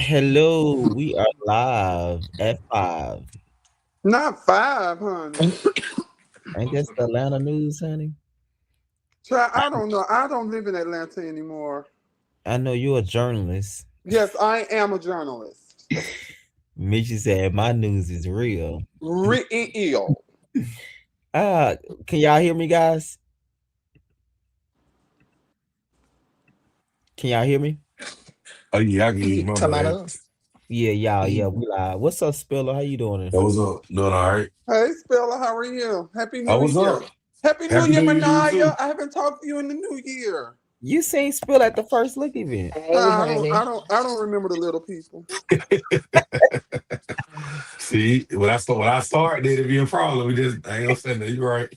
Hello, we are live at 5. Not five, honey. Ain't that the Atlanta news, honey? Try. I don't know. I don't live in Atlanta anymore. I know you're a journalist. Yes, I am a journalist. Mitchie said my news is real. Real. Uh, can y'all hear me, guys? Can y'all hear me? Oh yeah, I can eat my Talking about bad. us. Yeah, we live. What's up, Spiller? How you doing? That was up. Doing all right. Hey, Spella, how are you? Happy I New was Year. up. Happy New Happy Year, New Year to you Manaya. too. I haven't talked to you in the New Year. You seen Spill at the first look event. Hey, honey. I don't remember the little people. See, when I start, then it'd be a problem. We just I ain't gonna say that. You right.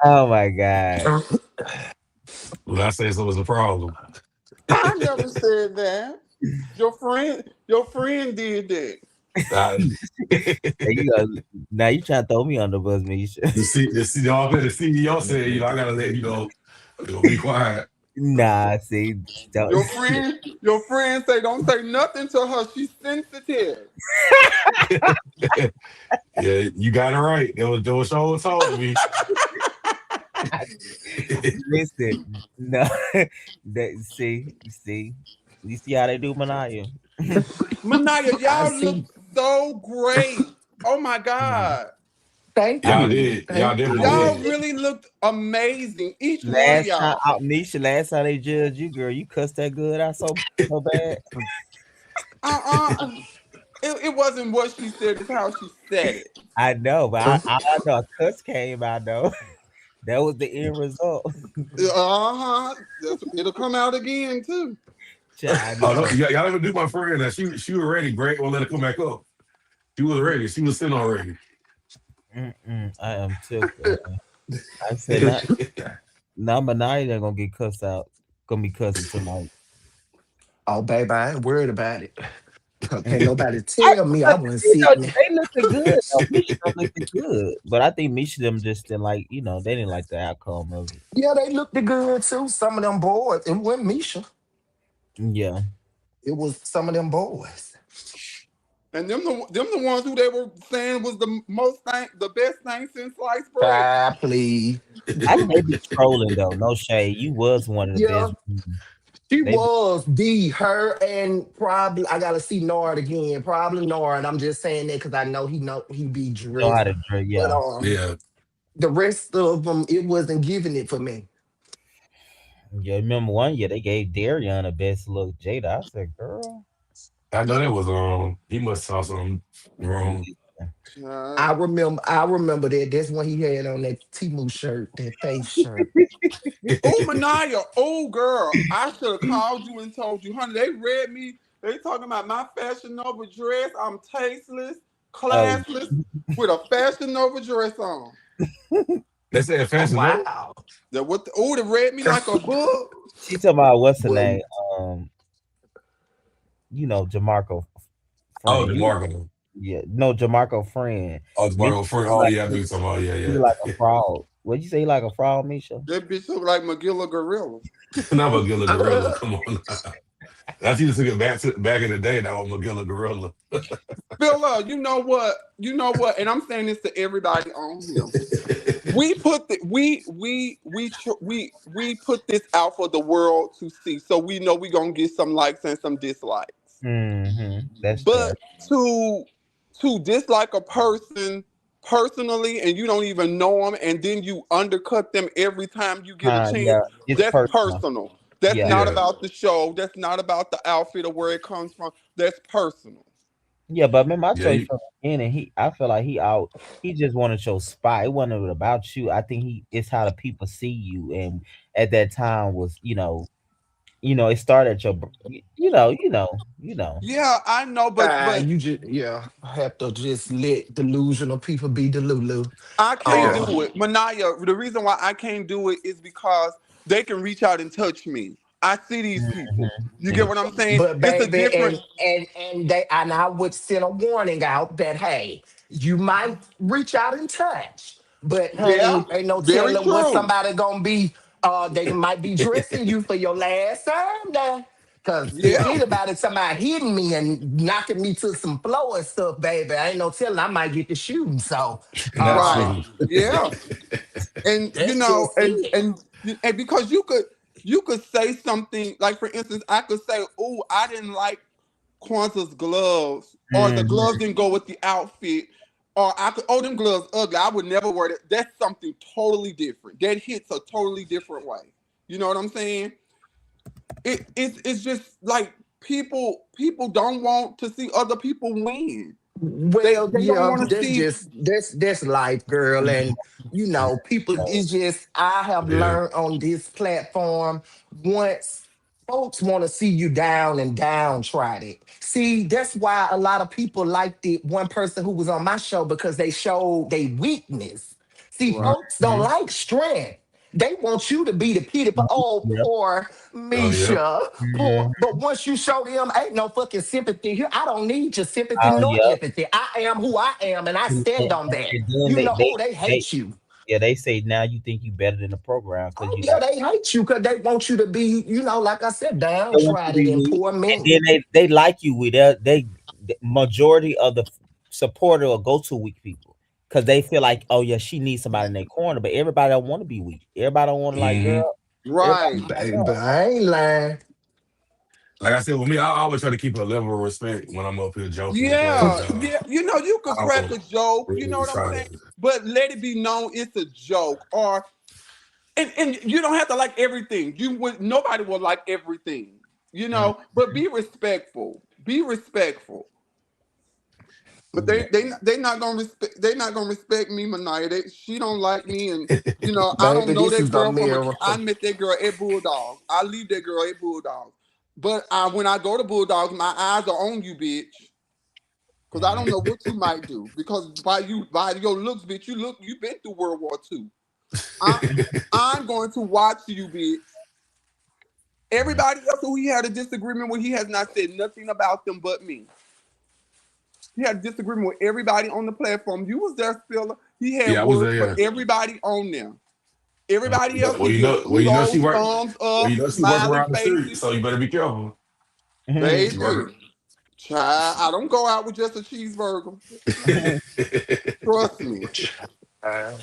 Oh my God. When I say so, it's a problem. I never said that. Your friend did that. I, There you go. Now you trying to throw me on the bus, Misha. the CEO said, I gotta let you know. Be quiet. Nah, see, don't. Your friend say don't say nothing to her. She's sensitive. Yeah, you got it right. It was so told me. Listen, no, see, you see how they do Manaya. Manaya, I y'all look see. so great. Oh my God. Thank Y'all you. did. Y'all Thank definitely Y'all you. did. really looked amazing. Each one of Last time, y'all. out Nisha, last time they judged you, girl, you cussed that good out so bad. Uh-uh. It wasn't what she said, it's how she said it. I know, but I know a cuss came out though. That was the end result. Uh-huh. It'll come out again too. I Oh no, know. y'all ever do my friend that she was ready. Great, won't let her come back up. She was ready. She was sitting already. I am tickled. I said not now Manaya ain't gonna get cussed out. Gonna be cussing tonight. Oh, baby, I ain't worried about it. Can't nobody I, tell me I but wasn't you know, sitting. they looked good. Though. Misha them looked good, but I think Misha them just didn't like. They didn't like the outcome of it. Yeah, they looked good too. Some of them boys. It wasn't Misha. Yeah, It was some of them boys. And them the ones who they were saying was the best thing since sliced bread. Ah, please. I think they be trolling though. No shade. You was one of the Yeah, best. she They be was her and probably I gotta see Nord again. Probably Nord. And I'm just saying that because I know he be know how dressed. to dress. But Yeah, Yeah. the rest of them, it wasn't giving it for me. yeah. Remember one year they gave Darion the best look. Jada, I said, girl. I know that was he must saw something wrong. Uh, I remember that. That's when he had on that Timu shirt, that face shirt. oh, Manaya. Oh, girl. I should have called you and told you, honey, they read me. They talking about my Fashion Nova dress. I'm tasteless, Oh, classless, with a Fashion Nova dress on. They said Oh fashion no. wow. They read me like a book. she talking about what's her Well, name? Um, Jamarco Oh, friend. the Marco. Yeah, no, Jamarco friend. Oh, the Misha, Marco friend. he Oh like yeah, I knew you talking about. Yeah, he like a yeah. frog. What'd you say? He like a frog, Misha? That bitch look like Magilla Gorilla. Not Magilla Gorilla. Come on. That's you took it back in the day. That was Magilla Gorilla. Phila, you know what? You know what? And I'm saying this to everybody on here. We put the, we put this out for the world to see, so we know we gonna get some likes and some dislikes. That's But fair. to to dislike a person personally, and you don't even know them, and then you undercut them every time you get a chance, Yeah, it's that's personal. personal. That's Yeah, not Yeah. about the show. That's not about the outfit or where it comes from. That's personal. yeah. But remember, I Yeah. told you from the beginning. I feel like he just wanted to show spot. It wasn't about you. I think it's how the people see you, and at that time was it started at your, Yeah, I know, but you just have to just let delusional people be delulu. I can't Yeah. Um, do it. Manaya, the reason why I can't do it is because they can reach out and touch me. I see these people. You get Mm. what I'm saying? but It's a baby, different. and I would send a warning out that hey, you might reach out and touch, but Yeah, honey, ain't no very telling what true. somebody gonna be. They might be dressing you for your last time now. Cause if Yeah. anybody somebody hitting me and knocking me to some floor and stuff, baby, I ain't no telling I might get to shooting. So Not Right. uh true. Yeah. And you that's know, just it. and because you could say something like, for instance, I could say, "Oh, I didn't like Kwanzaa's gloves, or the Mhm. gloves didn't go with the outfit." Or I could, oh, them gloves ugly. I would never wear that. That's something totally different. That hits a totally different way. You know what I'm saying? It's just like people don't want to see other people win. Well, They don't yeah, want to see. that's life, girl. And people it's just I have Yeah. learned on this platform once folks want to see you down and downtrodden. See, that's why a lot of people liked it one person who was on my show because they showed their weakness. See, Right. folks don't like strength. They want you to be the pity, but oh, Yep. poor Oh yeah. Misha, poor. Mhm. But once you show them, ain't no fucking sympathy here. I don't need your sympathy Oh, nor yep. empathy. I am who I am, and I And, stand and, on that. and then You they, know, they oh, they they hate you. yeah, they say now you think you better than the program because Oh you yeah, got they hate you because they want you to be, like I said, they want you to downtrodden be and weak, poor and me. then they like you with that. The majority of the supporter will go to weak people because they feel like, oh yeah, she needs somebody in their corner, but everybody don't want to be weak. Everybody don't want to like, Hmm. girl. Everybody Right. like, But no. I ain't lying. Like I said, with me, I always try to keep a level of respect when I'm up here joking and playing. Yeah, yeah. You know, you could I crack a don't joke. You know really what I'm try saying? to. But let it be known it's a joke. Or and you don't have to like everything. You would nobody will like everything. You Mm, know, but be respectful. Be respectful. But yeah. they not gonna respect me, Manaya. She don't like me, and I don't Baby, know this that is a girl from I miracle. met that girl at Bulldogs. I leave that girl at Bulldogs. But when I go to Bulldogs, my eyes are on you, bitch. Because I Mhm. don't know what you might do. Because by your looks, bitch, you been through World War II. I, I'm going to watch you, bitch. Everybody else who he had a disagreement with, he has not said nothing about them but me. He had a disagreement with everybody on the platform. You was there, Spiller. He had Yeah, I was words there. for Yeah. everybody on there. Everybody else, Well, he just well, kudos, thumbs up, she work smiling around the street, faces. so you better be careful. Mhm. She work. Baby, child, I don't go out with just a cheeseburger. Mhm. Trust me. Uh,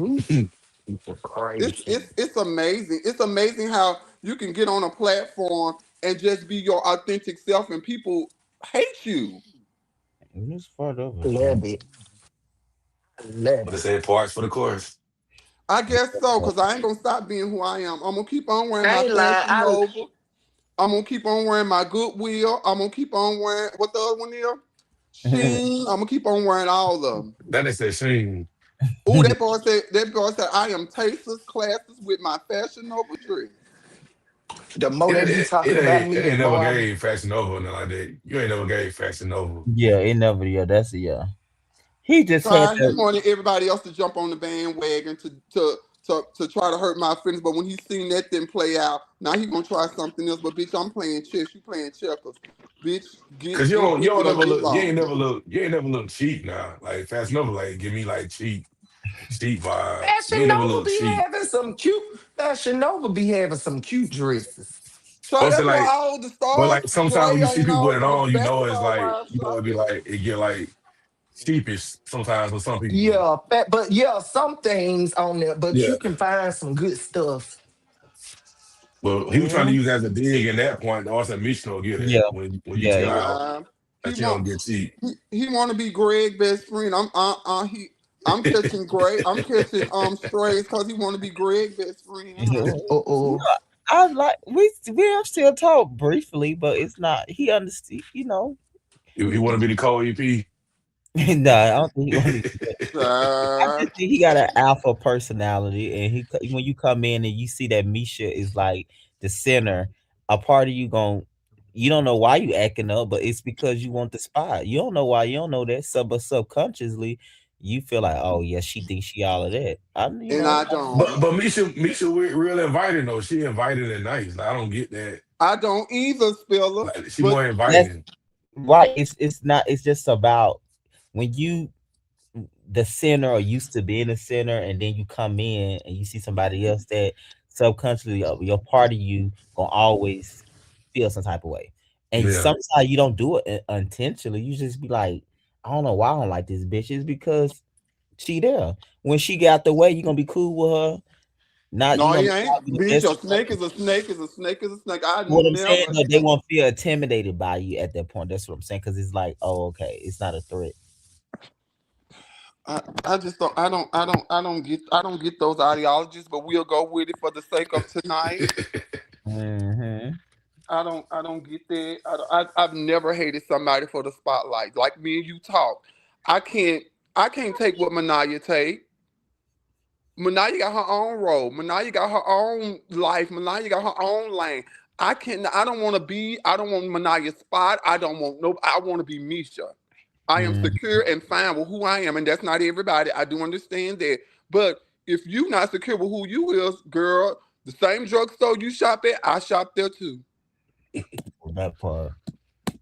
ooh, people It's crazy. it's it's amazing. It's amazing how you can get on a platform and just be your authentic self, and people hate you. It's part of us, man. Love it. Love But they it. say parts for the course. I guess so, cause I ain't gonna stop being who I am. I'm gonna keep on wearing I my ain't lying. Fashion Nova. I'm gonna keep on wearing my Goodwill. I'm gonna keep on wearing what the other one is? Sheen. I'm gonna keep on wearing all of them. That they said shame. Oh, that boy said I am tasteless, classes with my Fashion Nova dress. The more they be talking about me, It the ain't never more I gave Fashion Nova and nothing like that. You ain't never gave Fashion Nova. Yeah, it never. Yeah, that's yeah. He just had Try he to. wanted everybody else to jump on the bandwagon to try to hurt my feelings, but when he seen that didn't play out, now he gonna try something else. But bitch, I'm playing chess. You playing checkers. Bitch, Cause get with you don't it or never get look, lost. you ain't never look cheap now. Like Fashion Nova, like give me like cheap vibes. You Fashion ain't never Nova look be cheap. having some cute Fashion Nova be having some cute dresses. So Also that's why like, all the but stars like sometimes when you player see and people with all it the on, you know it's basketball like, wives shop it be there. like it get like cheapish sometimes for some people. Yeah, but yeah, some things on there, but Yeah. you can find some good stuff. But he was trying to Mhm. use it as a dig in that point. Also, Mitch don't get it Yeah, when you yeah, tell yeah. out Nah, he that you want don't get cheap. he want to be Greg best friend. I'm catching Greg. I'm catching strays because he want to be Greg best friend. Yeah. Uh-oh. I like we are still talk briefly, but it's not. He understand. He want to be the co-EP. No, I don't think he want to be. I Child. just think he got an alpha personality, and when you come in and you see that Misha is like the center, a part of you gon' you don't know why you acting up, but it's because you want the spot. You don't know why. You don't know that but subconsciously, you feel like, oh yeah, she thinks she all of that. And I don't. But Misha real inviting though. She invited and nice. Like, I don't get that. I don't either, Spiller. Like she But more that's inviting. why it's not. It's just about when you the center or used to being a center, and then you come in and you see somebody else that subconsciously your part of you gonna always. feel some type of way. And Yeah. sometimes you don't do it intentionally. You just be like, I don't know why I don't like this bitch. It's because she there. When she get out the way, you gonna be cool with her. Not you No, gonna he not ain't. be the Bitch, best a snake is a snake is a snake is a snake. I what I'm saying never though, they won't feel intimidated by you at that point. That's what I'm saying. Cause it's like, oh, okay, it's not a threat. I just don't I don't get those ideologies, but we'll go with it for the sake of tonight. Hmm. I don't get that. I've never hated somebody for the spotlight. Like me and you talk. I can't I can't take what Manaya take. Manaya got her own role. Manaya got her own life. Manaya got her own lane. I don't want to be, I don't want Manaya's spot. I don't want no, I want to be Misha. I am Mm. secure and fine with who I am, and that's not everybody. I do understand that. But if you not secure with who you is, girl, the same drugstore you shop at, I shop there too. That part.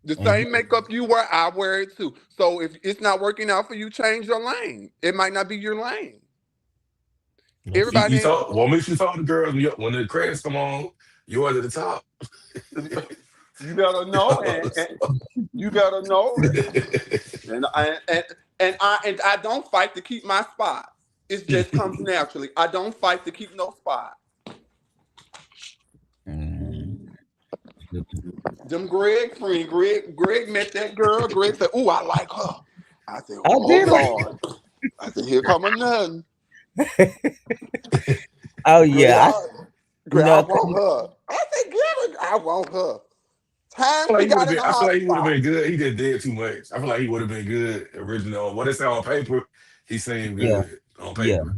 The And same makeup you wear, I wear it too. So if it's not working out for you, change your lane. It might not be your lane. that's You, Everybody you ain't told, well, make sure you told the girls when the credits come on, yours at the top. you better know, and you better know, and I don't fight to keep my spot. It just comes naturally. I don't fight to keep no spot. mm. Them Greg friend, Greg met that girl. Greg said, "Ooh, I like her." I said, I "Oh did. Lord." I said, "Here come a nothing." Oh Greg, yeah, you Greg, I know, want her. I said, "Get her." I want her. I Time feel like she he would have got in been. the I feel hot like he would have spot. been good. He just did too much. I feel like he would have been good original. What it say on paper, he seemed yeah, good on yeah, paper.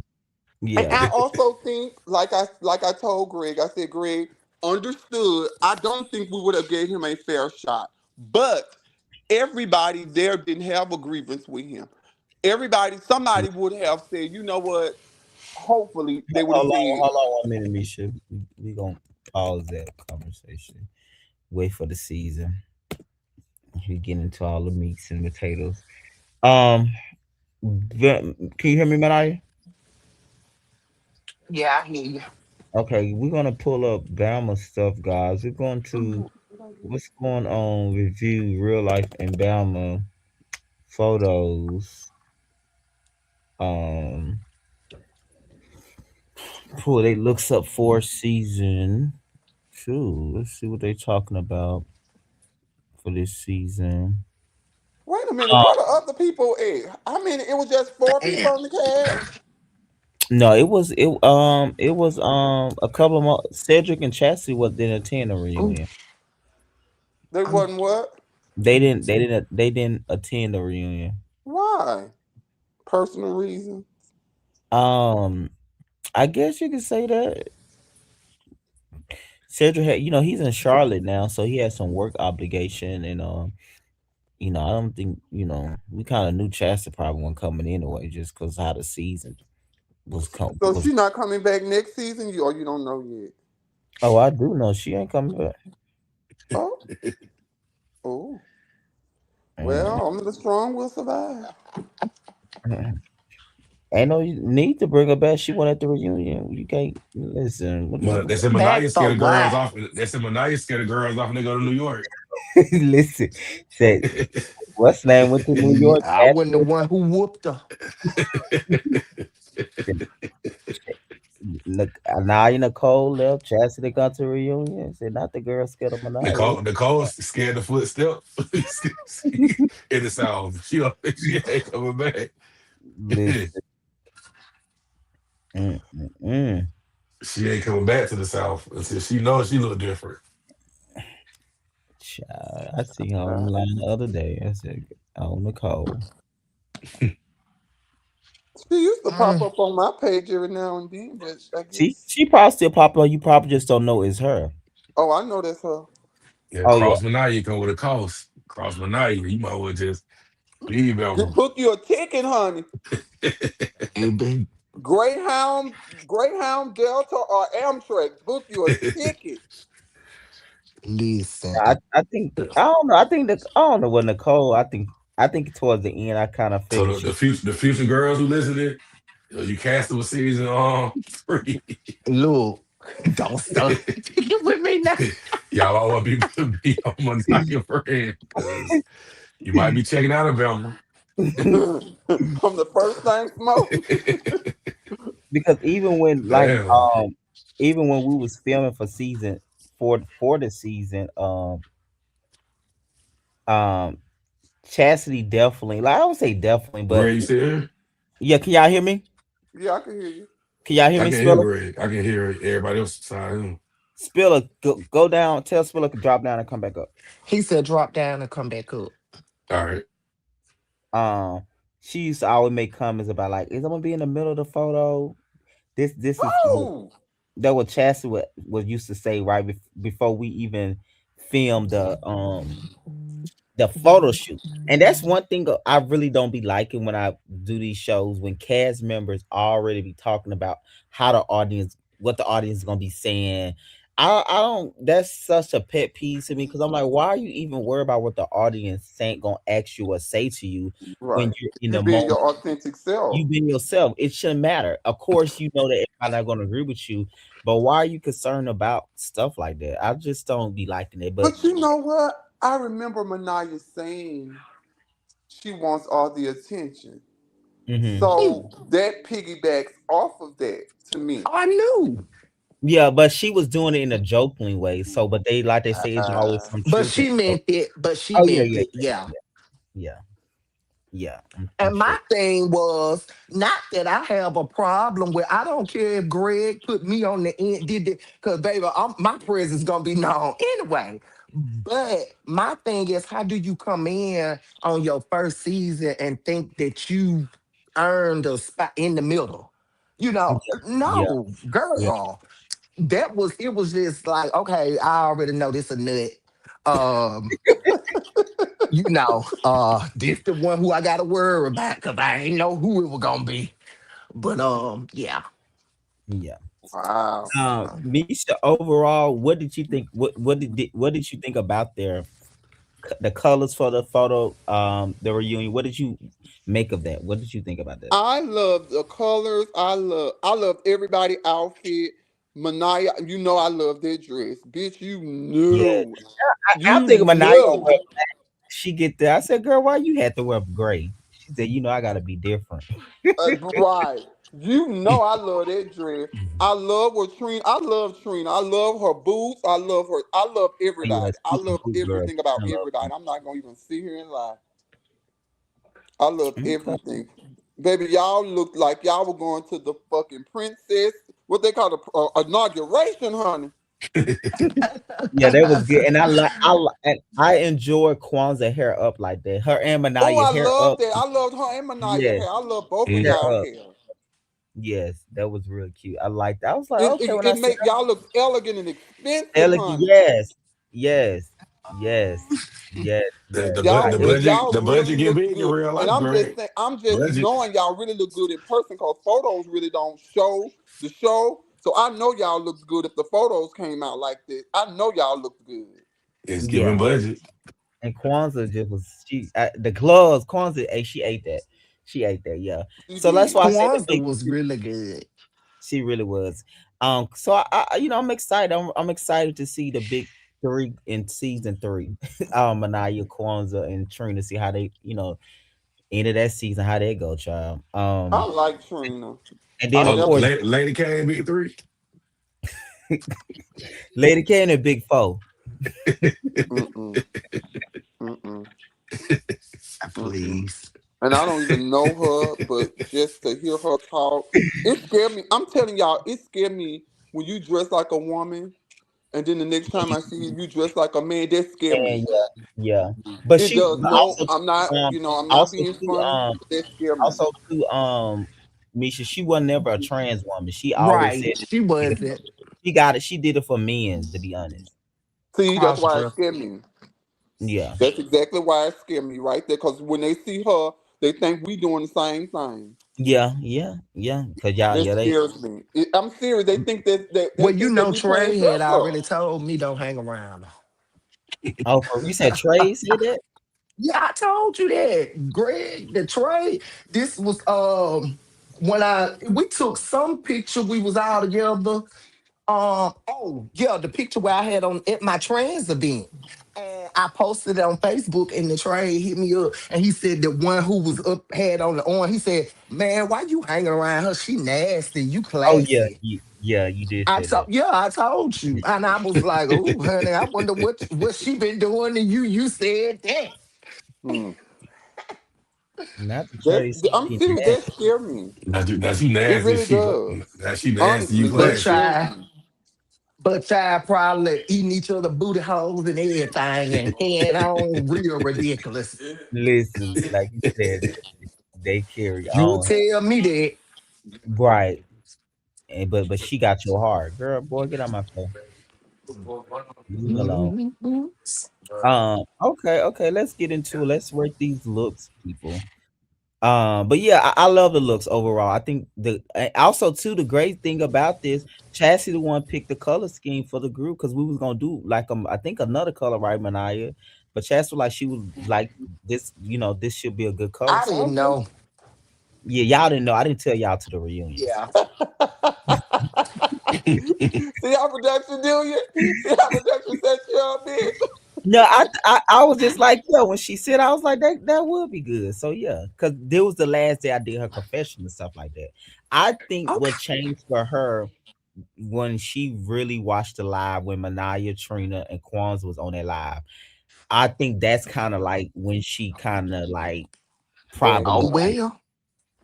And yeah. I also think, like I told Greg, I said, Greg, understood. I don't think we would have gave him a fair shot. But everybody there didn't have a grievance with him. Everybody, somebody would have said, you know what? Hopefully, they would have said, Hold on 1 minute, Misha. We gonna pause that conversation. Wait for the season. We get into all the meats and potatoes. Um, can you hear me, Manaya? Yeah, I hear you. Okay, we're gonna pull up Bama stuff, guys. We're going to what's going on. Review real life in Bama photos. Um, pull they looks up for season two. Let's see what they talking about for this season. wait a minute, Uh, where the other people at? I mean, it was just four people Damn. on the cast. no, it was a couple of more. Cedric and Chassie was didn't attend the Ooh, reunion. They ooh. wasn't what? They didn't attend the reunion. Why? Personal reason. Um, I guess you could say that Cedric had, he's in Charlotte now, so he has some work obligation, and I don't think, we kind of knew Chassie probably wasn't coming anyway, just because how the season was come So was. she not coming back next season, or you don't know yet? Oh, I do know she ain't coming back. Oh, oh. Mm. Well, only the strong will survive. Ain't no need to bring her back. She went at the reunion. You can't listen. But they said Back Mania for scared of girls what? off. They said Mania scared of girls off, and they go to New York. Listen. Said what's name went to New York. I wasn't the one who whooped her. Look, Anaya Nicole left. Chastity got to reunion. Said not the girl scared of Manaya. Nicole scared the footstep in the South. She ain't coming back. Listen, mm, mm, mm. She ain't coming back to the South until she knows she look different. Child, I see her online the other day. I said, "Oh, Nicole." She used to pop Mm. up on my page every now and then, but I She guess. she probably still popular. You probably just don't know it's her. Oh, I know that's her. Yeah, Oh yeah, Cross Mania come with a cost. Cross Mania, you might well just leave Belgium. Book you a ticket, honey. Hey, baby, Greyhound, Delta, or Amtrak. Book you a ticket. listen. I think I don't know. I don't know what Nicole. I think towards the end, I kind of So figured she. the future girls who listening, you cast them a season 3. Look, don't start picking with me now. Y'all all want people to be on my your friend because you might be checking out of Velma. From the first thing smoke. Because even when Damn. even when we was filming for season for the season, um Chastity definitely, like I would say definitely, but Greg, you still here? yeah, can y'all hear me? Yeah, I can hear you. Can y'all hear I me, can hear Spiller? Greg. I can hear everybody else beside him. Spiller, go down, tell Spiller to drop down and come back up. He said drop down and come back up. All right. Um, she used to always make comments about like, is I'm gonna be in the middle of the photo? This is Oh, that what Chastity was used to say right before we even filmed the photo shoot. And that's one thing I really don't be liking when I do these shows when cast members already be talking about how the audience, what the audience is gonna be saying. I don't. That's such a pet peeve to me because I'm like, why are you even worried about what the audience ain't gonna ask you or say to you when right. you're in You the being moment? your authentic self. You being yourself. It shouldn't matter. Of course, you know that everybody not gonna agree with you, but why are you concerned about stuff like that? I just don't be liking it. But But you know what? I remember Manaya saying she wants all the attention. mhm. So that piggybacks off of that to me. I knew. Yeah, but she was doing it in a jokingly way. So, but they like they say it's always some But truth. she meant it. But she Oh yeah, meant yeah, it. Yeah. yeah, yeah. I'm And sure. my thing was not that I have a problem with. I don't care if Greg put me on the end, did it, because baby, my presence gonna be known anyway. But my thing is, how do you come in on your first season and think that you earned a spot in the middle? You Yeah, know, yeah, no, yeah, girl. That was it. Was just like, okay, I already know this a nut. Um, this the one who I gotta worry about because I ain't know who it was gonna be. But yeah. yeah. Wow. Misha, overall, what did you think? What did you think about the colors for the photo, the reunion? What did you make of that? What did you think about that? I love the colors. I love everybody outfit. Manaya, you know I love that dress. Bitch, you Yeah, knew. I'm You thinking Manaya gonna wear. knew. She get there. I said, "Girl, why you had to wear gray?" She said, "You know, I gotta be different." Right. You know I love that dress. I love what Trina. I love Trina. I love her boots. I love her. I love Oh, yeah, everybody. I she's a love good girl. everything about I love everybody. I'm not gonna even sit here and lie. I love her. Okay. everything. Baby, y'all looked like y'all were going to the fucking princess. What they call the inauguration, honey. Yeah, that was good, and and I enjoy Kwanzaa hair up like that. Her and Oh, Manaya I hair love up. that. I loved her and Manaya Yes, hair. I love both of hair Mhm. y'all up. hair. Yes, that was real cute. I liked that. I was like, It, okay, it, when I it see make y'all look elegant and expensive, elegant, honey. yes, yes, yes, yes, yes. Y'all, It was y'all The really budget get look big in good. real And life, I'm just Greg. saying, I'm just Budget. knowing y'all really look good in person because photos really don't show the show. So I know y'all looked good if the photos came out like this. I know y'all looked good. It's giving yeah. budget. And Kwanzaa just was the gloves. Kwanzaa, hey, she ate that. She ate that. Yeah. She So that's did. why I said the Kwanzaa big. was really good. She really was. So I'm excited. I'm excited to see the big three in season three. Manaya, Kwanzaa, and Trina. See how they, end of that season, how they go, child. I like Trina. And I then Oh, of never. course, Lady K big three. Lady K and the Big Four. Mm-mm, mm-mm, mm-mm. Please. And I don't even know her, but just to hear her talk, it scared me. I'm telling y'all, it scared me when you dress like a woman, and then the next time I see you, you dress like a man. That scared me. And yeah. But It she does. No, also I'm not. um I'm not also being too funny. But that scared me. also too Misha, she was never a trans woman. She always said Right. She wasn't she got it. She did it for men, to be honest. See, that's cross why it dress. scared me. Yeah. That's exactly why it scared me right there. Because when they see her, they think we doing the same thing. Yeah, yeah, yeah. Cause y'all, That yeah, they. scares me. I'm serious. They think that, they Well, think that we playing Trey had dress up. already told me don't hang around. Oh, you said Trey said that? Yeah, I told you that. Greg, the Trey, this was when I we took some picture, we was all together. Oh yeah, the picture where I had on at my trans event. And I posted it on Facebook and the trade hit me up and he said the one who was up had on the on, he said, "Man, why you hanging around her? She nasty, you Oh yeah, classy." yeah, you did say that. I told you. And I was like, "Oh, honey, I wonder what she been doing to you." You said that. Hmm. Not the That trade I'm speaking serious. that. That scare me. Now she It nasty. really does. Now she nasty. You Honestly, that But classy. scares child, me. but child probably eating each other booty holes and everything and head on real ridiculous. Listen, like you said, they carry You on. tell me that. Right. And but she got your heart. Girl, boy, get out my face. Leave me alone. Mhm. Okay, let's get into it. Let's rate these looks, people. But yeah, I love the looks overall. I think also too the great thing about this, Chassie the one picked the color scheme for the group because we was gonna do like I think another color, right, Manaya? But Chassie was like she was like this, this should be a good color. I So didn't okay. know. Yeah, y'all didn't know. I didn't tell y'all to the reunion. Yeah. See how production do you? See how production set you up, bitch? No, I was just like, yeah, when she said, I was like, that would be good. So yeah, because there was the last day I did her confession and stuff like that. I think what Okay. changed for her when she really watched the live when Manaya, Trina, and Quans was on that live. I think that's kind of like when she kind of like Bad probably Oh guy. like well.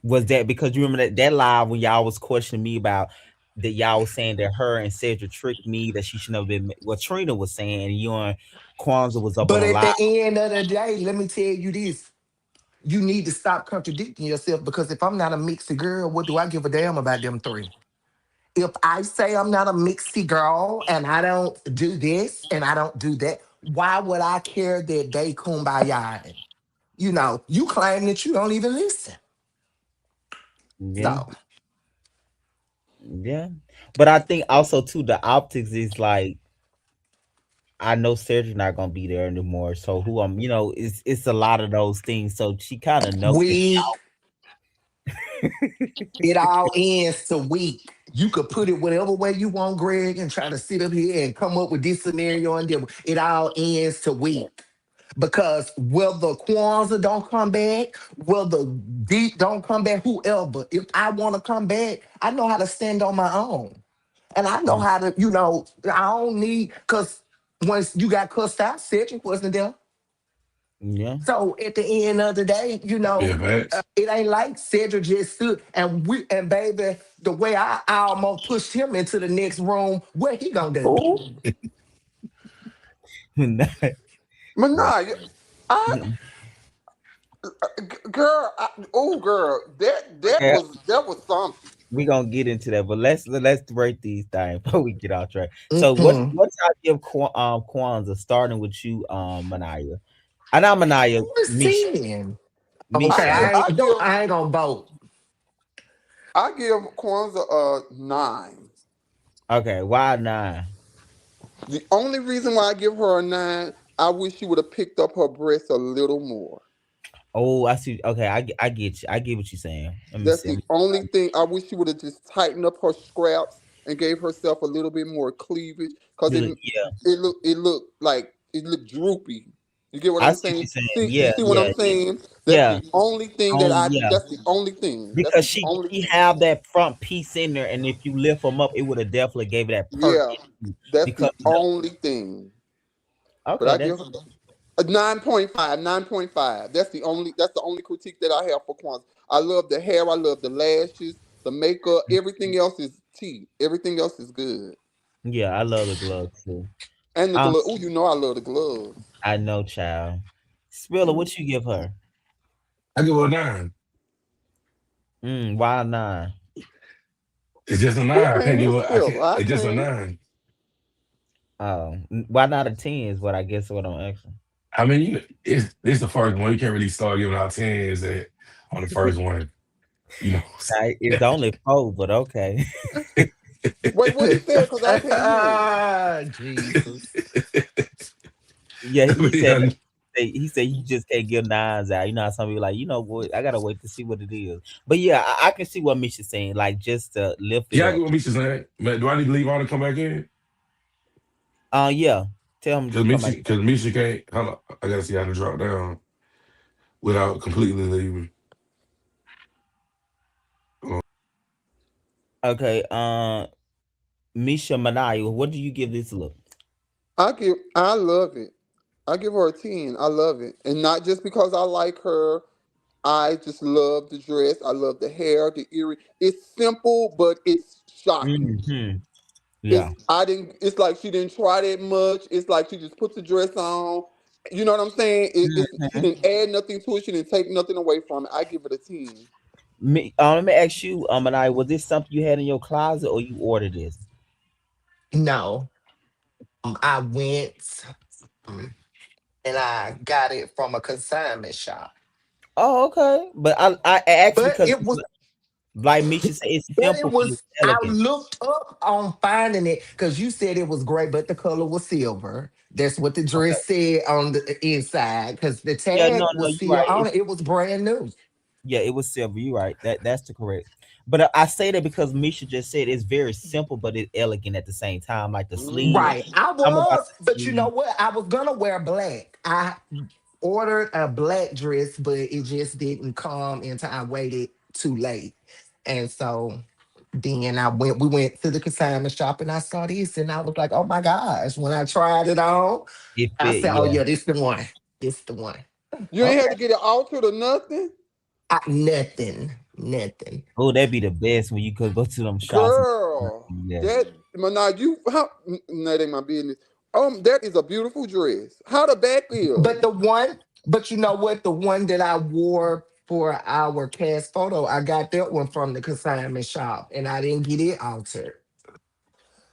was that because you remember that live when y'all was questioning me about that y'all was saying that her and Cedric tricked me that she should never been what Trina was saying and you and Kwanzaa was up on But the at live. the end of the day, let me tell you this. You need to stop contradicting yourself because if I'm not a mixy girl, what do I give a damn about them three? If I say I'm not a mixy girl and I don't do this and I don't do that, why would I care that they kumbaya? You claim that you don't even listen. Yeah, So yeah. But I think also too the optics is like I know Cedric not gonna be there anymore. So who it's a lot of those things. So she kind of know that. weak, it all ends to weak. You could put it whatever way you want, Greg, and try to sit up here and come up with this scenario and that. It all ends to weak. Because whether Kwanzaa don't come back, whether Deep don't come back, whoever, if I want to come back, I know how to stand on my own. And I know Mm, how to, I don't need, because once you got cussed out, Cedric wasn't there. yeah, So at the end of the day, Yeah, facts. it ain't like Cedric just stood and baby, the way I almost pushed him into the next room, what he gonna do? Oh, but Right. nah, I Mm, girl, oh girl, that okay, was something. we gonna get into that, but let's rate these things before we get off track. So Mm-mm. what y'all give Kwanzaa starting with you, Manaya? Not Manaya, What's Misha. 10? Okay, Misha. I I give I ain't gonna vote. I give Kwanzaa a 9. Okay, why nine? The only reason why I give her a 9, I wish she would have picked up her breasts a little more. Oh, I see. Okay, I get you. I get what you're saying. Let me That's see. the only thing. I wish she would have just tightened up her scraps and gave herself a little bit more cleavage because Yeah, it looked droopy. You get what I I'm see what saying? you're saying. See, you Yeah, see what yeah, I'm yeah, saying? That's yeah. the only thing that I. Yeah. That's the only thing. That's Because the she only she thing. have that front piece in there, and if you lift them up, it would have definitely gave it that perk. Yeah, that's Because the only thing. But okay, I give her a 9.5. 9.5. That's the only critique that I have for Kwanzaa. I love the hair. I love the lashes, the makeup. Everything else is tea. Everything else is good. yeah, I love the gloves too. And the Um, glove. Oh, you know I love the gloves. I know, child. Spiller, what you give her? I give her a 9. Why nine? It's just a Who 9. I can't can give his her. I can't. spell? I It's just a can. 9. Why not a 10 is what I guess what I'm asking. I mean, it's the first one. You can't really start giving out tens on the first one. You know. It's only four, but okay. Wait, what he said? Cause I can't hear him. Jesus. Yeah, I he mean, said he said you just can't give nines out. You know how some people like, you know what, I gotta wait to see what it is. But yeah, I can see what Misha's saying, like just to lift it Yeah, I up. get what Misha saying. Man, do I need to leave out and come back in? Yeah. Tell him to come back. Cause Misha can't. Hold on, I gotta see how to drop down without completely leaving. Okay. Misha Manayo, what do you give this look? I love it. I give her a 10. I love it. And not just because I like her. I just love the dress. I love the hair, the earring. It's simple, but it's shocking. Hmm. Yeah. It's like she didn't try that much. It's like she just put the dress on. You know what I'm saying? She Mhm. didn't add nothing to it. She didn't take nothing away from it. I give it a 10. Let me ask you, Manayo, was this something you had in your closet or you ordered this? No, I went um, and I got it from a consignment shop. Oh, okay. But I asked But because it was like Misha said, it's But simple it but it's was, I elegant. looked up on finding it because you said it was gray, but the color was silver. That's what the Okay. dress said on the inside because the Yeah, tag no, was you're still right. on it. It was brand new. Yeah, it was silver. You're right. That's the correct. But I say that because Misha just said it's very simple, but it's elegant at the same time. Like the sleeves, Right. I something about was, the but you know sleeve. what? I was going to wear black. I ordered a black dress, but it just didn't come until I waited too late. And so then we went to the consignment shop and I saw this and I was like, oh my gosh. When I tried it on, It I fit. said, "Oh Yeah. yeah, this the one. This the one." You ain't had Okay. to get it altered or nothing? Nothing, nothing. Oh, that'd be the best when you could go to them shops. Girl, Yes. that now you how that ain't my business. That is a beautiful dress. How the back is? But but you know what? The one that I wore for our cast photo, I got that one from the consignment shop, and I didn't get it altered.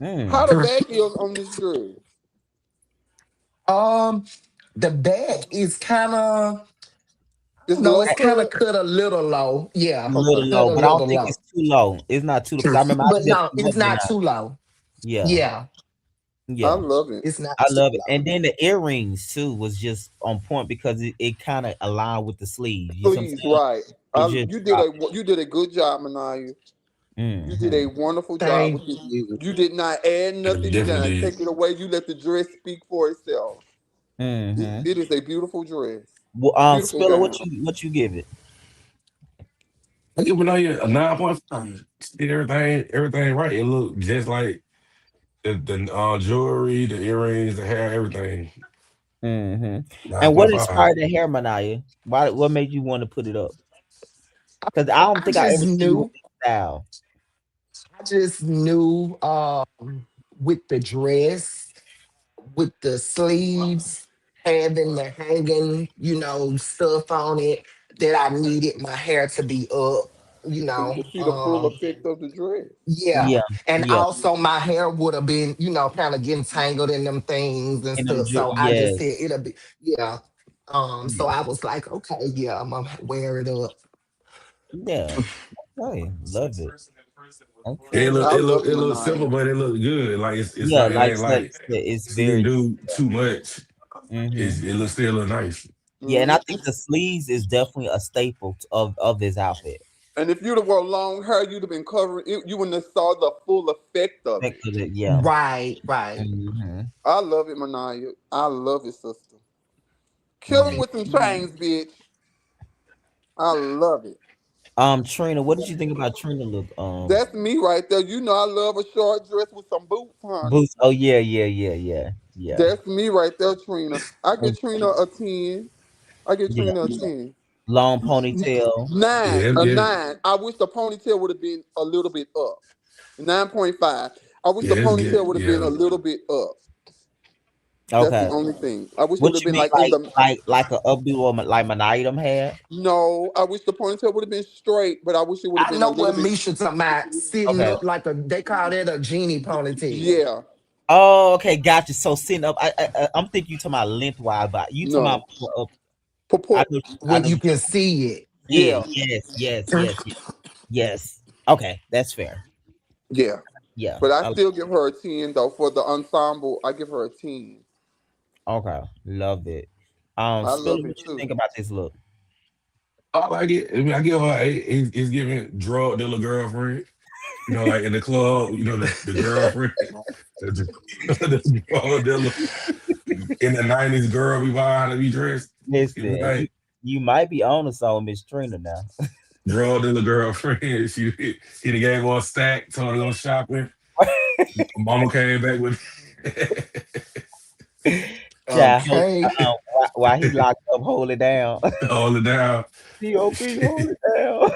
How Mm. the back is on this dress? um, the back is kind of, I It's don't know, low it's kind of cut. cut a little low. A Yeah, little Okay, cut low, a but I don't little think low. it's too low. It's not too low because I remember I But did that no, for it's wedding not night. too low. Yeah. Yeah, I Yeah. love it. it's not I too love it. low. And then the earrings too was just on point because it kind of aligned with the sleeves. You see what I'm Please, saying? right? It just dropped. You did a good job, Manaya. You did a Mm-hmm. wonderful job with Thank it. you. You did not add You nothing. You did not definitely take it away. You let the dress speak for itself. Mm-hmm. It is a beautiful dress, Well, beautiful Spiller, gown. what you give it? did. I give Benaya a 9.5. She did everything right. It looked just like the jewelry, the earrings, the hair, everything. Mm-hmm. Nine And what point five. inspired the hair, Manaya? Why? What made you want to put it up? Because I don't I think I just ever seen you with knew. this style. I just knew with the dress, with the sleeves, having the hanging, stuff on it, that I needed my hair to be up, you So you know. can see the full effect of the dress. Yeah. Yeah, And yeah. also my hair would have been, kind of getting tangled in them things and And them, stuff. So I just said yes, it'll be, yeah. So yeah, I was like, okay, yeah, I'm gonna wear it up. yeah. Okay, love it. It Okay, look, I it love look, it, it look simple, Manaya. but it look good. Like it's yeah. not, it Like ain't Slutty like said, it's she didn't very. do too much. Mm-hmm. It look still look nice. Yeah, and I Mhm. think the sleeves is definitely a staple of this outfit. And if you'd have wore long hair, you'd have been covering it. You wouldn't have saw the full effect of Think it. of it, yeah. Right, right. Mm-hmm. I love it, Manaya. I love it, sister. Kill him Yeah. with some chains, bitch. I love it. Trina, what did you think about Trina look? That's me right there. You know I love a short dress with some boots, honey. Boots. Oh yeah, yeah, yeah, yeah, yeah. That's me right there, Trina. I give And Trina a 10. I give yeah, Trina a 10. long ponytail. Nine, Yeah, a yeah, 9. I wish the ponytail would have been a little bit up. 9.5. I wish yeah. the It's good. ponytail would have been Yeah, a little bit up. That's Okay. the only thing. I wish it would What have you been mean, like in the. like a updo or like Manaitem had? No, I wish the ponytail would have been straight, but I wish it would have I been a know little what bit. Misha talking about, sitting Okay. up like they call that a genie ponytail. Yeah, Oh, okay, gotcha. So sitting up, I'm thinking you talking about lengthwise, but you talking about no. more up. Purport. I When know you what can see it. you. Yeah, Yeah, yes, yes, yes, yes, yes. Okay, that's fair. yeah. Yeah. But I still give her a 10 though for the ensemble. I give her a 10. Okay, love it. I Spiller, love what it you think too. about this look? I like it. I mean, I give her a. It's giving drug dealer girlfriend. You know, like in the club, you know, the girlfriend, the drug dealer in the 90s girl we buy how to be dressed. You know, Listen, like you might be on to something, Miss Trina now. drug dealer girlfriend. He the gave her a stack, told her to go shopping. Mama came back with Child, Okay. why he locked up, hold it down. all it down. P.O.P. hold it down.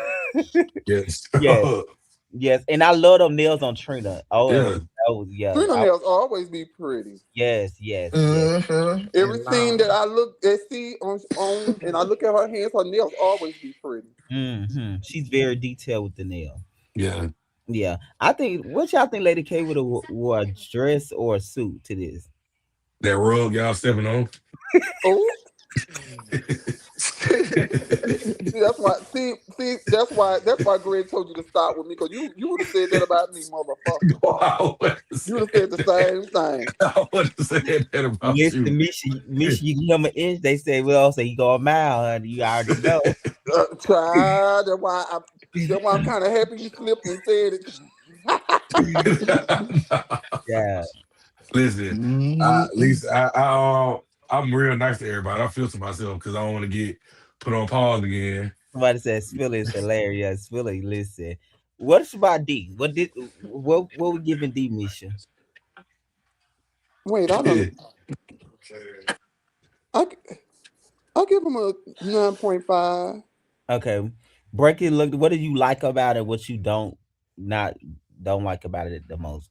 Yes. Yes, yes, and I love them nails on Trina. Yeah. OMG, that was yeah. Fingernails always be pretty. Yes, yes, yes. Every And scene that I look at see on and I look at her hands, her nails always be pretty. She's very detailed with the nail. Yeah. Yeah, I think. What y'all think Lady K would have wore a dress or a suit to this? That rug y'all stepping on. Oh, see, that's why Greg told you to stop with me because you would have said that about me, motherfucker. Boy, I wouldn't You say would have said the same thing. I wouldn't say that about Mister you. Misha, you give him an inch. They say, well, say you go a mile, honey. You already know. Child, that's why I'm kind of happy you slipped and said it. Yeah. Listen, at mm, least I'm real nice to everybody. I feel to myself because I don't want to get put on pause again. Somebody says Philly is hilarious. Philly, listen. What's about D? What we giving D, Misha? Wait, I don't. I I give him a 9.5. Okay. Break it. Look. What do you like about it? What you not don't like about it the most?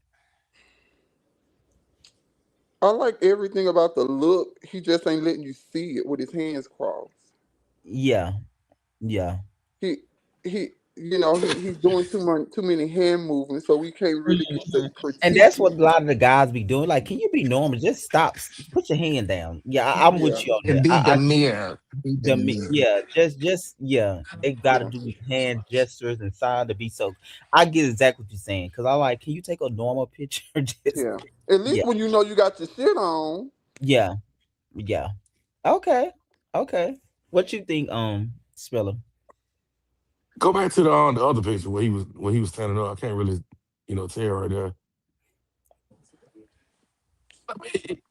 I like everything about the look. He just ain't letting you see it with his hands crossed. Yeah. Yeah. He he's doing too many hand movements, so we can't really get to Mhm. And critique that's it. what a lot of the guys be doing. Like, can you be normal? Just stop. Put your hand down. Yeah, I'm with Yeah, you on and that. be the mirror. Be the mirror. Yeah, just yeah. They got to yeah, do these hand gestures and sign to be so. I get exactly what you're saying because I like. Can you take a normal picture? Just yeah. At yeah, least when you know you got your shit on. yeah, yeah. Okay, okay. What you think, Spiller? Go back to the other picture where he was standing up. I can't really, tell right there. I mean,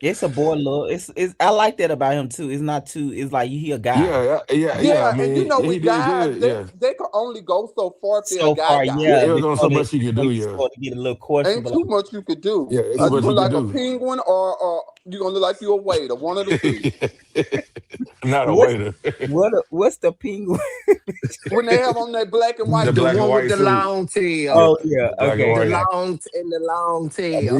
It's a boy look. It's. I like that about him too. It's not too. It's like you hear a guy. yeah. I Yeah, and you mean, know he with did guys, good. they Yeah, they can only go so far if they're a So guy far, guy. yeah. yeah. It was only so much he could do. Before Yeah, to get a little question, Ain't but too much you could do. yeah. It's so You much gonna he could like a do. penguin or you gonna look like you a waiter, one of the two. Not a what's waiter. what's the penguin? When they have on that black and The white The black and one suit. with white the suit. long Yeah, tail. Oh yeah. the black and Okay. The white. Got long and the long I mean, tail.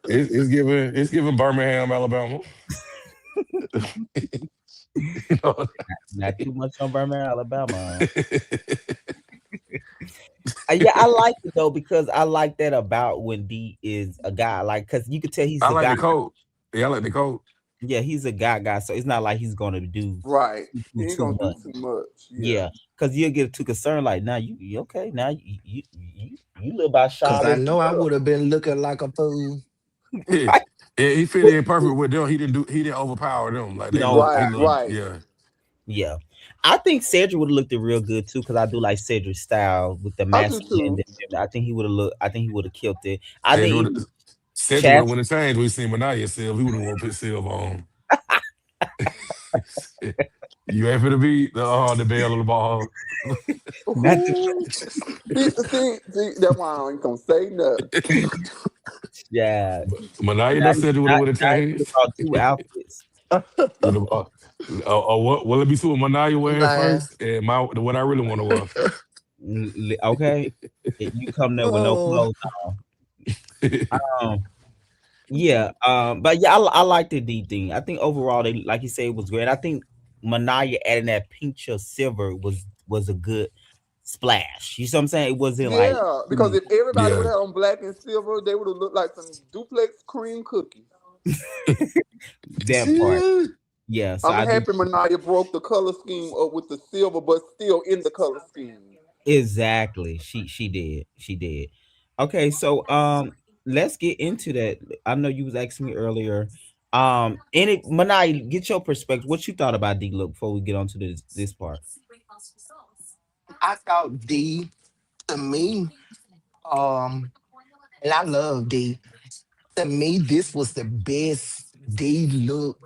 it's giving Birmingham, Alabama. You know? not too much on Birmingham, Alabama. Yeah, I like it though because I like that about when D is a guy. Like, cause you could tell he's I a like guy. the coat. Yeah, I like the coat. Yeah, he's a guy. So it's not like he's gonna do Right. He ain't too gonna do much. too much. Yeah. Yeah, cause you'll get too concerned. Like, now you okay? Now you live by Cause I Charlotte's know I would have been looking like a fool. Yeah, right? yeah, he fit in perfect with them. He didn't overpower them. Like You they know, look, Right, right. yeah. yeah. I think Cedric would have looked it real good too, because I do like Cedric's style with the I do masculine. too. I think he would have looked. I think he would have killed it. I think Cedric even would Cedric would Chad. have went and changed. We seen Manaya Silva. He would have want to put Silva on. You ain't finna beat the bell of the ball. Not the Ooh. See, that's why I ain't gonna say nothing. yeah. Manaya Now, done Cedric would have now he would have changed. brought two outfits. Would have. What will it be? What Manaya wearing Man. first, and what I really want to wear. Okay, you come there with no Oh, clothes on. Yeah, but yeah, I like the D thing. I think overall, they like you say, it was great. I think Manaya adding that pinch of silver was a good splash. You see what I'm saying? It wasn't like Yeah, because mm, if everybody would Yeah, have on black and silver, they would have looked like some duplex cream cookies. that part. yeah. Yeah, so I'm I do happy Manaya broke the color scheme up with the silver, but still in the color scheme. exactly. She did. Okay, so let's get into that. I know you was asking me earlier. Any Manai, get your perspective. What you thought about D Look before we get on to this part? I thought D, to me, um, and I love D. To me, this was the best D look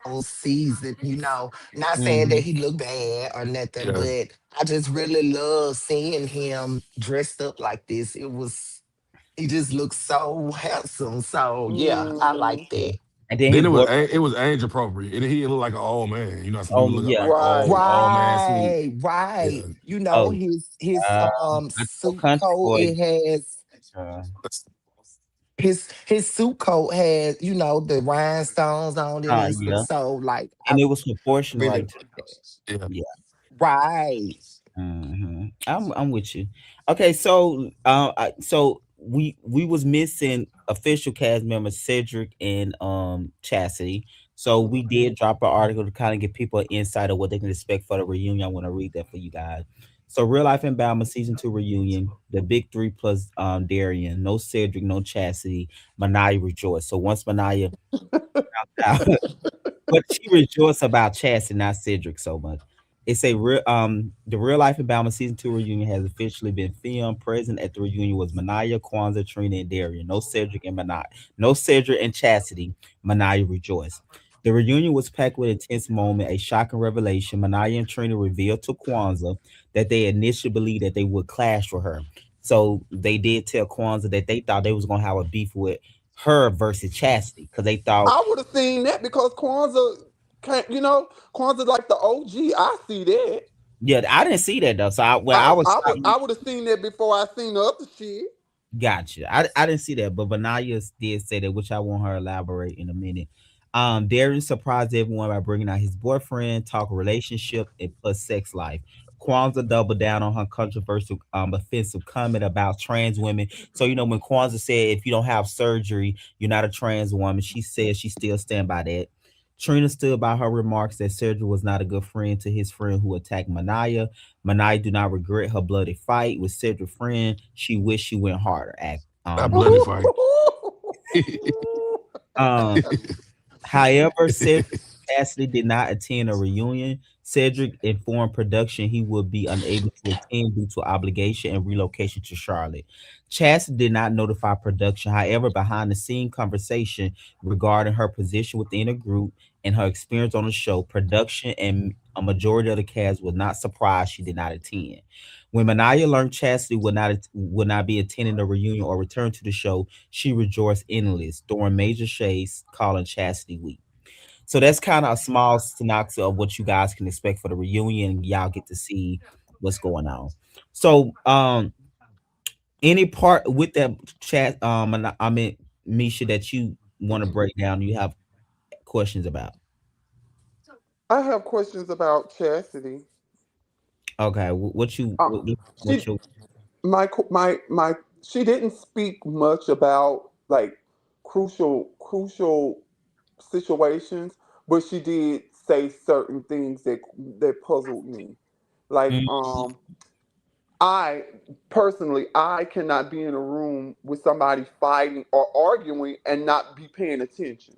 whole season. Not saying that Mm-hmm. he looked bad or nothing, Yeah. but I just really love seeing him dressed up like this. He just looks so handsome. So yeah, I Mm-hmm. like Yeah. that. And then Then his boy. it was age appropriate. And he looked like an old man. You know, some Oh people look up yeah. like Right. old man sweet. Right, right. Yeah. Oh, His uh, I told suit Country coat, Boy. it has Uh, his suit coat has, the rhinestones on it and stuff. yeah, So like and I it was proportional really right like that. Yeah. too. Right. I'm with you. Okay, so so we was missing official cast members Cedric and Chastity. So we did drop an article to kind of give people an insight of what they can expect for the reunion. I want to read that for you guys. So Real Life in Bama season 2 reunion, the big three plus Darian, no Cedric, no Chastity, Manaya rejoice. So once Manaya out, but she rejoiced about Chastity, not Cedric so much. It's a real the Real Life in Bama season 2 reunion has officially been filmed. Present at the reunion was Manaya, Kwanzaa, Trina, and Darian. No Cedric and Manaya. No Cedric and Chastity. Manaya rejoiced. The reunion was packed with intense moment, a shocking revelation. Manaya and Trina revealed to Kwanzaa that they initially believed that they would clash with her. So they did tell Kwanzaa that they thought they was gonna have a beef with her versus Chastity because they thought. I would have seen that because Kwanzaa can't, Kwanzaa like the OG. I see that. Yeah, I didn't see that though. So I was shocked. I would have seen that before I seen the other shit. Gotcha. I didn't see that, but Vanaya did say that, which I want her to elaborate in a minute. Darian surprised everyone by bringing out his boyfriend, talk relationship, and plus sex life. Kwanzaa doubled down on her controversial, offensive comment about trans women. So when Kwanzaa said if you don't have surgery, you're not a trans woman, she said she still stand by that. Trina stood by her remarks that surgery was not a good friend to his friend who attacked Manaya. Manaya do not regret her bloody fight with Cedric's friend. She wished she went harder. That bloody fight. Um, However, Cedric Cassidy did not attend a reunion. Cedric informed production he would be unable to attend due to obligation and relocation to Charlotte. Chastity did not notify production. However, behind the scene conversation regarding her position within a group and her experience on the show, production and a majority of the cast was not surprised she did not attend. When Manaya learned Chastity would not be attending the reunion or return to the show, she rejoiced endless, throwing major shades, calling Chastity weak. So that's kind of a small synopsis of what you guys can expect for the reunion. Y'all get to see what's going on. So, any part with that chat, and I mean, Misha, that you want to break down, you have questions about. I have questions about Chastity. Okay, Uh, what she you my she didn't speak much about like crucial situations, but she did say certain things that puzzled me. Like mm, I personally I cannot be in a room with somebody fighting or arguing and not be paying attention.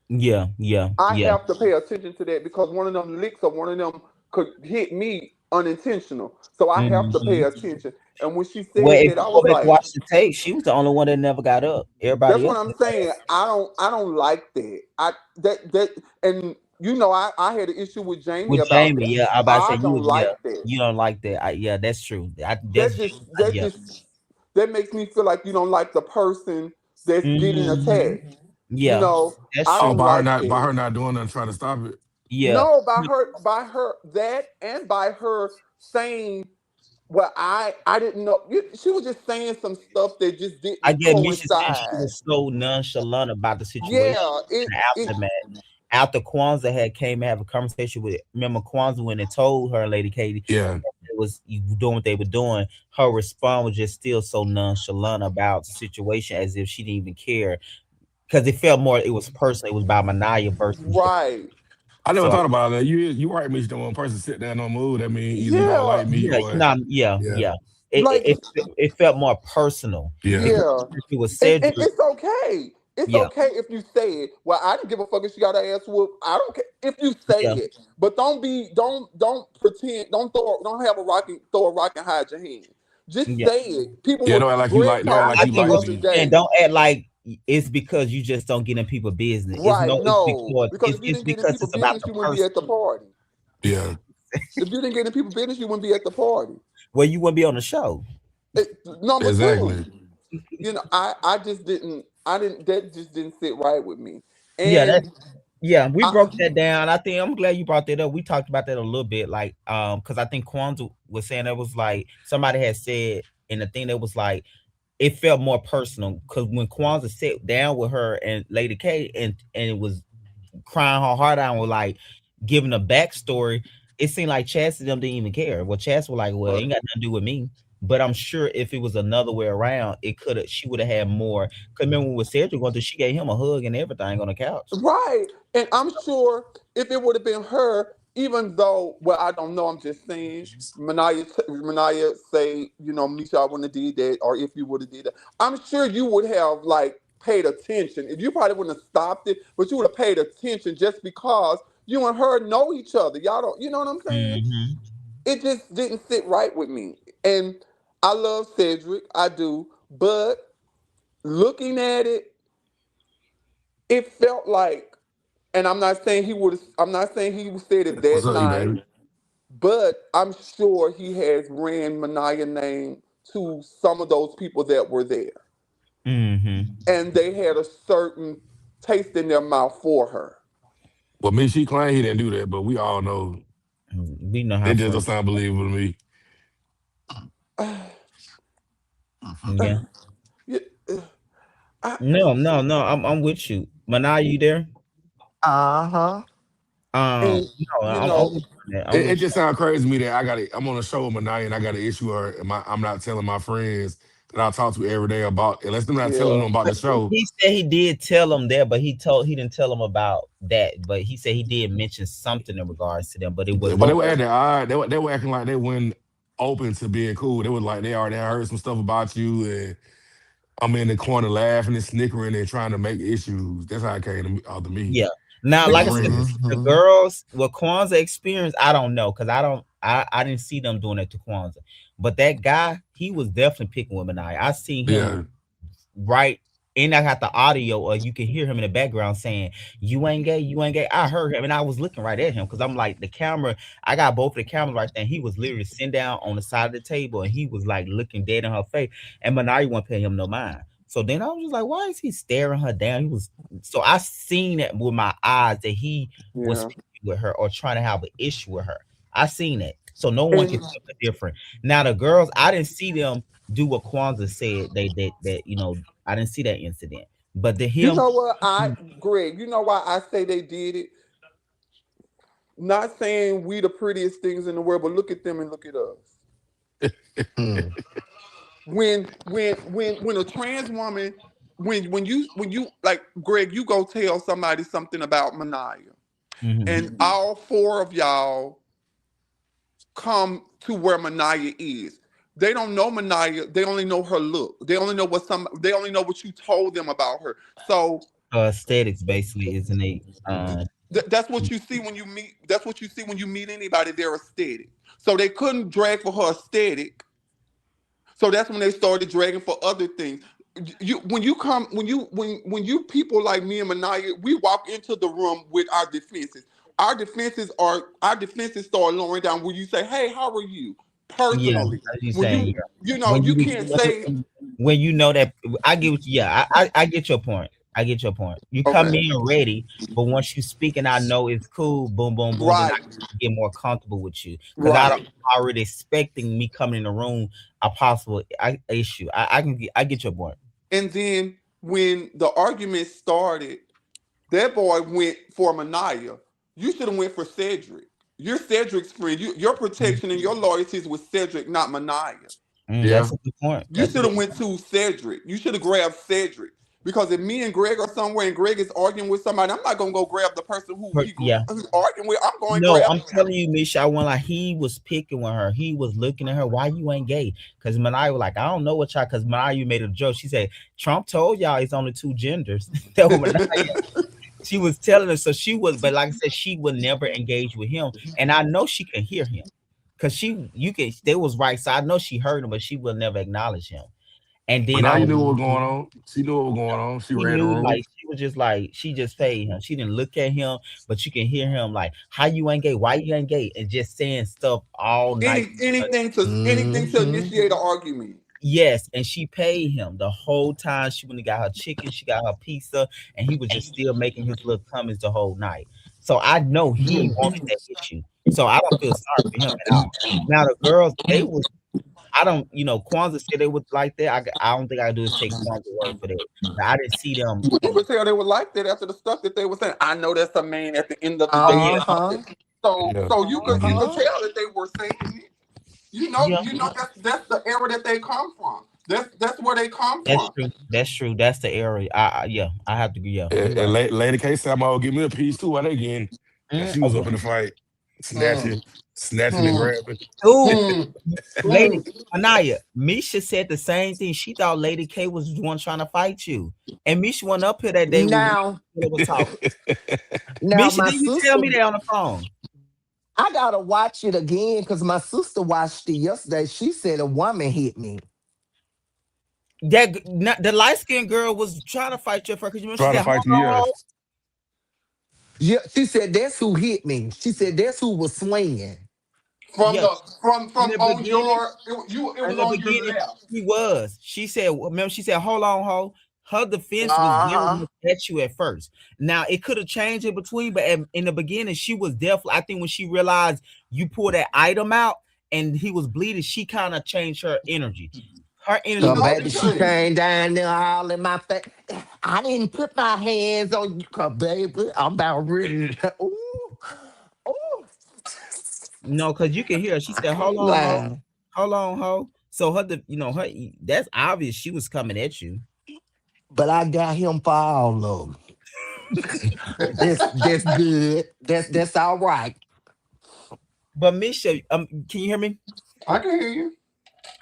yeah, yeah, I yeah. have to pay attention to that because one of them licks or one of them could hit me unintentional. So I have to pay Mhm. attention. And when she Well, said if that, you I go was back and like, watch the tape, she was the only one that never got up. that's Everybody what else I'm got saying. up. I don't like that. That and I had an issue with Jamie With about Jamie, that. yeah, I about to say I don't yeah, like that. you don't like that. Yeah, that's true. That's That just that yeah. just that makes me feel like you don't like the person that's getting Mhm. attacked. You Yeah, know, that's I Oh, true. don't like by that. her not doing nothing, trying to stop it. Yeah. No, by her that and by her saying, well, I didn't know. She was just saying some stuff that just I didn't get Misha saying she coincide. was so nonchalant about the situation Yeah, in the aftermath. After Kwanzaa had came and have a conversation with, remember Kwanzaa went and told her, Lady Katie, Yeah. it was you doing what they were doing. Her response was just still so nonchalant about the situation as if she didn't even care. Because it felt more, it was personal. It was about Manaya versus her. right. I never So thought about that. You right, Mister. When one person sit down on move, that mean either you don't Yeah, like me yeah, or yeah, yeah, yeah. It, like it, it, it felt more personal. It yeah, wasn't yeah, like it was and Cedric. it's okay. It's Yeah, okay if you say it. Well, I didn't give a fuck if she got her ass whooped. I don't care if you say yeah, it, but don't pretend. Don't have a rock and throw a rock and hide your hand. Just yeah. say it. People Yeah, would. don't act like you Greg like, don't act told me like I you this the think like what she's other me. saying, day. don't act like it's because you just don't get in people business. It's Right? no, it's No, because because if you it's didn't get in because people it's about business, the you wouldn't be person. at the party. Yeah, If you didn't get in people business, you wouldn't be at the party. Well, you wouldn't be on the show. Number exactly. two, I just didn't. I didn't. That just didn't sit right with me. Yeah, And yeah, we I, broke that down. I think I'm glad you brought that up. We talked about that a little bit, like because I think Kwanzaa was saying that was like somebody had said in the thing that was like it felt more personal because when Kwanzaa sat down with her and Lady K and it was crying her heart out and was like giving a backstory, it seemed like Chaz and them didn't even care. Well, Chaz was like, "Well, it right. ain't got nothing to do with me." But I'm sure if it was another way around, it could have she would have had more. Cause remember when Cedric went through, she gave him a hug and everything on the couch. Right. And I'm sure if it would have been her, even though, well, I don't know, I'm just saying, Manaya say, Misha, I wouldn't have did that, or if you would have did that, I'm sure you would have, like, paid attention. If you probably wouldn't have stopped it, but you would have paid attention just because you and her know each other. Y'all don't, you know what I'm saying? Hmm. It just didn't sit right with me. And I love Cedric, I do, but looking at it, it felt like, and I'm not saying he said it What's that up, E night, baby? but I'm sure he has ran Mania name to some of those people that were there. Hmm. And they had a certain taste in their mouth for her. Well, me, she claimed he didn't do that, but we all know We know how it just don't friends. sound believable to me. Yeah. Yeah, I, No, no, no. I'm with you. Mana, you there? Uh-huh. and No, you I'm know, with you. Man. I'm It with just sounds crazy to me that I'm on a show with Manaya and I got an issue with her. And I'm not telling my friends that I talk to every day about, unless I'm not telling yeah. them about the you. show. He said he did tell him that, but he didn't tell him about that. But he said he did mention something in regards to them, but it But wasn't. they were Okay. acting odd. They were acting like they weren't open to being cool. They were like they already heard some stuff about you, and I'm in the corner laughing and snickering and trying to make issues. That's how it came to me Yeah. Now, with my like I said, friends. the Mm-hmm. girls, what Kwanzaa experience, I don't know, because I didn't see them doing it to Kwanzaa. But that guy, he was definitely picking with Minaj. I seen him Yeah, right, and I got the audio, or you can hear him in the background saying, "You ain't gay, you ain't gay." I heard him, and I was looking right at him because I'm like, the camera. I got both of the cameras right there. And he was literally sitting down on the side of the table, and he was like looking dead in her face, and Minaj wasn't paying him no mind. So then I was just like, why is he staring her down? He was so I seen it with my eyes that he was Yeah. speaking with her or trying to have an issue with her. I seen it. So no one can And tell the different. Now the girls, I didn't see them do what Kwanzaa said that I didn't see that incident. But the you him know what, Greg, you know why I say they did it? Not saying we the prettiest things in the world, but look at them and look at us. Mm. When a trans woman, when you like Greg, you go tell somebody something about Manaya, Mhm. and all four of y'all come to where Manaya is. They don't know Manaya. They only know her look. They only know They only know what you told them about her. So Aesthetics basically isn't it? that's what you see when you meet. That's what you see when you meet anybody. They're aesthetic. So they couldn't drag for her aesthetic. So that's when they started dragging for other things. You when you come when you people like me and Manaya, we walk into the room with our defenses. Our defenses start lowering down when you say, "Hey, how are you?" Yeah, Personally, as you when saying, you yeah. When you you can't say, when you know that I get what yeah, I get your point. I get your point. You come okay, in ready, but once you speak and I know it's cool, boom, boom, boom, then I right, can get more comfortable with you because I don't right, already expecting me coming in the room a possible issue. I get your point. and then when the argument started, that boy went for Manaya. You should have went for Cedric. You're Cedric's friend. Your protection and your loyalty is with Cedric, not Manaya. That's yeah. a good point. You That's a should good have went to Cedric. You should have grabbed Cedric Because if me and Greg are somewhere and Greg is arguing with somebody, I'm not gonna go grab the person Yeah. who's arguing with. I'm going to No, grab I'm him. telling you, Misha, I went like he was picking with her. He was looking at her. Why you ain't gay? Because Manaya was like, I don't know what y'all. Because Manaya made a joke. She said Trump told y'all it's only two genders. That was Manaya. She was telling her, so she was. But like I said, she would never engage with him, and I know she can hear him. Cause you can. They was right, so I know she heard him, but she will never acknowledge him. And But then now I you was knew what was going Mhm. on. She knew what was going on. She he read the knew room. like she was just like she just paid him. She didn't look at him, but you can hear him like, "How you ain't gay? Why you ain't gay?" And just saying stuff all night. Anything to Mhm. initiate an argument. Yes, and she paid him the whole time. She went and got her chicken, she got her pizza, and he was just still making his little comments the whole night. So I know he wanted that issue. So I don't feel sorry for him at all. Now the girls, they was I don't, Kwanzaa said they was like that. I don't think I do is take Kwanzaa word for that. But I didn't see them. You could tell they were like that after the stuff that they were saying. I know that's a man at the end of the Oh day. yeah, Uh-huh. Yeah. So you Hmm. could Uh-huh. tell that they were saying it. yeah, That's the era that they come from. That's where they come that's from. true. That's true. That's the area. Yeah, I have to agree. Yeah, And, you're and right. Lady K said, I'm gonna give me a piece too. Why they getting? And she was up in the fight, Hmm, snatching, snatching and hmm, grabbing. Dude, hmm, hmm. Lady Anaya, Misha said the same thing. She thought Lady K was the one trying to fight you. And Misha went up here that day when Now, we was talking. now Misha, my didn't you tell sister, me that on the phone? I gotta watch it again because my sister watched it yesterday. She said a woman hit me. The light skinned girl was trying to fight you at first because you remember she Trying to said, fight "Hold you, on, ho." yes. Yeah, she said that's who hit me. She said that's who was swinging. From Yeah, the in from the on beginning, your it in was the on your beginning, left. she was. She said, remember, she said, hold on, ho. Her defense was very Uh-huh. much at you at first. Now it could have changed in between, but in the beginning, she was definitely. I think when she realized you pulled that item out and he was bleeding, she kind of changed her energy. Her You energy So was know baby, she different. she changed. came down there all in my face. I didn't put my hands on you, cause baby, I'm about ready to. Ooh, ooh. No, because you can hear her. She I said, hold can't on, ho. lie. Hold on, ho. So her, that's obvious she was coming at you. But I got him for all of them. That's good. That's all right. But Misha, can you hear me? I can hear you.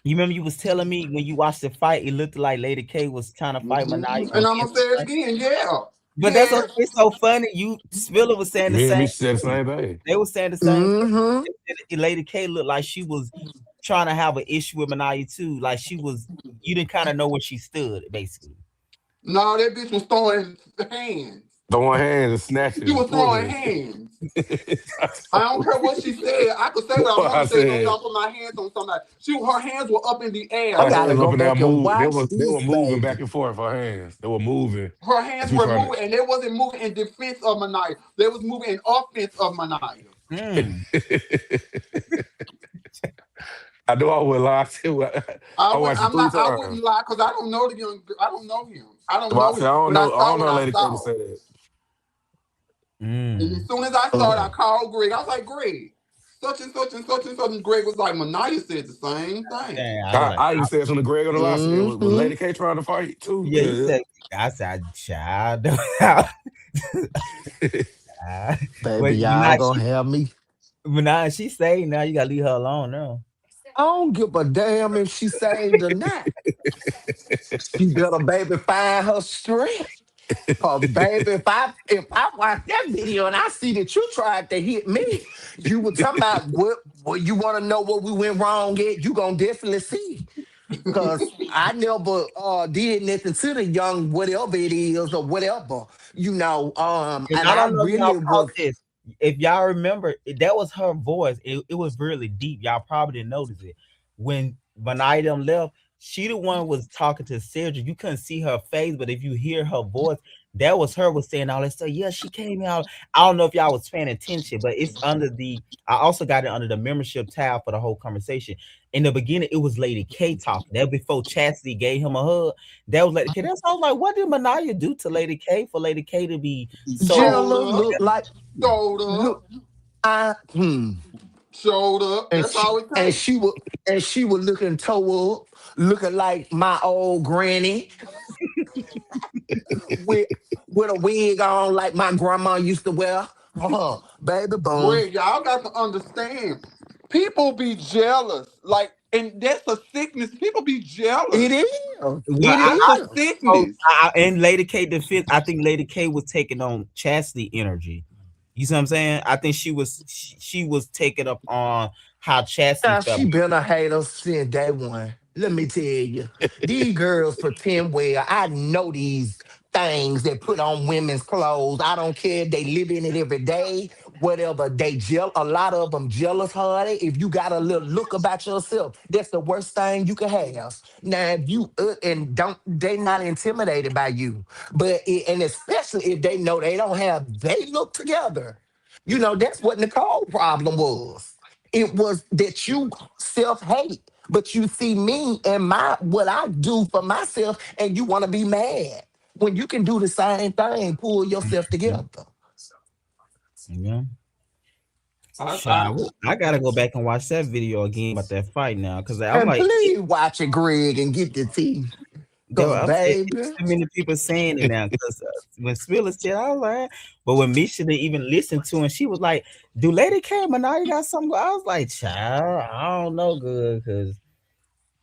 You remember you was telling me when you watched the fight, it looked like Lady K was trying to fight Manaya on And I'm gonna say it camera. again. Yeah, But that's yes. it's so funny. You Spiller was saying the Me and same me said the thing. same thing. They were saying the same thing. Mm-hmm. They said Lady K looked like she was trying to have an issue with Manaya too. Like she was, you didn't kind of know where she stood, basically. No, that bitch was throwing hands. Throwing hands and She snatching, was throwing pulling. hands. That's I don't care what she said. I could say what I what want I to say. Don't said. y'all put my hands on somebody. Her hands were up in the air, I Her gotta hands up go and down back and move. They watch were they were this, moving back baby. and forth. Her hands. They were moving. Her And hands she was were trying moving, and they wasn't moving in defense of Manaya. They was moving in offense of Manaya. Mm. to. I know I would lie too. I watched it three I times. wouldn't lie because I don't know the young. I don't know him. I don't But I know said him. But I I saw don't what know I Lady K to saw. say that. And Mm. as soon as I saw it, I Uh, called Greg. I was like, Greg, such and such and such and such. And Greg was like, Manaya said the same thing. Dang, I was like, I even said something to Greg on the line. I said, was mm-hmm. Lady K trying to fight too? yeah, he Cause said, I said, child, Baby, but y'all gonna have me. now she say now you gotta leave her alone now. I don't give a damn if she saved or not. She better, baby, find her strength. Cause baby, if I watch that video and I see that you tried to hit me, you were talking about what you want to know what we went wrong at. You gonna definitely see. Cause I never did nothing to the young whatever it is or whatever, And and I I don't know if y'all really caught was this. If y'all remember, that was her voice. It was really deep. Y'all probably didn't notice it. When Benai them left, she the one was talking to Cedric. You couldn't see her face, but if you hear her voice, that was her was saying all that stuff. Yeah, she came out. I don't know if y'all was paying attention, but it's under the I also got it under the membership tab for the whole conversation. In the beginning, it was Lady K talking. That before Chastity gave him a hug. That was Lady K. That's I was like, what did Manaya do to Lady K for Lady K to be so Showed Jilla up, look like showed up. look I Showed up. and That's she all it and takes. she was and she was looking toe up, looking like my old granny with with a wig on like my grandma used to wear. Baby boom. Greg, y'all got to understand. People be jealous. Like, and that's a sickness. People be It jealous. is. Well, It That's a is. sickness. and Lady K defense. I think Lady K was taking on Chastity energy. You see what I'm saying? I think she was taking up on how Chastity Now felt. she been a hater since day one. Let me tell you, these girls pretend well. I know these things that put on women's clothes. I don't care. They live in it every day. Whatever they a lot of them jealous, honey. If you got a little look about yourself, that's the worst thing you can have. Now, if you and don't, they not intimidated by you, and especially if they know they don't have they look together. That's what Nicole problem was. It was that you self-hate, but you see me and my what I do for myself, and you want to be mad. When you can do the same thing, pull yourself Mhm. together. Yeah. I, I, Child, I gotta go back and watch that video again about that fight now, because I'm And like, please watch it, Greg, and get the tea. Cause I'm saying baby, it's too many people saying it now. Because when Spiller said, I was like, but when Misha didn't even listen to, and she was like, "Do Lady K now you got something?" I was like, "Child, I don't know, good," because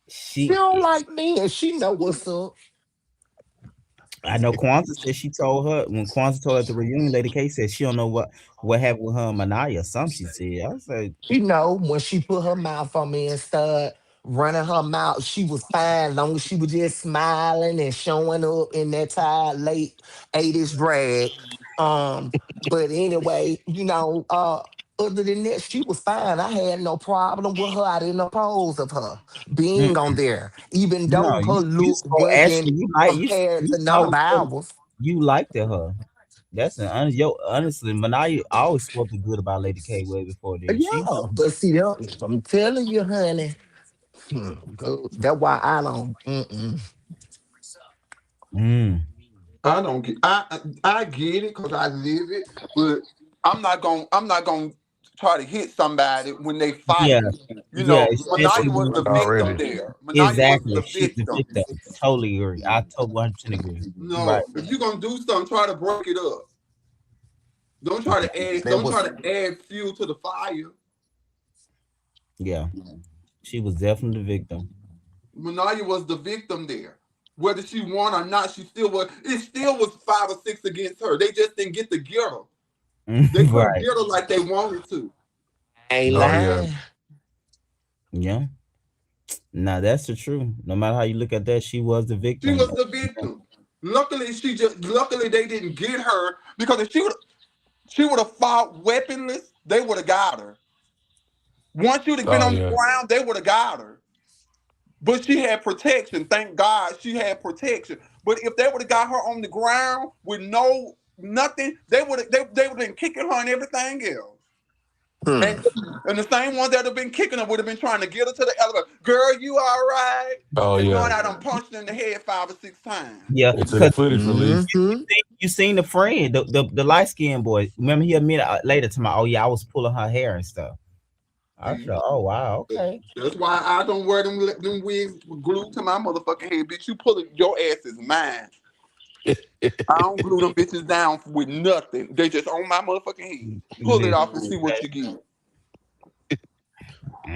she she, don't like me, and she know what's up. I know Kwanzaa said she told her when Kwanzaa told her at the reunion, Lady K said she don't know what happened with her and Manaya. Some she said. I was like, She know when she put her mouth on me and started running her mouth, she was fine, long as she was just smiling and showing up in that tired late 80s drag. But anyway, other than that, she was fine. I had no problem with her. I didn't oppose of her mm, being on there, even no, though her you look so wasn't actually you like compared you to none told of ours. you liked her. That's honestly, Manaya always spoke good about Lady K way before then. She Yeah, but see, I'm telling you, honey, that's why I don't. Mm-mm. mm, I don't get. I get it because I live it, but I'm not gonna try to hit somebody when they yeah, fighting. yeah, Manaya especially was the victim already. there. Manaya was exactly. the She's the victim. victim. Totally agree. I totally 100% agree. You're right. No, if you're gonna do something, try to break it up. Don't try to add. That Don't was try to add fuel to the fire. Yeah, she was definitely the victim. Manaya was the victim there. Whether she won or not, she still was. It still was 5 or 6 against her. They just didn't get to get her. They couldn't Right. get her like they wanted to. ain't Oh yeah. lying. Yeah. Now that's the truth. No matter how you look at that, she was the She victim. was the victim. Luckily they didn't get her because if she would have fought weaponless, they would have got her. Once you'd have been Oh on the yeah. ground, they would have got her. But she had protection. Thank God she had protection. But if they would have got her on the ground with no nothing, they would have been kicking her and everything else. Hmm. And and the same ones that have been kicking her would have been trying to get her to the elevator. Girl, you all right? Oh And yeah. knowing I done punched her in the head 5 or 6 times. Yeah, Until because that footage released. Mm-hmm. you seen the friend, the light skinned boy. Remember he admitted later to my, oh yeah, I was pulling her hair and stuff. I See? said, oh wow, okay. That's why I don't wear them wigs glued to my motherfucking head. Bitch, you pull it, your ass is mine. I don't glue them bitches down with nothing. They just on my motherfucking head. Pull it off and Listen, see what you get.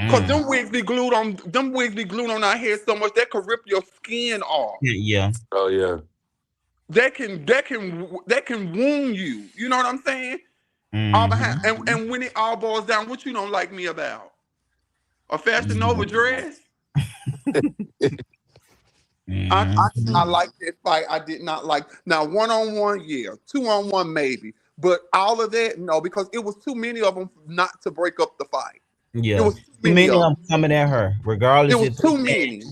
Cause mm, them wigs be glued on our head so much that could rip your skin off. yeah, Oh yeah. That can wound you. You know what I'm saying? All behind mm-hmm, and when it all boils down, what you don't like me about? A Fashion yeah, Nova dress? I did mm-hmm. not like that fight. I did not like now 1-on-1, yeah, 2-on-1 maybe, but all of that no, because it was too many of them not to break up the fight. It Yeah. was too Too many many of of them. them coming at her, It regardless was if they too saying many.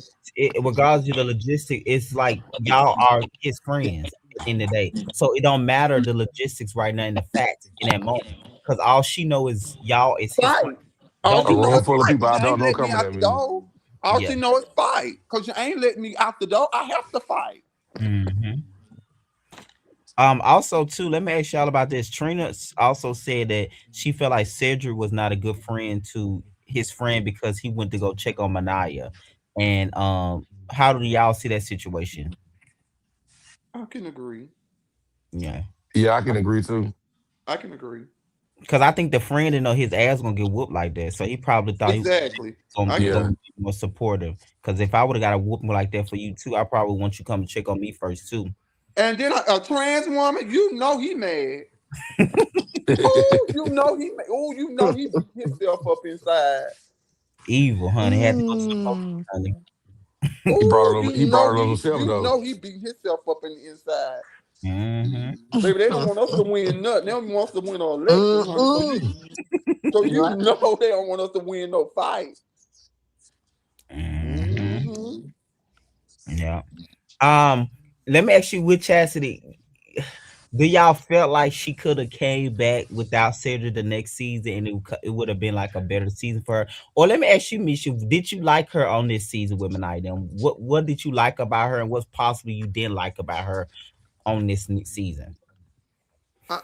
regardless of the logistic, it's like y'all are his friends in the day. So it don't matter the logistics right now in the facts in that moment. Because all she know is y'all is his friend. Fight. All Don't A she be know room is full of fight. people Cause I you ain't don't let me come in out that the meeting. door. All yeah. she know is fight. Cause you ain't let me out the door. I have to fight. Hmm. Also too, let me ask y'all about this. Trina also said that she felt like Cedric was not a good friend to his friend because he went to go check on Manaya. And how do y'all see that situation? I can agree. Yeah. Yeah, I can agree too. I can agree. Cause I think the friend didn't know his ass gonna get whooped like that, so he probably thought he was Exactly. gonna, I can Yeah. gonna agree. be more supportive. Cause if I would have got a whooping like that for you too, I probably want you to come and check on me first too. And then a trans woman, you know he mad. Oh, you know he. Oh, you know he beat himself up inside. Evil, honey, had to go to the police, Mm. honey. He brought Oh, it on. you He know brought it on he. himself You though. know he beat himself up in the inside. Mm-hmm. Baby, they don't want us to win nothing. They want us to win an election, honey. Mm-mm. So you know they don't want us to win no fight. Mm-hmm. Hmm. Yeah. Um, let me ask you with Chastity, do y'all felt like she could have came back without Cedric the next season and it would have been like a better season for her? Or let me ask you, Misha, did you like her on this season with Minaj? And what did you like about her and what's possibly you didn't like about her on this season?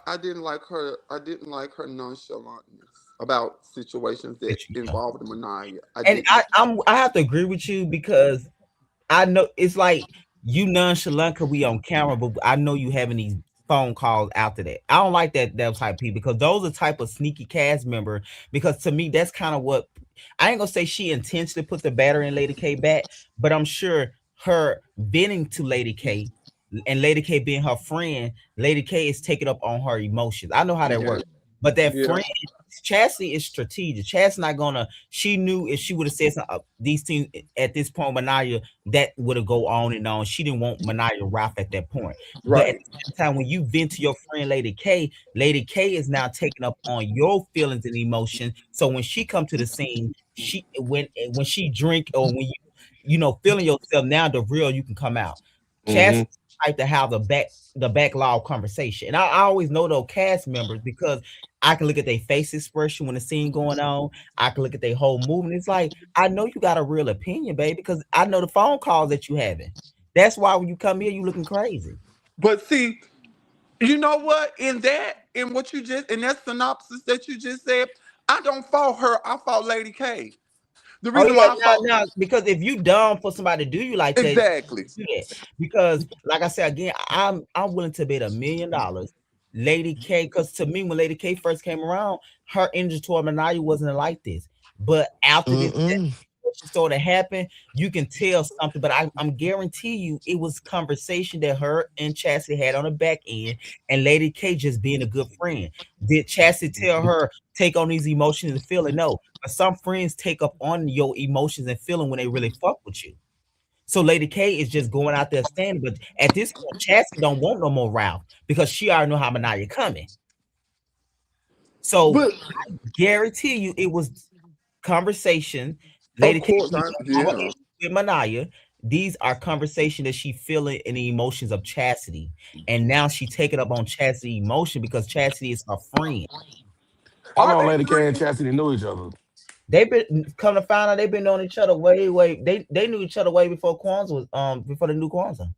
I didn't like her. I didn't like her nonchalantness about situations that That you, yeah. involved Manaya. I And didn't. I have to agree with you because I know it's like you nonchalant because we on camera, but I know you having these phone calls after that. I don't like that type of people because those are type of sneaky cast member. Because to me, that's kind of what I ain't gonna say she intentionally put the battery in Lady K back, but I'm sure her venting to Lady K and Lady K being her friend, Lady K is taking up on her emotions. I know how that Yeah. works, but that Yeah. friend. Chastity is strategic. Chast's not gonna. She knew if she would have said something, these things at this point, Manaya that would have go on and on. She didn't want Manaya Ralph at that point. But at Right. the same time, when you vent to your friend Lady K is now taking up on your feelings and emotions. So when she come to the scene, when she drink or when you know feeling yourself now, the real you can come out. Hmm. Chastity like to have the backlog conversation, and I always know those cast members because I can look at their face expression when the scene going on. I can look at their whole movement. It's like I know you got a real opinion, baby, because I know the phone calls that you having. That's why when you come here, you looking crazy. But see, you know what? In what you just, in that synopsis that you just said, I don't fault her. I fault Lady K. The Oh reason yeah, why I fault now because if you dumb for somebody to do you like that, exactly. do that. Because like I said again, I'm willing to bet $1 million. Lady K, because to me when Lady K first came around, her energy toward Manaya wasn't like this. But after this Mm-mm. situation started to happen, you can tell something. But I'm guarantee you, it was conversation that her and Chastity had on the back end, and Lady K just being a good friend. Did Chastity tell her take on these emotions and feel it? No, but some friends take up on your emotions and feeling when they really fuck with you. So Lady K is just going out there standing, but at this point, Chastity don't want no more Ralph because she already know how Manaya coming. So But guarantee you, it was conversation. of Lady K course, with I all her yeah. issues with Manaya. These are conversations that she feeling in the emotions of Chastity, and now she taking up on Chastity emotion because Chastity is her friend. How Are long they Lady K and friends? Chastity knew each other? They've been come to find out they've been knowing each other way. They knew each other way before Kwanzaa was before the new Kwanzaa.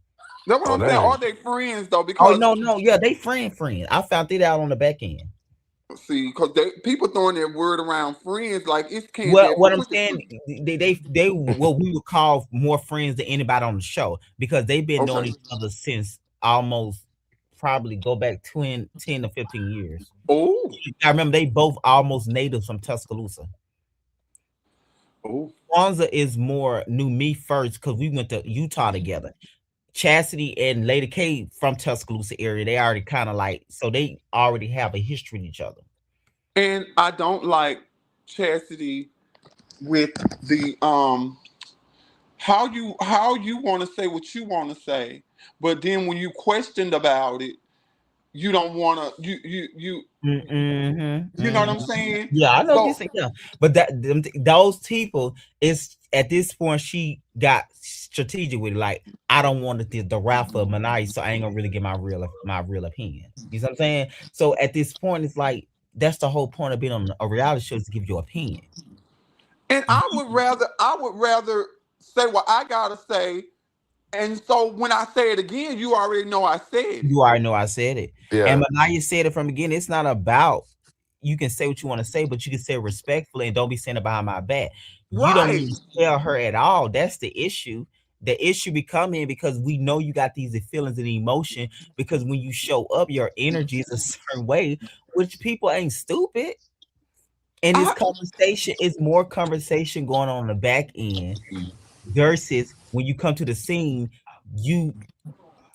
That's what Oh I'm saying. dang. Are they friends though? Oh Because no, yeah, they friend. I found it out on the back end. see, because they people throwing that word around friends like it's candy Well, apple what I'm cookie saying, free. they what we would call more friends than anybody on the show because they've been knowing Okay. each other since almost probably go back 10 to 15 years. Oh, I remember they both almost natives from Tuscaloosa. oh, Kwanzaa is more knew me first because we went to Utah together. Chastity and Lady K from Tuscaloosa area, they already kind of like so they already have a history with each other. and I don't like Chastity with the how you want to say what you want to say, but then when you questioned about it, you don't want to Mm-hmm, you know what I'm mm-hmm. saying? Yeah, I know what you're So, saying. Yeah, but those people is at this point she got strategic with it, like I don't want the wrath of Manai, so I ain't gonna really get my real opinion. You know what I'm saying? So at this point, it's like that's the whole point of being on a reality show is to give your opinion. and I would rather say what I gotta say And so when I say it again, you already know I said it. You already know I said it. And Yeah. Manaya said it from the beginning. It's not about you can say what you want to say, but you can say it respectfully and don't be saying it behind my back. You don't Right. need to tell her at all. That's the issue. The issue becoming because we know you got these feelings and emotion because when you show up, your energy is a certain way, which people ain't stupid. And this I conversation is more conversation going on the back end versus when you come to the scene, you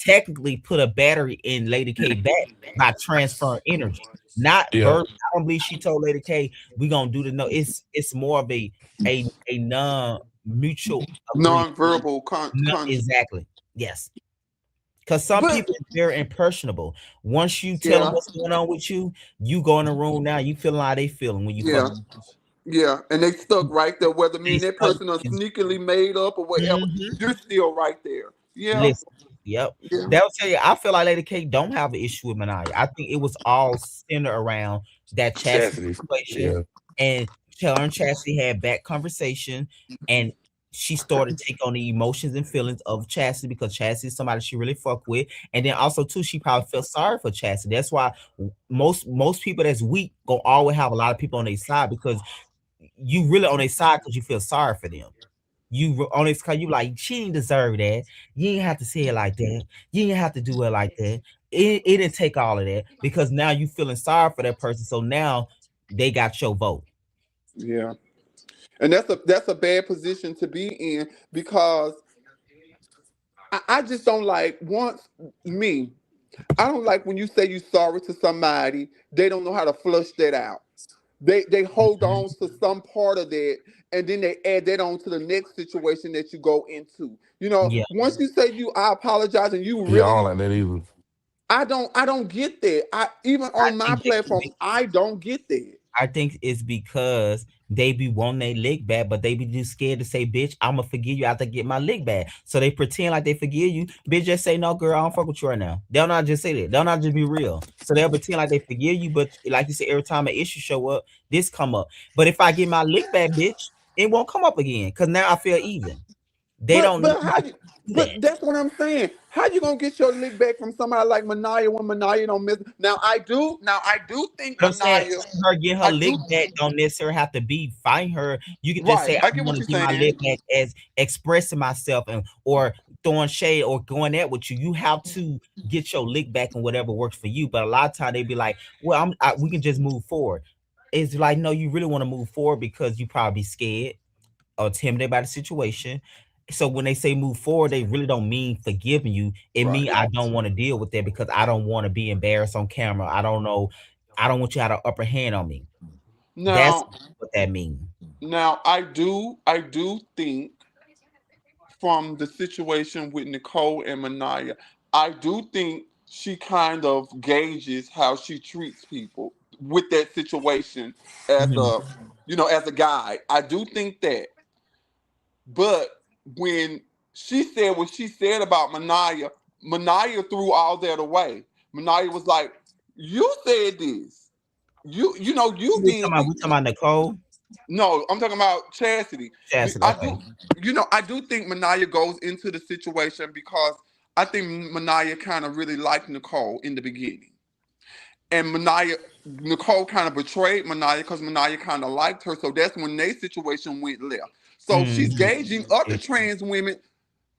technically put a battery in Lady K back by transferring energy, not Yeah. verbal. I don't believe she told Lady K we gonna do the no. It's more of a non mutual agreement. non-verbal Exactly. Yes. Because some but people is very impressionable. Once you tell them yeah, what's going on with you, you go in the room now. You feeling how they feeling when you fuck. yeah, yeah. And they stuck right there, whether me They and that stuck. person are sneakily made up or whatever, Mhm. you're still right there. Yeah, Listen, yep. yeah. That'll tell you. I feel like Lady K don't have an issue with Manaya. I think it was all centered around that Chastity Chastity. situation, Yeah. and her and Chastity had back conversation, and she started to take on the emotions and feelings of Chastity because Chastity is somebody she really fuck with, and then also too she probably felt sorry for Chastity. That's why most people that's weak gonna always have a lot of people on their side because you really on their side because you feel sorry for them. You on this cause you like she didn't deserve that. You ain't have to say it like that. You didn't have to do it like that. It didn't take all of that because now you feeling sorry for that person. So now they got your vote. Yeah. And that's a bad position to be in because I just don't like once me. I don't like when you say you sorry to somebody, they don't know how to flush that out. They hold Mhm. on to some part of that and then they add that on to the next situation that you go into. Yeah, Once you say you I apologize and you Yeah, I really don't like that either. I don't get that. I even I on my think they, platform, I don't get that. I think it's because they be wanting their lick back, but they be just scared to say, "Bitch, I'ma forgive you after I get my lick back." So they pretend like they forgive you. Bitch, just say, "No, girl, I don't fuck with you right now." They'll not just say that. They'll not just be real. So they'll pretend like they forgive you, but like you said, every time an issue show up, this come up. But if I get my lick back, bitch, it won't come up again because now I feel even. They But don't know but how how to you do that. but that's what I'm saying. How you gonna get your lick back from somebody like Manaya when Manaya don't miss? Now I do think But I'm saying Manaya. her getting her I lick do back don't necessarily have to be fighting her. You can just say, right. I I get want what to you're get my lick saying. back as expressing myself and or throwing shade or going at with you. You have to get your lick back and whatever works for you. But a lot of time they be like, well, we can just move forward. It's like, no, you really want to move forward because you probably scared or intimidated by the situation. So when they say move forward, they really don't mean forgiving you. It mean Right. I don't want to deal with that because I don't want to be embarrassed on camera. I don't know. I don't want you to have the upper hand on me. That's Now what that means. now I do think from the situation with Nicole and Manaya, I do think she kind of gauges how she treats people with that situation as Mhm. a guy. I do think that. But when she said what she said about Manaya, Manaya threw all that away. Manaya was like, "You said this. You did We this." talking about Nicole No, I'm talking about Chastity. Chastity. I Okay. do, I do think Manaya goes into the situation because I think Manaya kind of really liked Nicole in the beginning, and Nicole kind of betrayed Manaya because Manaya kind of liked her. So that's when their situation went left. So she's Mhm. gauging other Yeah. trans women.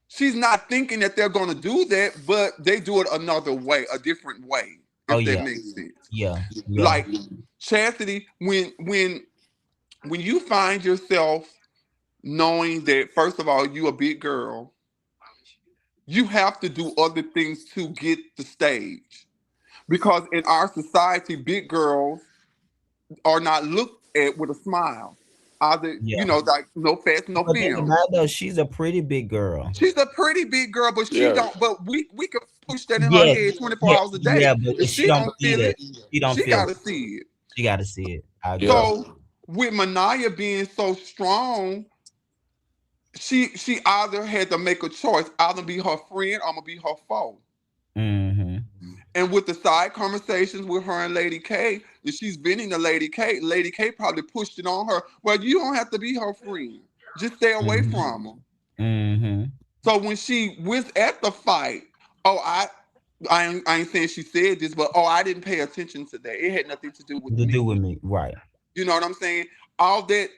She's not thinking that they're going to do that, but they do it another way, a different way, Oh if that yeah. makes sense. Yeah. Yeah. Like Chastity, when you find yourself knowing that first of all you a big girl, you have to do other things to get the stage because in our society, big girls are not looked at with a smile. Either Yeah. like no fats, no But think about films. it though, she's a pretty big girl. She's a pretty big girl, but she Yeah. don't. But we could push that in her Yes. head 24 Yeah. hours a day. Yeah. But If if she she don't don't believe feel that, it, she don't she feel it. gotta see it. She got to see it. I agree. Yeah. So with Manaya being so strong, she either had to make a choice: either be her friend or I'm gonna be her foe. Mm-hmm. And with the side conversations with her and Lady K, and she's venting to Lady K, Lady K probably pushed it on her. Well, you don't have to be her friend. Just stay away Mm-hmm. from her. Mm-hmm. So when she was at the fight, oh, I ain't saying she said this, but oh, I didn't pay attention to that. It had nothing to do with To do with me. me, right? You know what I'm saying? All that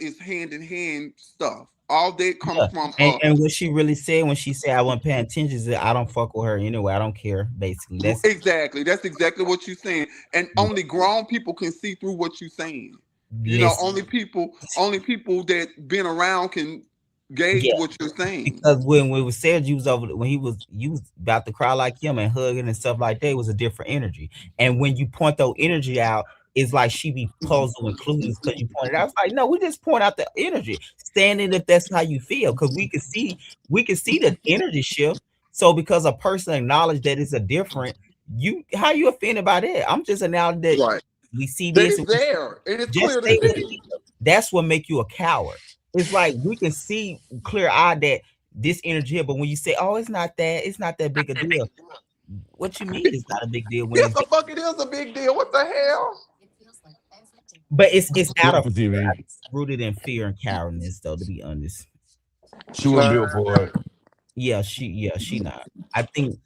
is hand in hand stuff. All that comes Yeah. from And what she really said when she said I wasn't paying attention is that I don't fuck with her anyway. I don't care. Basically, exactly. That's exactly what you're saying. And only grown people can see through what you're saying. You know, listen. only people that been around can gauge Yeah, what you're saying. because when we was said you was over when he was you was about to cry like him and hugging and stuff like that, it was a different energy. And when you point that energy out, it's like she be puzzled and clueless because you pointed out. It's like, no, we just point out the energy. Standing if that's how you feel, because we can see the energy shift. So because a person acknowledged that it's a different, you how you offended by that? I'm just acknowledging that Right. we see That this is and we there. It is just clear to say what it see. is. That's what make you a coward. It's like we can see clear eye that this energy here, but when you say, "Oh, it's not that big a deal," what you mean it's not a big deal when Yes, it's the fuck it is a big deal. What the hell? but it's out of Telepathy, fear. man. It's rooted in fear and cowardness, though. To be honest, She wasn't built for it. she not. I think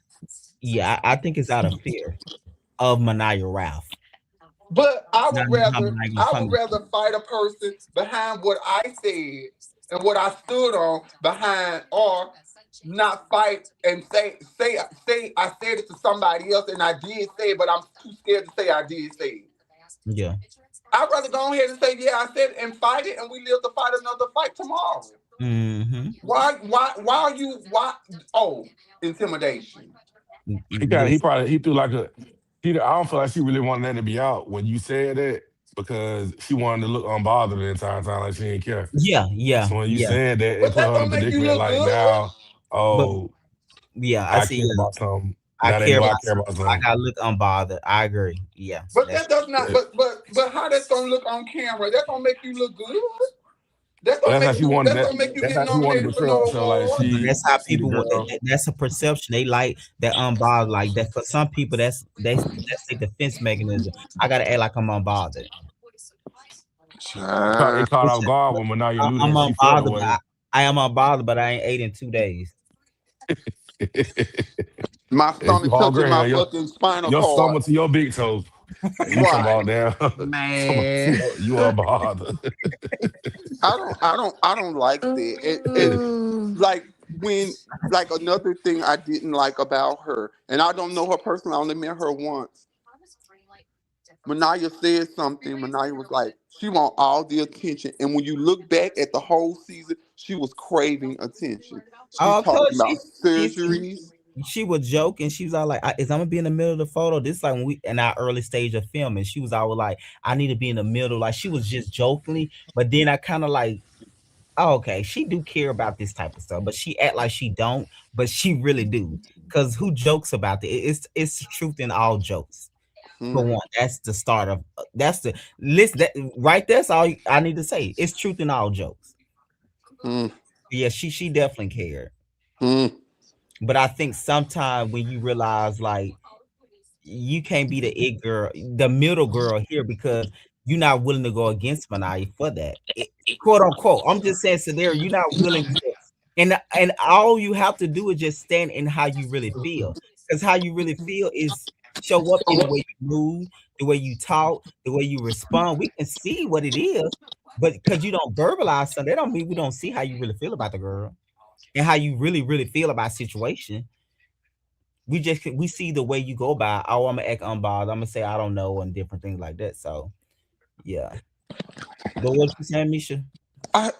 I think it's out of fear of Manaya Ralph. But I Not would how rather Manaya gonna I come. would rather fight a person behind what I said and what I stood on behind, or not fight and say I said it to somebody else and I did say it, but I'm too scared to say I did say it. Yeah. I'd rather go ahead and say, yeah, I said it and fight it, and we live to fight another fight tomorrow. Mm-hmm. Why are you why oh intimidation? He Listen. probably he threw like a he. I don't feel like she really wanted that to be out when you said that because she wanted to look unbothered the entire time, like she didn't care. Yeah, yeah, So when you yeah. said that, it But put that her in a don't make you predicament. look Like good. now, But oh, yeah, I I see. care about something. I Now they care know about I care about I something. gotta look unbothered. I agree. Yeah, But that's that does not. Yeah. But how that's gonna look on camera? That don't make you look good. That But don't make you. That don't make you That's get how she wanted to nominated for show no show like award. but that's how she the people want. girl. That's a perception. They like that unbothered. Like that for some people. That's a defense mechanism. I gotta act like I'm unbothered. It Child. caught Which off guard when Manaya knew I'm that she felt the unbothered, but way. I am unbothered, but I ain't ate in 2 days. My If you stomach touching hungry, my hell, fucking spinal your cord. stomach to your big toe. And you talking Right. about damn, talking about Man. you are bothered. I don't like that. It like when like another thing I didn't like about her, and I don't know her personally. I only met her once. Manaya said something. Manaya was like, she want all the attention. And when you look back at the whole season, she was craving attention. She Oh, talked cause about she's surgeries. she was joking. She was all like, "Is I'm gonna be in the middle of the photo?" This is like when we in our early stage of filming. She was always like, "I need to be in the middle." Like she was just jokingly, but then I kind of like, oh, okay, she do care about this type of stuff, but she act like she don't, but she really do. Cause who jokes about it? It's truth in all jokes. For Mm, one, that's the start of that's the list that right. That's all I need to say. It's truth in all jokes. mm, Yeah, she definitely cared. mm. But I think sometimes when you realize like you can't be the it girl, the middle girl here because you're not willing to go against Manaya for that. Quote unquote. I'm just saying scenario, you're not willing to and all you have to do is just stand in how you really feel. Because how you really feel is show up in the way you move, the way you talk, the way you respond. We can see what it is, but because you don't verbalize something, that don't mean we don't see how you really feel about the girl and how you really feel about situation. We see the way you go by. Oh, I'm gonna act unbothered. I'm gonna say I don't know and different things like that. So yeah. But what you saying, Misha? I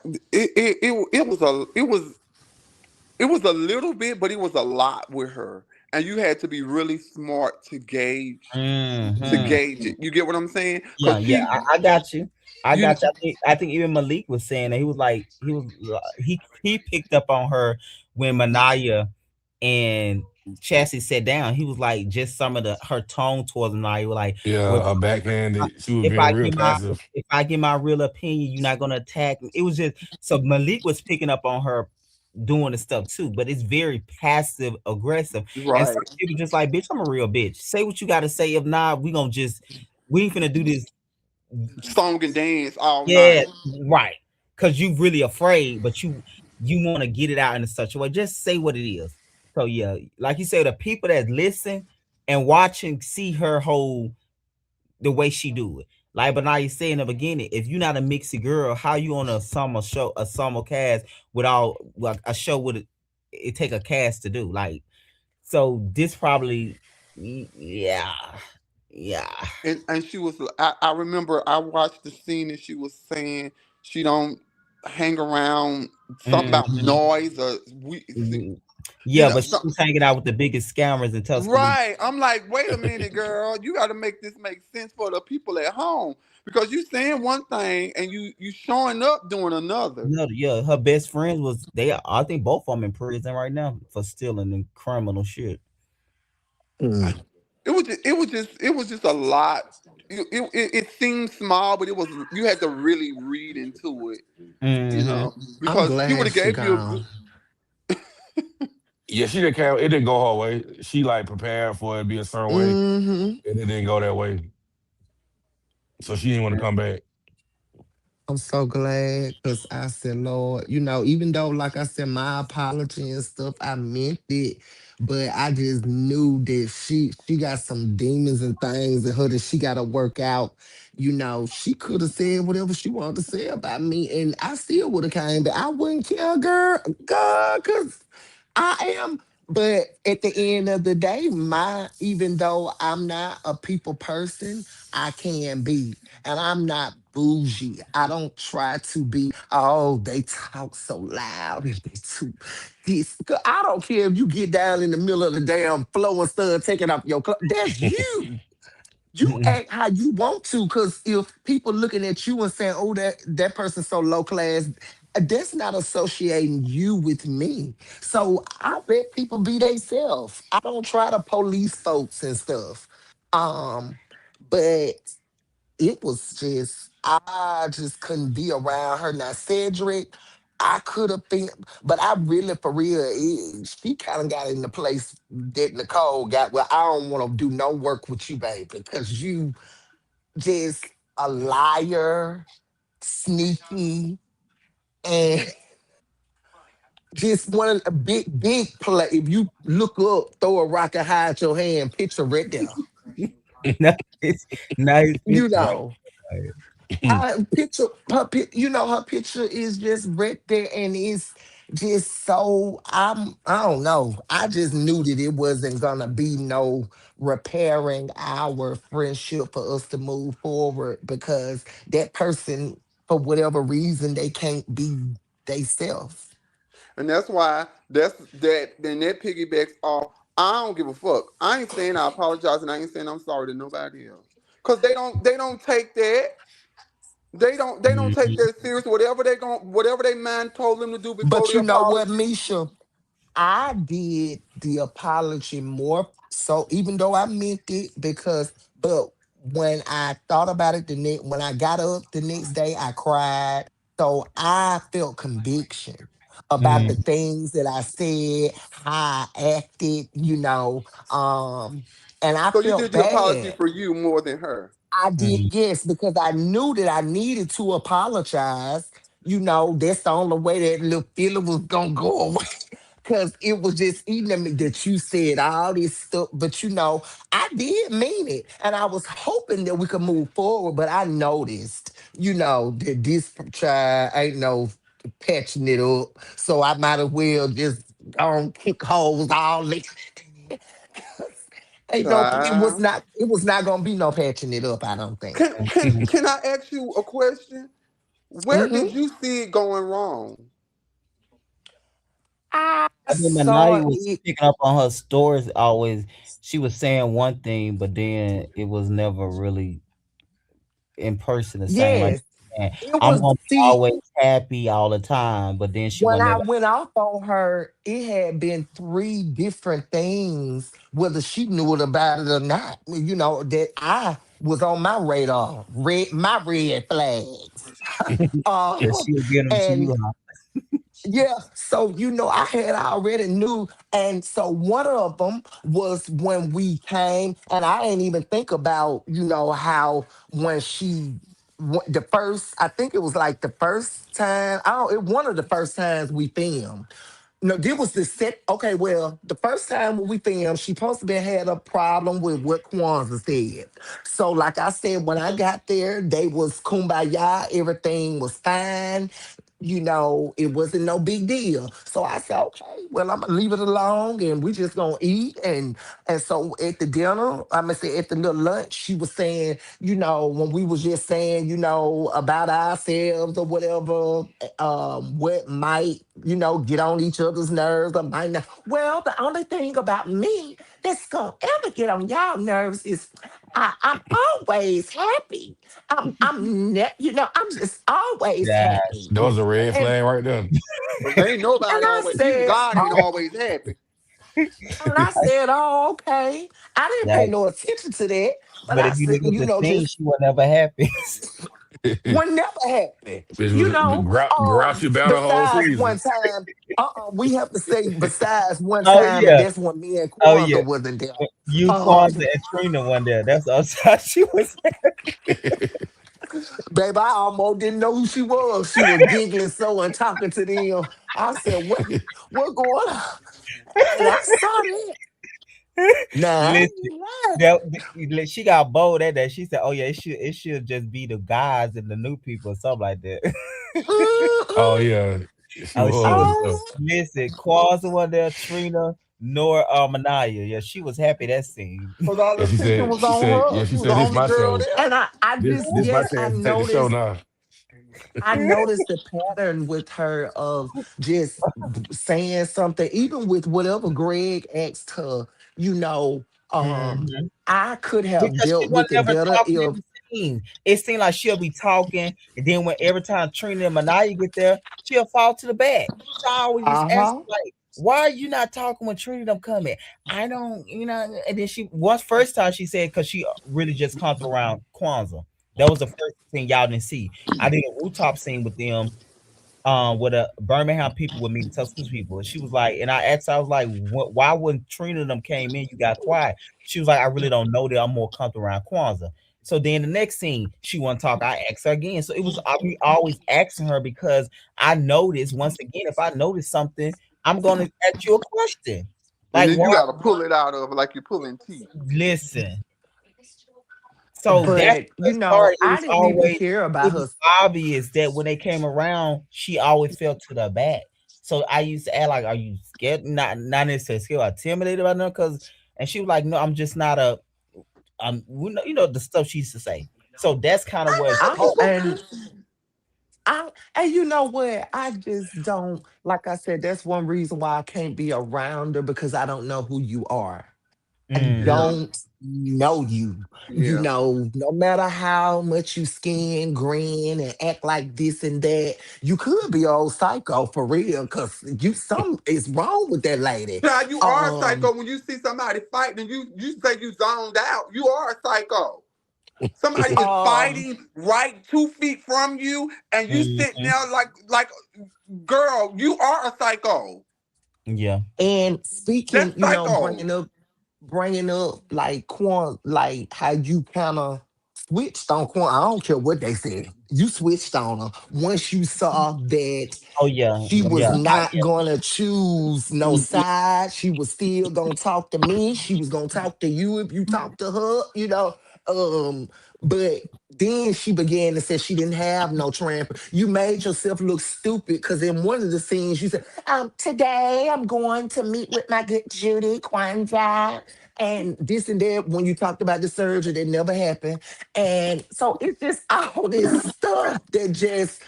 it was a little bit, but it was a lot with her, and you had to be really smart to Hmm. gauge it. You get what I'm saying? Yeah, Cause yeah, I got you. I you, got you. I think even Malik was saying that he was like he picked up on her when Manaya and Chassis sat down. He was like just some of the her tone towards Manaya, like, well, Yeah, a backhanded. She was if being I real give my passive. if I give my real opinion, you're not gonna attack me. It was just so Malik was picking up on her doing the stuff too, but it's very passive aggressive. And some right, people just like, bitch, I'm a real bitch. Say what you gotta say. If not, we ain't finna do this. song and dance all Yeah, night. right. Cause you really afraid, but you want to get it out in such a way. Just say what it is. So yeah, like you say, the people that listen and watching see her whole the way she do it. Like, but now you say in the beginning, if you're not a mixy girl, how you on a summer show, a summer cast without like a show with it take a cast to do? Like, so this probably, yeah, yeah. And she was, I remember I watched the scene and she was saying she don't hang around something about Mhm. noise or we, Mhm. you Yeah, know, but she was hanging out with the biggest scammers in Tuscaloosa. right. I'm like, wait a minute, girl. You got to make this make sense for the people at home because you saying one thing and you showing up doing another. No, yeah, her best friends was they. I think both of them in prison right now for stealing and criminal shit. I, Mm. it was just a lot. It seemed small, but it was you had to really read into it, you Hmm. know, I'm because she would glad have she gave you a good. gone. Yeah, she didn't care. It didn't go her way. She like prepared for it to be a certain way, Hmm. and it didn't go that way. So she didn't want to come back. I'm so glad because I said, Lord, even though, like I said, my apology and stuff, I meant it, but I just knew that she got some demons and things in her that she got to work out. She could have said whatever she wanted to say about me, and I still would have came, but I wouldn't care, girl, because I am. But at the end of the day, even though I'm not a people person, I can be. And I'm not bougie. I don't try to be, oh, they talk so loud and they too this. 'Cause I don't care if you get down in the middle of the damn floor and start taking off your clothes. That's you. You act how you want to, because if people looking at you and saying, "Oh, that person's so low class," that's not associating you with me. So I let people be themselves. I don't try to police folks and stuff. Um, but it was just I just couldn't be around her. Now Cedric, I could have been, but I really for real, she kind of got in the place that Nicole got. Well, I don't want to do no work with you, baby, because you just a liar, sneaky, and just one a big play. If you look up, throw a rock and hide your hand, picture right there. Nice, nice You picture right know. there. I picture her picture is just right there, and it's just so I don't know. I just knew that it wasn't gonna be no repairing our friendship for us to move forward because that person, for whatever reason, they can't be they self. And that's why then that piggybacks off. I don't give a fuck. I ain't saying I apologize and I ain't saying I'm sorry to nobody else. Cause they don't take that. They don't take Mhm. that serious. Whatever they man told them to do before But the you know what, apology. Misha? I did the apology more so, even though I meant it, but when I thought about it when I got up the next day, I cried. So I felt conviction about the Mhm. things that I said, how I acted, and I So you felt did the apology bad. for you more than her. I did, Mhm. yes, because I knew that I needed to apologize. That's the only way that little feeling was gonna go away. Cause it was just eating at me that you said all this stuff, but I did mean it. And I was hoping that we could move forward, but I noticed, that this child ain't no patching it up. So I might as well just go and kick holes all this. Ain't no Child. it was not gonna be no patching it up, I don't think. Can I ask you a question? Where Hmm. did you see it going wrong? I I think saw Manaya was it. picking up on her stories always. She was saying one thing, but then it was never really in person the same. Like, Yes. man, It I'm was gonna be see always happy all the time, but then she when will I never. went off on her, it had been three different things, whether she knew it about it or not. That I was on my radar, my red flags. Yeah, uh, she'll get them to and you. Huh? yeah, so I had already knew, and so one of them was when we came, and I didn't even think about how when she the first, I think it was like the first time. I don't. It one of the first times we filmed. No, this was the set. Okay, well, the first time when we filmed, she supposed to be had a problem with what Kwanzaa said. So, like I said, when I got there, they was kumbaya. Everything was fine. It wasn't no big deal. So I said, okay, well, I'm gonna leave it alone, and we just gonna eat. And so at the dinner, I'm gonna say at the little lunch, she was saying, when we was just saying, about ourselves or whatever, what might, get on each other's nerves or might not. Well, the only thing about me that's gonna ever get on y'all nerves is I'm always happy. I'm just always Yeah. happy. That was a red And flag right there. Cause ain't and nobody I always, even said, God ain't oh, always happy. and I said, oh, okay. I didn't pay Like, no attention to that, but but I if you said, look at the scene, just she was never happy. would never happen. Bitch was grouchy about the whole Besides season. one time, we have to say besides one Oh time, and yeah, that's when me and oh yeah. Kwanzaa wasn't there. You, Um, Kwanzaa, and Trina one there. That's outside. She was. Baby, I almost didn't know who she was. She was giggling so and talking to them. I said, what going on? And I started. Nah, I Listen, ain't lying. she got bold at that. She said, "Oh yeah, it should just be the guys and the new people, or something like that." Oh Mm-mm. yeah, she Oh, she was. was. Oh, Listen, Kwanzaa one there, Trina, nor Manaya. Yeah, she was happy that scene. Cause all the And attention was on yeah, her. She she was the said, this only my girl show. there. and I just, This my yes, I chance to take the show noticed. now. I noticed the pattern with her of just saying something, even with whatever Greg asked her. You know, um, Mhm. I could have Because she dealt wasn't with it ever better talking in if, the scene. It seemed like she'll be talking, and then when every time Trina and Manaya get there, she'll fall to the back. So I always was uh asking, huh, like, why are you not talking when Trina them coming? I don't, And then she once first time she said because she really just come around Kwanzaa. That was the first thing y'all didn't see. I did a rooftop scene with them with a Birmingham people with me, the Tuscaloosa people. And she was like, and I asked, I was like, why when Trina and them came in, you got quiet? She was like, I really don't know that. I'm more comfortable around Kwanzaa. So then the next scene, she want to talk. I asked her again. So it was I be always asking her because I noticed once again, if I notice something, I'm gonna ask you a question. And Like, then why? you gotta pull it out of her like you're pulling teeth. Listen. So that's but the start. It I was didn't even always care about it her. was obvious that when they came around, she always fell to the back. So I used to ask like, "Are you scared? Not necessarily scared or intimidated about them?" Because and she was like, "No, I'm just not a the stuff she used to say." So that's kind of I what know I oh, people. and and you know what? I just don't, like I said, that's one reason why I can't be around her because I don't know who you are. I Yeah, mhm. don't know you. yeah. No matter how much you skin, grin, and act like this and that, you could be old psycho for real, cause something is wrong with that lady. Child, you are a Um, psycho when you see somebody fighting and you say you zoned out. You are a psycho. Somebody is um, fighting right 2 feet from you, and you sitting Mhm. there like, girl, you are a psycho. Yeah. and speaking, That's psycho. bringing up like like how you kind of switched on Quan. I don't care what they said. You switched on her once you saw that Oh yeah. she was Yeah. not gonna choose no Mhm. side. She was still gonna talk to me. She was gonna talk to you if you talk to her. But then she began to say she didn't have no tramp. You made yourself look stupid because in one of the scenes you said, today I'm going to meet with my good Judy Kwanzaa. And this and that when you talked about the surgery that never happened. And so it's just all this stuff that just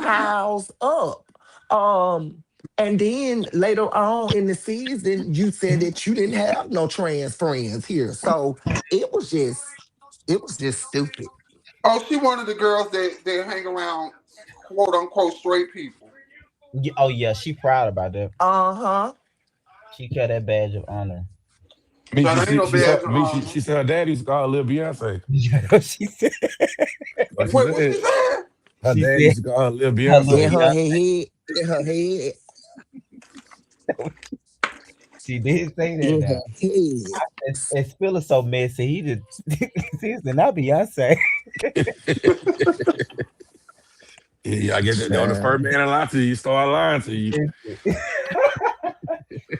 piles up. Um, and then later on in the season, you said that you didn't have no trans friends here. So it was just, it was just stupid. Oh, she one of the girls that hang around quote unquote straight people. Oh yeah, she proud about that. Uh-huh. She carry that badge of honor. Me, Child, ain't no badge of she honor. said her daddy used to call her little Beyonce. She said. Like she Wait, what she said, said? her She daddy said used to call her little her little In Beyonce. her Beyonce. head, in her head, She did say that in now. her head. And Phil is so messy. He just he said, not Beyonce. Yeah, I get that. They're the Child. first man to lie to you. Start lying to you.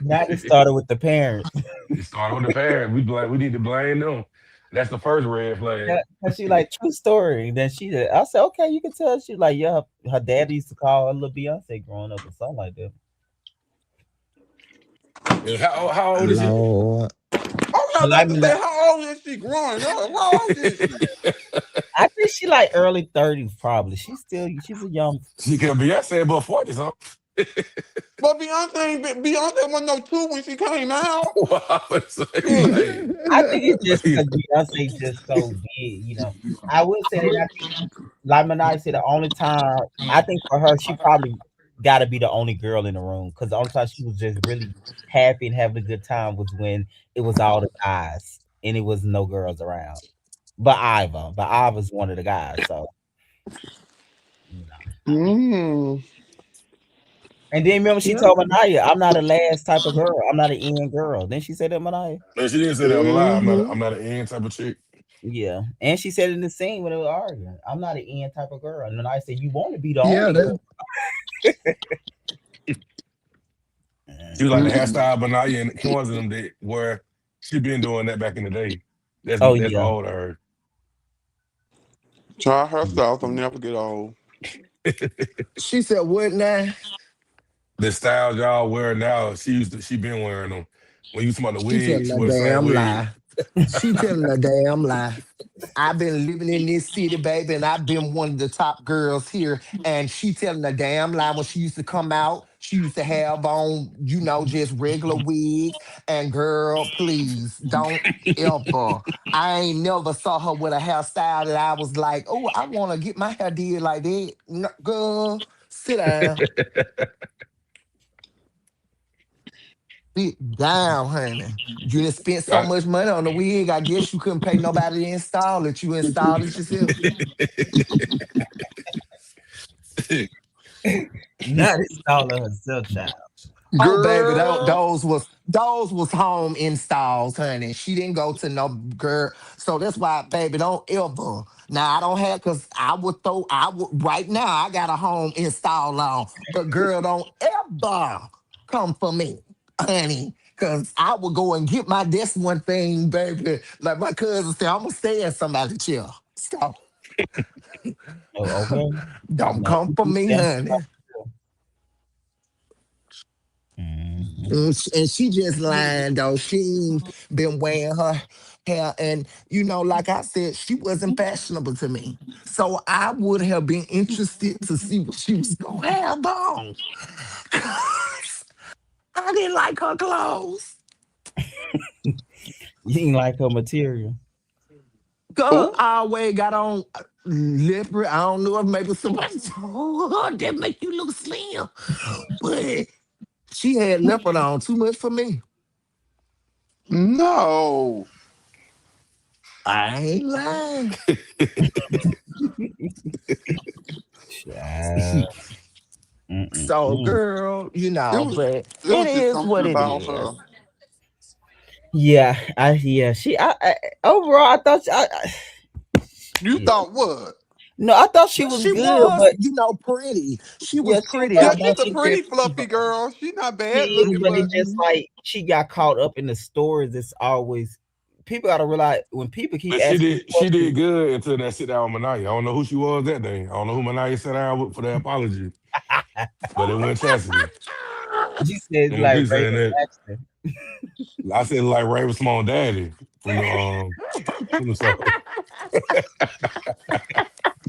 Now it started with the parents. It started with the parents. We need to blame them. That's the first red flag. Yeah, cause she like true story. Then she said, I said, okay, you can tell. She like, yeah, her dad used to call her little Beyonce growing up or something like that. And how old is she? Lord. I was But like, about to say, how old is she growing up? How old is she? I think she like early 30s probably. She's a young. She could be. I said about 40 something. But Beyonce wasn't no two when she came out. Wow, it's Shit. I think it's just like, because Beyonce just so big. I would say that I think, like Manai said, the only time I think for her, she probably got to be the only girl in the room because the only time she was just really happy and having a good time was when it was all the guys and it was no girls around. But Iva's one of the guys, so you know. Mm. And then remember she Yeah. told Manaya, "I'm not a last type of girl. I'm not an end girl." Then she said that Manaya. no, she didn't say that. I'm lying. Mm-hmm. I'm not an end type of chick. Yeah, and she said in the scene when they were arguing, "I'm not an end type of girl." And then I said, "You want to be the Yeah, only that, girl?" She was like the Mhm. Mm-mm. hairstyle, but now you and Coins and them that where she been doing that back in the day. Oh That's yeah, old to her. Try her south will never get old. she said what now? The styles y'all wear now, she been wearing them. When you talking about the She wig, telling she a wore the same damn wig. lie. She telling a damn lie. I've been living in this city, baby, and I've been one of the top girls here. And she telling a damn lie. When she used to come out, she used to have on, just regular wigs. And girl, please don't ever. I ain't never saw her with a hairstyle that I was like, oh, I want to get my hair did like that. No, girl, sit down. Sit down, honey. You done spent so I- much money on the wig. I guess you couldn't pay nobody to install it. You installed it yourself. not installing herself, child. Oh, baby, Girl. those was home installs, honey. She didn't go to no girl. So that's why, baby, don't ever. Now I don't have because I would right now. I got a home install on, but girl, don't ever come for me, honey. Cause I would go and get my this one thing, baby. Like my cousin said, I'm gonna stay in somebody's chair. So Oh, okay. don't No, come you for you me, stand honey. still. Mhm. And she just lying though. She ain't been wearing her hair. And like I said, she wasn't fashionable to me. So I would have been interested to see what she was gonna have on. I didn't like her clothes. You ain't like her material. Girl, Oh. I always got on leopard. I don't know if maybe somebody told her that make you look slim. But she had leopard on too much for me. No. I ain't lying. Child. So, Mm-mm-mm. girl, It was but it it was just is something what it about is. her. Yeah, she. Overall, I thought. You Yeah. thought what? No, I thought she was She good, was, but pretty. She yeah, was she was. pretty. But I Yeah, I, she's thought a she just. pretty fluffy girl. She's not She bad is, looking, but but it just like she got caught up in the stories. It's always people got to realize when people keep But asking me she did questions. good until that sit down with Manaya. I don't know who she was that day. I don't know who Manaya sat down with for the apology. But it went chastity. She says I'm gonna like keep saying Raven that. Baxter. I said like Raven Simone Daddy from the show.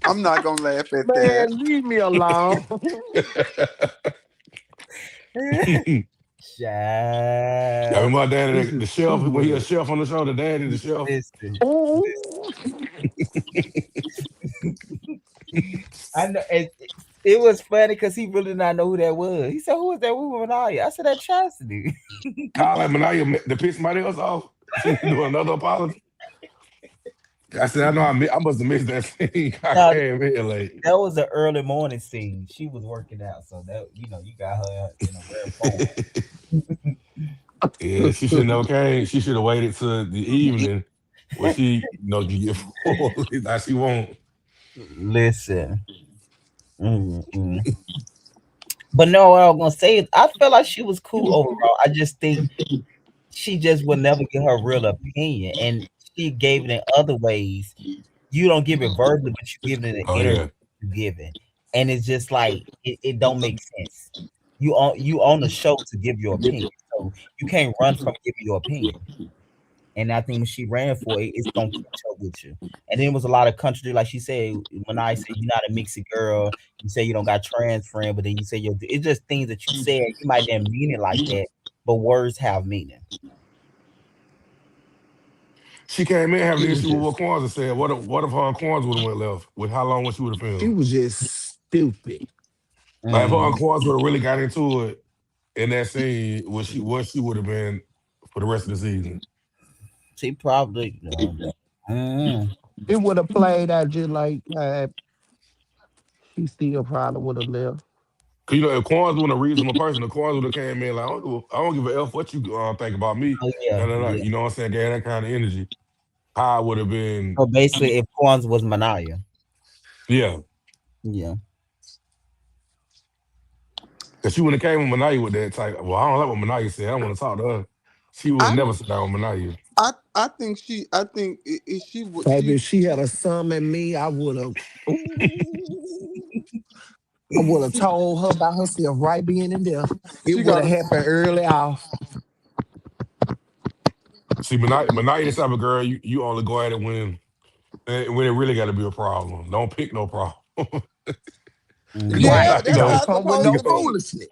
I'm not gonna laugh at that. man, leave me alone. Yeah, Child, remember my this daddy, is the too chef, when he a much. chef on the show, the daddy, the chef. Listen, Ooh. I know it was funny because he really did not know who that was. He said, "Who was that woman?" I said, "That Chastity." Kyle like Manaya to piss somebody else off. Do another apology. I said, I know I must have missed that scene. I No, came here late. that was the early morning scene. She was working out, so that you got her in a rare form. Yeah, she should never came. She should have waited till the evening where she, can get full. Like she won't. Listen. Mm-mm. But no, what I was gonna say is I felt like she was cool overall. I just think she just would never give her real opinion, and she gave it in other ways. You don't give it verbally, but you give it in the Oh energy yeah. you give it, and it's just like it don't make sense. You on the show to give your opinion, so you can't run from giving your opinion. And I think when she ran for it, it's gonna catch up with you. And then it was a lot of country, like she said, when I say you're not a mixed girl, you say you don't got trans friend, but then you say you're it's just things that you said, you might didn't mean it like that, but words have meaning. She came in having It an was issue with what just, Kwanzaa said. What if her and Kwanzaa would have went left? With how long would she would have it filmed? was just stupid. Like if her and Mm. Kwanzaa would have really got into it in that scene, what she would have been for the rest of the season. She probably mm. It would have played out just like she still probably would have left. Cause if Kwanzaa was a reasonable person, the Kwanzaa would have came in like, I don't give a F what you think about me. Oh yeah, No, no, no. yeah. You know what I'm saying? Gave that kind of energy. How I would have been, So basically, if Kwanzaa was Manaya, yeah. yeah. Cause she wouldn't have came with Manaya with that type. Well, I don't like what Manaya said. I don't want to talk to her. She would I never sit down with Manaya. I think she would Baby, if she had a son and me, I would have. I would have told her about herself right being in there. It she would got have a happened early off. See, Manaya, this type of girl, you only go at it when it really got to be a problem. Don't pick no problem. Mm. yeah, Right. Manaya that's go, Don't how it's come with supposed you no to go, be. foolishness.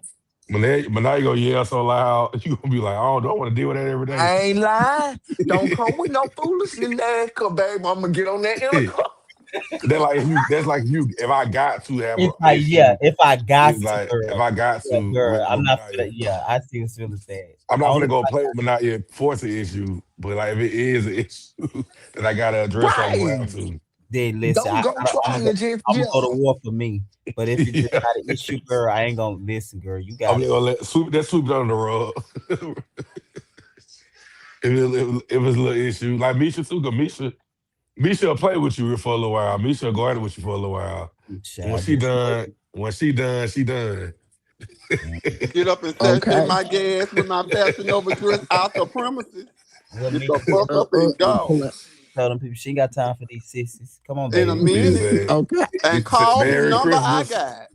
Manaya go yell so loud, you gonna be like, oh, do I want to deal with that every I day? ain't lying. Don't come with no foolishness now, cause babe, I'm gonna get on that intercom. If I got to have an It's like, yeah, issue, if I got it's to, like if girl, I got yeah, to girl, with I'm not Manaya. finna. Yeah, I see what Phyllis said. I'm not Only gonna if go I play with Manaya, force an issue, but like if it is an issue that I gotta address, I'm gonna have Right. to. did listen. Don't go I'm gonna trying go. to just, I'm gonna yeah. go to war for me. But if it just Yeah. not an issue, girl, I ain't gonna listen, girl. You I'm got just it. gonna sweep it under the rug. If it's a little issue, like Misha too, 'cause Misha will play with you for a little while. Misha will go at it with you for a little while. When Child, she just done, when she done, she done. Get up and session Okay. my gas with my fashion over dress out the premises. what Get the Misha fuck up and go. tell them people she ain't got time for these sissies. Come on, In a baby. He minute. said, Okay. he And said, call the Merry number I Christmas. got.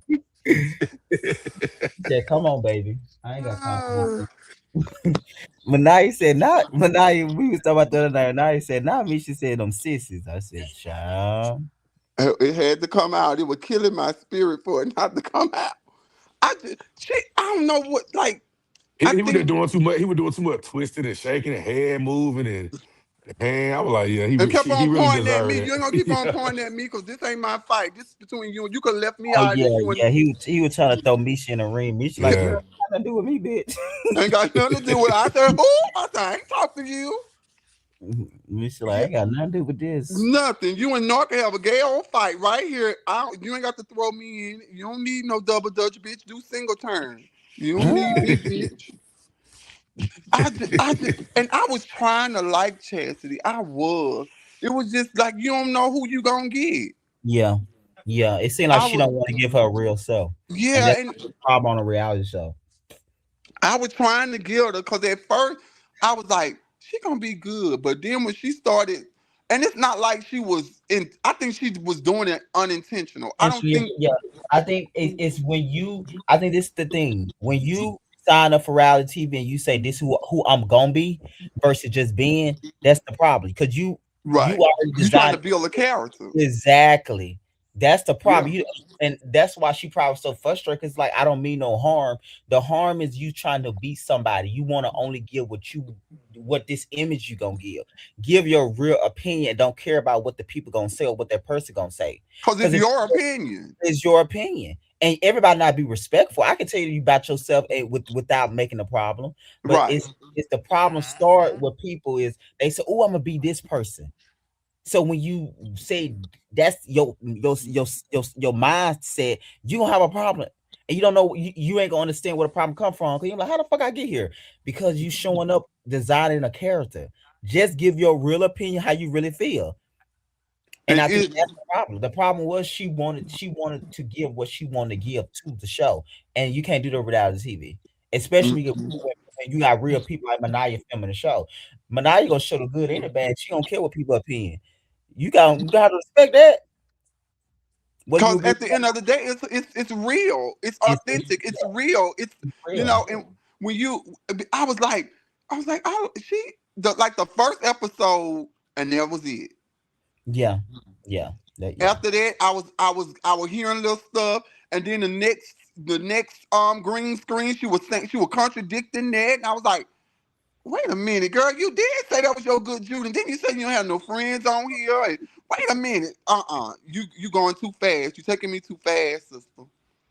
She said, "Come on, baby. I ain't got time for this." Uh, Manaya said, "Not Manaya." We was talking about the other night. Manaya said, "Not me." She said, "Them sissies." I said, "Child." it had to come out. It was killing my spirit for it not to come out. I don't know what, like, He, I he was just think, doing too much. He was doing too much twisting and shaking and head moving and hand. I was like, yeah, and kept he on really pointing at deserved me. You ain't gonna keep on it. pointing at me because this ain't my fight. This is between you. You could have left me Oh out of this. yeah, You and yeah. He was trying to throw Misha in the ring. Misha like, Yeah. "Girl, got nothing to do with me, bitch." ain't got nothing to do with it. I said, who? I said, I ain't talk to you. Misha like, "I ain't got nothing to do with this." Nothing. You and Nark have a gay old fight right here. You ain't got to throw me in. You don't need no double dutch, bitch. Do single turn. You don't Mm, need me, bitch. And I was trying to like Chastity. I was. It was just like you don't know who you gonna get. yeah, yeah. It seemed like I she was, don't want to give her real self, and yeah, that's and the problem on a reality show. I was trying to get her because at first I was like, she gonna be good, but then when she started, and it's not like she was in. I think she was doing it unintentional. I And don't she, think yeah, I think it's when you. I think this is the thing when you sign up for reality TV and you say this who I'm gonna be versus just being. That's the problem because you right. already You trying designed to build a character. exactly. That's the Yeah. problem. And that's why she probably so frustrated. Cause like I don't mean no harm. The harm is you trying to be somebody. You want to only give what this image you gonna give. Give your real opinion. Don't care about what the people gonna say or what that person gonna say. Because Cause it's your opinion. it's your opinion, and everybody not be respectful. I can tell you about yourself without making a problem, but Right. it's the problem start with people is they say, "Oh, I'm gonna be this person." So when you say that's your mindset, you gonna have a problem, and you don't know you ain't gonna understand where the problem come from. Cause you're like, how the fuck I get here? Because you showing up designing a character. Just give your real opinion, how you really feel, And And I think it that's the problem. The problem was she wanted to give what she wanted to give to the show, and you can't do that without the TV. Especially when you got real people like Manaya filming the show. Manaya gonna show the good and the bad. She don't care what people opinion. You gotta respect that. Whether you because agree at with the it or end of the day, it's real, it's not, authentic, it's real. It's real. and when you, I was like, oh, like the first episode, and that was it. Yeah, yeah, yeah, After that, I was hearing little stuff, and then the next green screen, she was contradicting that, and I was like, wait a minute, girl, you did say that was your good Jude, and then you said you don't have no friends on here. And, wait a minute, you going too fast. You taking me too fast, sister.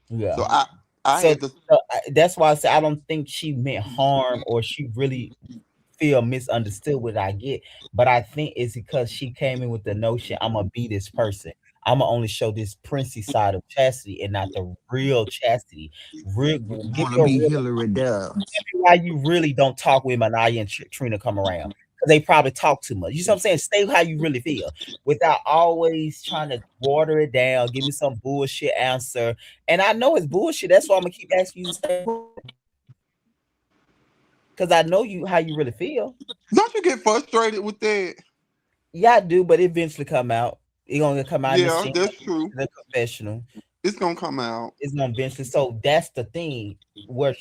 yeah. So I So, had to. that's why I say I don't think she meant harm or she really feel misunderstood what I get, but I think it's because she came in with the notion I'm gonna be this person. I'm gonna only show this princey side of chastity and not the real chastity. Real, give Want me to a be real Hillary Dubs. why you really don't talk when Manaya and Trina come around. Because they probably talk too much. You know what I'm saying? Stay how you really feel without always trying to water it down. Give me some bullshit answer. And I know it's bullshit. That's why I'm gonna keep asking you the same because I know you how you really feel. Don't you get frustrated with that? Yeah, I do, but it eventually come out. It gonna come out in the Yeah, scene, that's true. the confessional. It's gonna come out. It's gonna eventually. So that's the thing where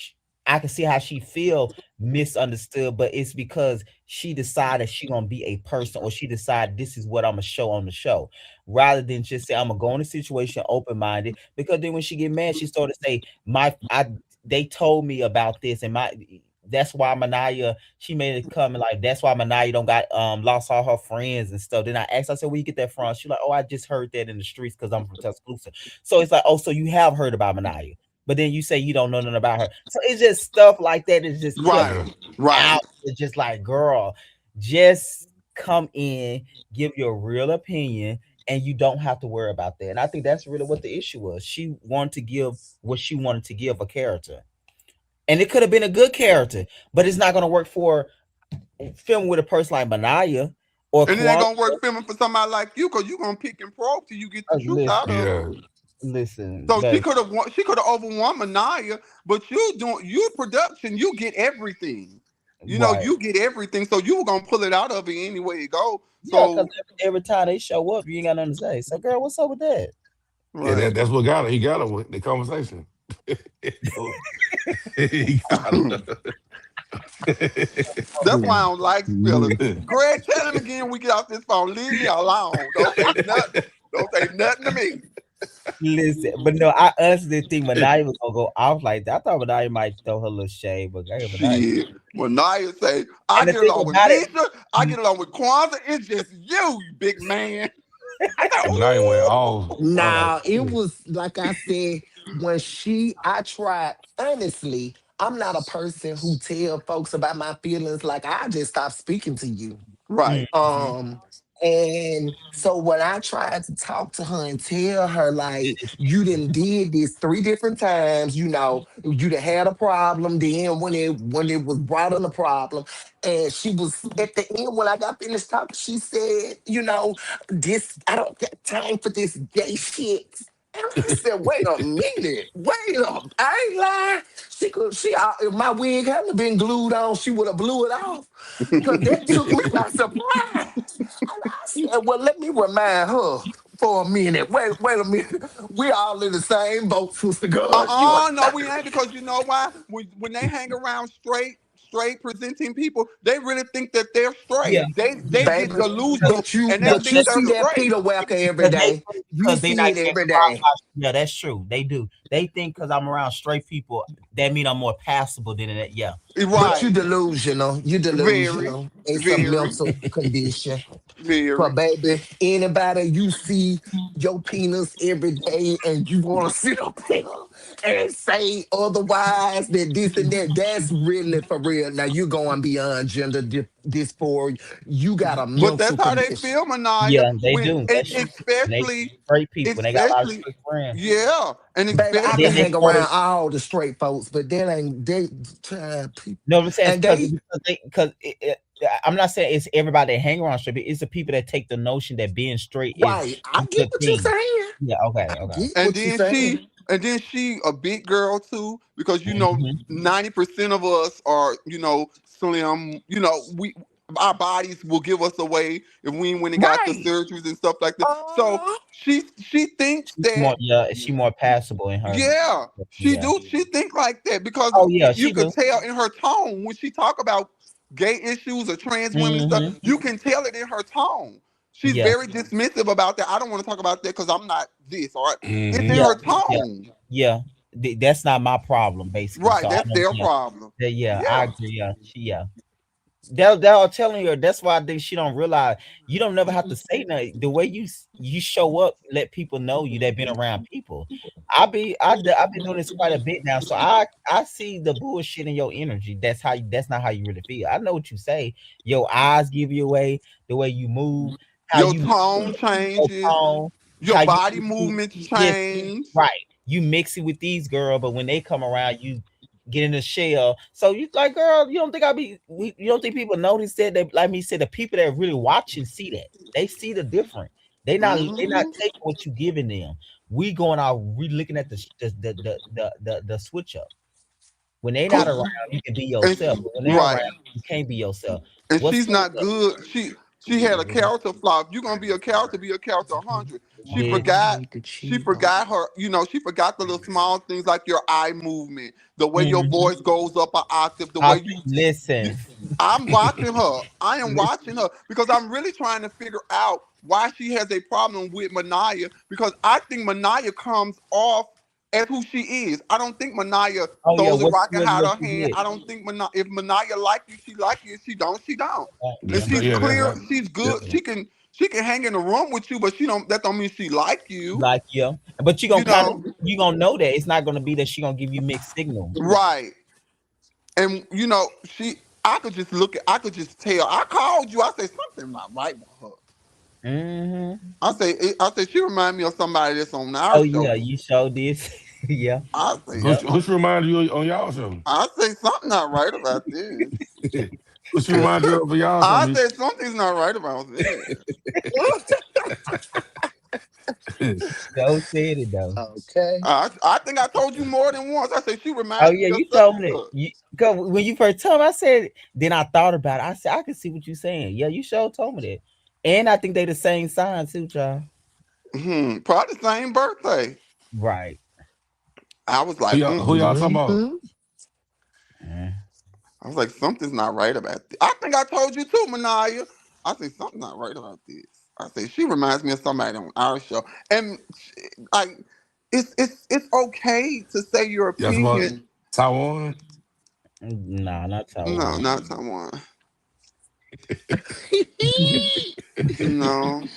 I can see how she feel misunderstood, but it's because she decided she gonna be a person, or she decided this is what I'm gonna show on the show, rather than just say I'm gonna go in the situation open minded. Because then when she get mad, she started to say they told me about this, and my that's why Manaya she made it come and like that's why Manaya don't got lost all her friends and stuff. Then I asked, I said, where you get that from? She like, oh, I just heard that in the streets because I'm from Tuscaloosa. So it's like, oh, so you have heard about Manaya, but then you say you don't know nothing about her. So it's just stuff like that is just kept Right, Yeah. right. out. It's just like, girl, just come in, give your real opinion, and you don't have to worry about that. And I think that's really what the issue was. She wanted to give what she wanted to give a character. And it could have been a good character, but it's not gonna work for film with a person like Manaya or And it ain't Kwanzaa. gonna work filming for somebody like you, cause you gonna pick and probe till you get the truth out Listen, of her. Yeah. listen, So she babe. could have she could have overwon Manaya, but you production, you get everything. Right. You get everything. So you were gonna pull it out of it any way it go. Yeah, because So every time they show up, you ain't got nothing to say. So, girl, what's up with that? Yeah, right. that's what got her. He got her with the conversation. He got That's why I don't like fellas. her. Greg, tell him again when we get off this phone. Leave me alone. Don't say nothing. Don't say nothing to me. Listen, but no, I honestly think Manaya was gonna go off like that. I thought Manaya might throw her little shade, but I Manaya. Shit. When Naya say, I And the get thing along with about it, Misha, I get along with Kwanzaa, it's just you big man. I said, And I went off. ooh. I was like, Now it "Mm, was like I said when I tried honestly. I'm not a person who tell folks about my feelings. Like I just stopped speaking to you. Right. mhm, Um, and so when I tried to talk to her and tell her, like, you done did this 3 different times, you done had a problem. Then when it was brought on a problem, and she was at the end when I got finished talking, she said, this I don't got time for this gay shit. And I said, wait a minute, wait up. I ain't lying. If my wig hadn't been glued on, she would have blew it off. Cause that took me by surprise. And I said, well, let me remind her for a minute. Wait a minute. We all in the same boat, Sister God. No, we ain't, because you know why? When they hang around straight presenting people, they really think that they're yeah, straight. They yeah, get Baby, because delusional but you and they yeah, but you think that's they're see true. that straight. Peter Welker every Because they day. think You because they see not it getting every crossed day. yeah, that's true. They do. They think because I'm around straight people, that mean I'm more passable than that. Yeah, But you Right. delusional. You Very, delusional. It's a very, mental condition. very. Cause baby, anybody you see your penis every day and you wanna sit up there and say otherwise that this and that, that's really for real. Now you going beyond gender dysphoria. You got a But mental that's how they condition. feel, Manaya. yeah, they When do. That's true. And they straight people. And they got a lot of especially, straight friends. yeah, and Baby, I And can then they especially, hang started. around all the straight folks, but that ain't they child, people. No, I'm saying And they because I'm not saying it's everybody that hang around straight, but it's the people that take the notion that being straight is Right. I a get good what you're thing. saying. Yeah, okay, I okay. get And what you're then saying. she a big girl too, because Hmm. 90% of us are slim. We our bodies will give us away if we ain't went and got the Right. surgeries and stuff like that. So Uh-huh. she thinks She's that. more, yeah, she more passable in her. Yeah, Yeah. she think like that because Oh yeah, you she could do. tell in her tone when she talk about gay issues or trans women and stuff. Hmm. You can tell it in her tone. She's Yeah, very dismissive about that. I don't want to talk about that because I'm not this. All right, it's in Mm-hmm. yeah, her yeah, tone. yeah. That's not my problem, basically. Right, So I that's don't. their Yeah, problem. yeah, I Yeah, agree. Yeah, yeah. They're telling her. That's why I think she don't realize you don't never have to say nothing. The way you show up, let people know you that been around people. I've been doing this quite a bit now, so I see the bullshit in your energy. That's not how you really feel. I know what you say. Your eyes give you away. The way you move, how your you tone your changes, tone, your how body movements you just change. right. You mix it with these girl, but when they come around, you get in the shell. So you like, girl, you don't think you don't think people notice that? They like me said, the people that are really watching see that. They see the difference. They not Hmm. taking what you giving them. We going out, we looking at the switch up. When they not around, you can be And yourself. But when they're right, around, you can't be yourself. and What's she's the not good. She had a character flaw. If you're gonna be a character, be a character 100. She yeah. I forgot. need the She cheese on. forgot her. She forgot the little small things like your eye movement, the way your Mhm. voice goes up an octave, the I way you. listen, I'm watching her. I am listen. watching her because I'm really trying to figure out why she has a problem with Manaya because I think Manaya comes off as who she is. I don't think Manaya Oh yeah, throws a what's rock and really hide what her you hand. did? I don't think if Manaya like you, she like you. If she don't, she don't. And Yeah, she's yeah, that's clear. right. She's good. Yeah. She can hang in the room with you, but she don't. That don't mean she like you. Like yeah, but You know. you gonna know that it's not gonna be that she gonna give you mixed signals. Right. And I could just look at. I could just tell. I called you. I said something not right with her. Hmm. I say she remind me of somebody that's on our Oh show. yeah, you showed this. Yeah, I say Who, yeah. who she remind you on y'all show? I say something not right about this. Who she remind you of y'all show, I bitch? said something's not right about this. Joe said it though. Okay. I think I told you more than once. I said she Oh reminds yeah, me of you such told and me that. such. Cause when you first told me, I said. Then I thought about it. I said I can see what you're saying. Yeah, you sure told me that. And I think they the same sign too, y'all. Probably the same birthday. Right. I was Who like, y'all who y'all talking about? Mm-hmm. Mm. I was like, something's not right about this. I think I told you too, Manaya. I said something's not right about this. I said she reminds me of somebody on our show, and like, it's okay to say your Y'all talking about opinion. Taiwan? Nah, not No, Taiwan. not someone. No.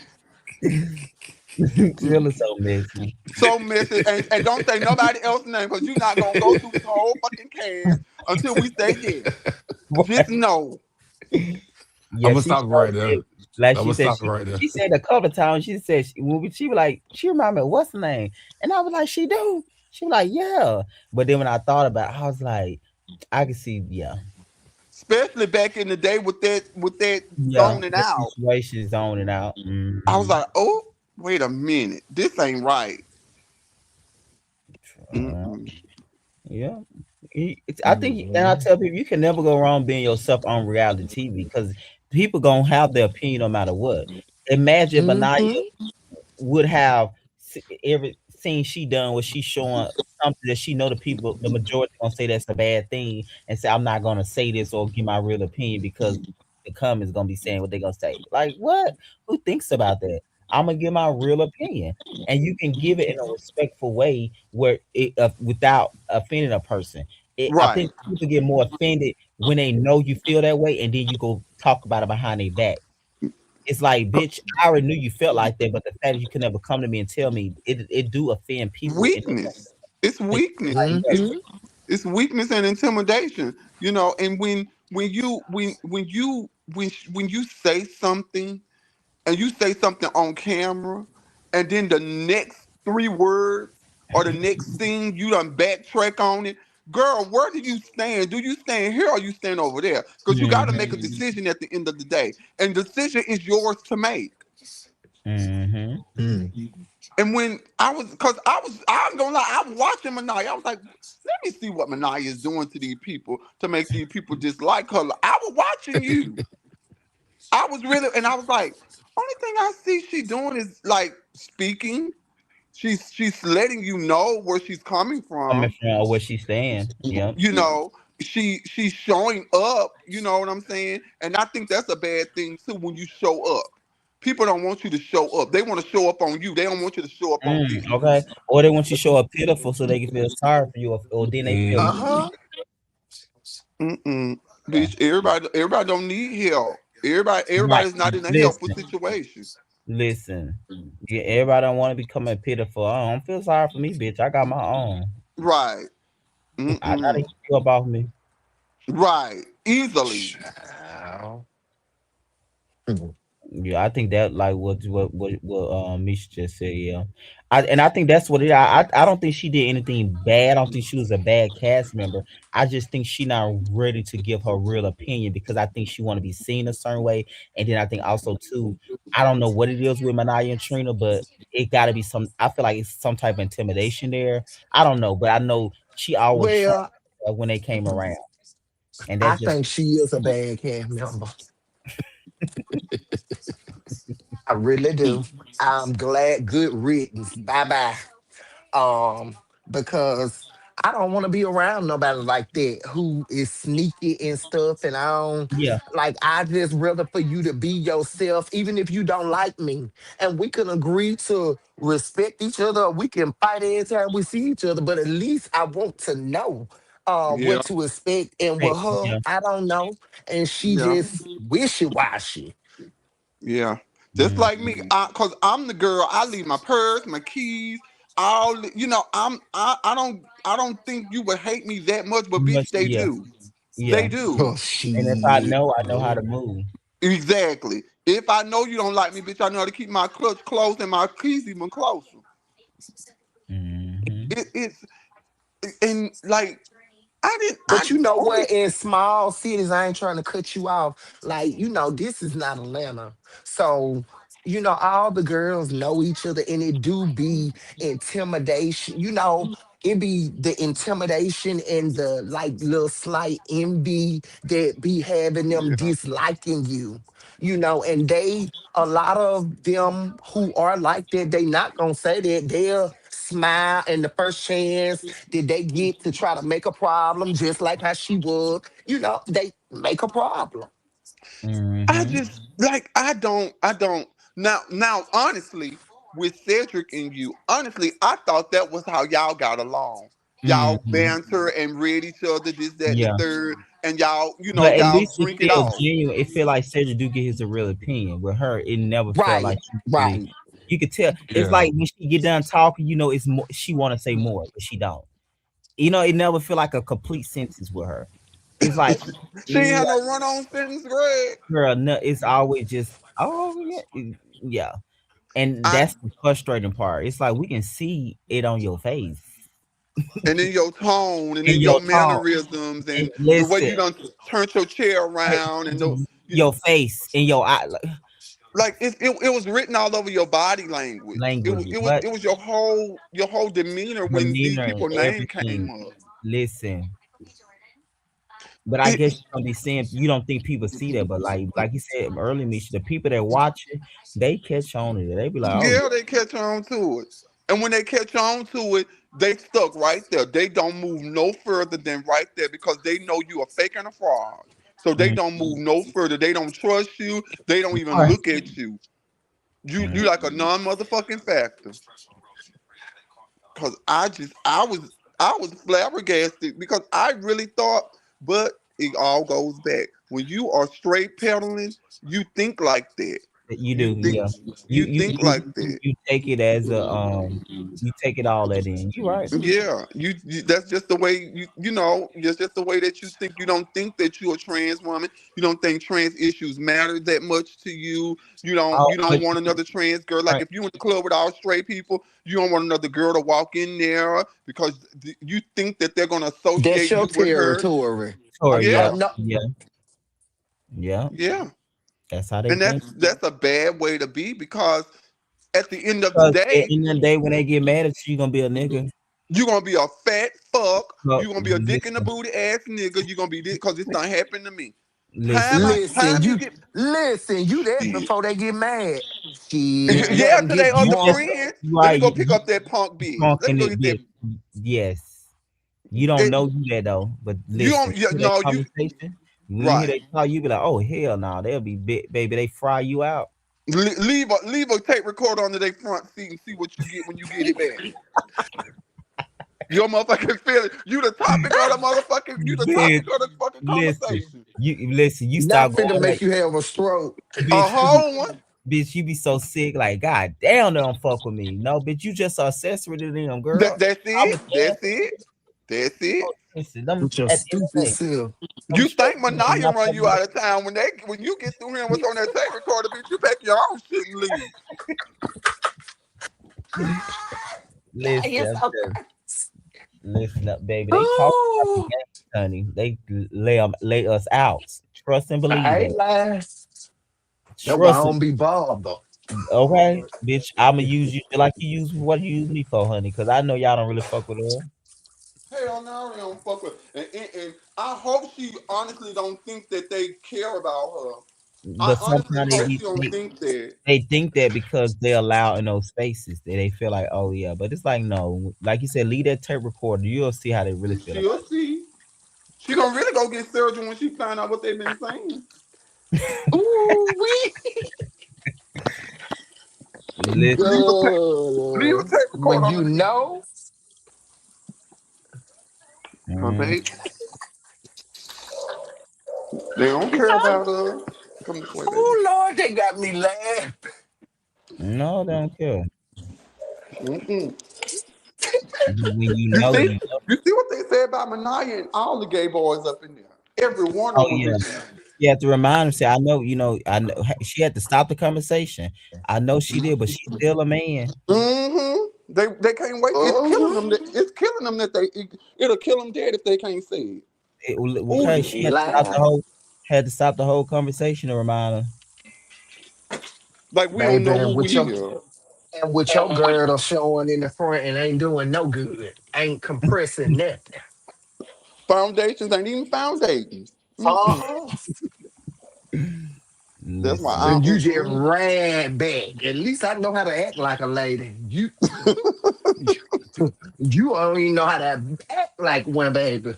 Really so messy. So messy, and don't say nobody else's name because you're not gonna go through this whole fucking cast until we say yes. Just know. I'm Yeah, gonna she stop it sure right there. did. Like I'm she gonna said, stop it right there. she said a couple times. She said she was like she reminded me of what's the name, and I was like she do. She was like yeah, but then when I thought about, it, I was like I can see yeah, Especially back in the day with that yeah. zoning The out. situation is zoning out. I was Mm-hmm. like, oh, wait a minute. This ain't right. Mm-mm. Yeah. I think, and I tell people, you can never go wrong being yourself on reality TV because people gonna have their opinion no matter what. Imagine Benaya Mm-hmm. would have every scene she done where she's showing something that she know the people, the majority gonna say that's a bad thing, and say I'm not gonna say this or give my real opinion because the comments gonna be saying what they gonna say. Like what? Who thinks about that? I'm gonna give my real opinion, and you can give it in a respectful way where without offending a person. I Right. think people get more offended when they know you feel that way, and then you go talk about it behind their back. It's like, bitch, I already knew you felt like that, but the fact that you could never come to me and tell me it do offend people. Weakness. It's Like, weakness. yes, It's Mm-hmm. it's weakness and intimidation. And when you say something and you say something on camera, and then the next 3 words or the next scene you done backtrack on it. girl, where do you stand? Do you stand here or you stand over there? Because you got to make a Mm-hmm. decision at the end of the day, and the decision is yours to make. Mm-hmm. Mm. And when I was, cause I'm gonna lie, I was watching Manaya. I was like, let me see what Manaya is doing to these people to make these people dislike her. I was watching you. I was really, and I was like, only thing I see she doing is like speaking. She's letting you know where she's coming Coming from. from where she stand. Yep. You know, she's showing up. You know what I'm saying? And I think that's a bad thing too when you show up. People don't want you to show up. They want to show up on you. They don't want you to show up on them. Okay. Or they want you to show up pitiful so they can feel sorry for you, or then they feel Uh Mm. huh. Mm-mm. yeah. Bitch, everybody don't need help. Right. Everybody's not in a helpful Listen, situation. listen. Yeah, everybody don't want to become pitiful. I don't feel sorry for me, bitch. I got my own. Right. I gotta Mm-mm. get you up off me. Right. Easily. Child. Mm. Yeah, I think that like what Misha just said. Yeah, I think that's what it. I don't think she did anything bad. I don't think she was a bad cast member. I just think she not ready to give her real opinion because I think she want to be seen a certain way. And then I think also too, I don't know what it is with Manaya and Trina, but it got to be some. I feel like it's some type of intimidation there. I don't know, but I know she always tried Well, when they came around, and I that's just think she is a bad cast member. I really do. I'm glad. Good riddance. Bye bye. um, because I don't want to be around nobody like that who is sneaky and stuff. And I don't yeah. like. I just rather for you to be yourself, even if you don't like me, and we can agree to respect each other. We can fight anytime we see each other, but at least I want to know Yeah. what to expect. And with Hey, her, yeah. I don't know, and she Yeah. just wishy washy. Yeah. Just Mm, like me, cause I'm the girl. I leave my purse, my keys. All you know. I don't think you would hate me that much, but bitch, much, they yeah, do. They yeah. do. Oh And if I shit. know how to move. Exactly. If I know you don't like me, bitch, I know how to keep my clutch close and my keys even closer. Mhm. It's and like I didn't. I But you know only. what? In small cities, I ain't trying to cut you off. Like, this is not Atlanta. So, all the girls know each other and it do be intimidation. It be the intimidation and the like little slight envy that be having them Yeah. disliking you. And a lot of them who are like that, they not gonna say that. They'll smile and the first chance that they get to try to make a problem, just like how she would, they make a problem. I Mhm. just like I don't now honestly with Cedric and you honestly I thought that was how y'all got along. Y'all Mhm. banter and read each other this that and the Yeah. third and y'all But at y'all least it drink it feel off. genuine. It feel like Cedric do get his real opinion. With her, it never felt like Right, she really. right. You could tell. It's Yeah. like when she get done talking, it's more. She want to say more, but she don't. It never feel like a complete sentence with her. It's like, She ain't yeah, had no run on sentence, Greg. girl. No, it's always just, oh yeah, yeah. And I that's the frustrating part. It's like we can see it on your face, and in your tone and in in your your tone, mannerisms and and the way listen, you done turned your chair hey, around and you, your face, in your eye, like it was written all over your body language. language, It but was your whole demeanor when these demeanor and people name everything. came up. Listen, but I It guess you don't be seeing. You don't think people see that, but like you said earlier, Misha, the people that watch it, they catch on to it. They be like, oh yeah, they catch on to it, and when they catch on to it, they stuck right there. They don't move no further than right there because they know you are fake and a fraud. So they yeah. don't move no further. They don't trust you. They don't even Mm. look at you. You like a non motherfucking factor. Cause I was flabbergasted because I really thought, but it all goes back. When you are straight pedaling, you think like that. You You do, think yeah. You you you think you like that. you take it as a you take it all that in. You right. Yeah, that's just the way you know, it's just the way that you think. You don't think that you're a trans woman. You don't think trans issues matter that much to you. Oh, You don't but want another trans girl. Like right. if you in the club with all straight people, you don't want another girl to walk in there because you think that they're gonna That's associate your you with her. territory. Sure, Yeah, yeah, No, yeah, yeah. yeah. That's how they And think. that's a bad way to be because at the end of the Because at day, the end of the day, when they get mad at you, you gonna be a nigga. you're gonna be a fat fuck. But You're gonna be a dick in the listen, booty ass nigga. You're gonna be this because it's done happened to me. listen. listen, Time you you get listen, you there shit. before they get mad. Shit, let Yeah, them to their get You other just drunk. friends. Let me right. go pick up that punk You bitch. Let me talking go it, get that. bitch. Yes. You don't It, know you that though. But you listen, don't. Yeah, hear that no, you conversation. When you hear right. that call, you be like, "Oh hell no, they'll be big, baby. They fry you out." Leave a tape recorder under their front seat and see what you get when you get it back. Your motherfucking feeling. You the topic of the motherfucking. You the Bitch, topic of the fucking listen. conversation. You listen. You Not start finna going make like, you have a stroke. A bitch. whole one. Bitch, you be so sick. Like, God damn, they don't fuck with me. No, bitch, you just a accessory to them, girl. That's I'm a it. chance. That's it. That's it. Oh, listen, them With your at the end of the stupid day, self. them You straight think niggas do Manaya not run fuck you with out of town when you get through him what's on that tape recorder, bitch, you pack your own shit and leave. listen, Yes, I'm okay. telling listen up, baby. They talk about the Oh, game, honey. They lay us out. Trust and believe I that. ain't lying. That's why I Trust it. don't be bothered. Okay, bitch. I'ma use you like you use what you use me for, honey. Cause I know y'all don't really fuck with her. Hell no, they don't fuck with. And I hope she honestly don't think that they care about her. I But honestly sometimes hope she don't think that. they think that because they're allowed in those spaces, that they feel like, oh yeah. But it's like no, like you said, leave that tape recorder. You'll see how they really feel She'll about see. She gonna really go get surgery when she find out what they've been saying. Ooh, wee. it. Listen, Leave a tape, leave a Good. tape recorder When on you the seat. know, Huh, mm, babe? They don't care about us. Come this way, baby. oh Lord, they got me laughing. no, they don't care. Mm-mm. But when You see, you know. you see what they say about Manaya and all the gay boys up in there. Every one Oh of them yeah, was in there. you have to remind her. Say, I know, I know. She had to stop the conversation. I know she did, but she's still a man. Mm-hmm. They can't wait. It's killing Uh-huh. them. It's killing them that it'll kill them dead if they can't say it. Ooh, Okay, you she ain't lying. had to stop the whole conversation to remind her. Like we don't Baby, know who we are. and with your girdle showing in the front and ain't doing no good. Ain't compressing nothing. Foundations ain't even foundations. Mm-mm. Uh-uh. That's why Listen, I. And you just Mm-mm. ran back. At least I know how to act like a lady. You don't even know how to act like one, baby.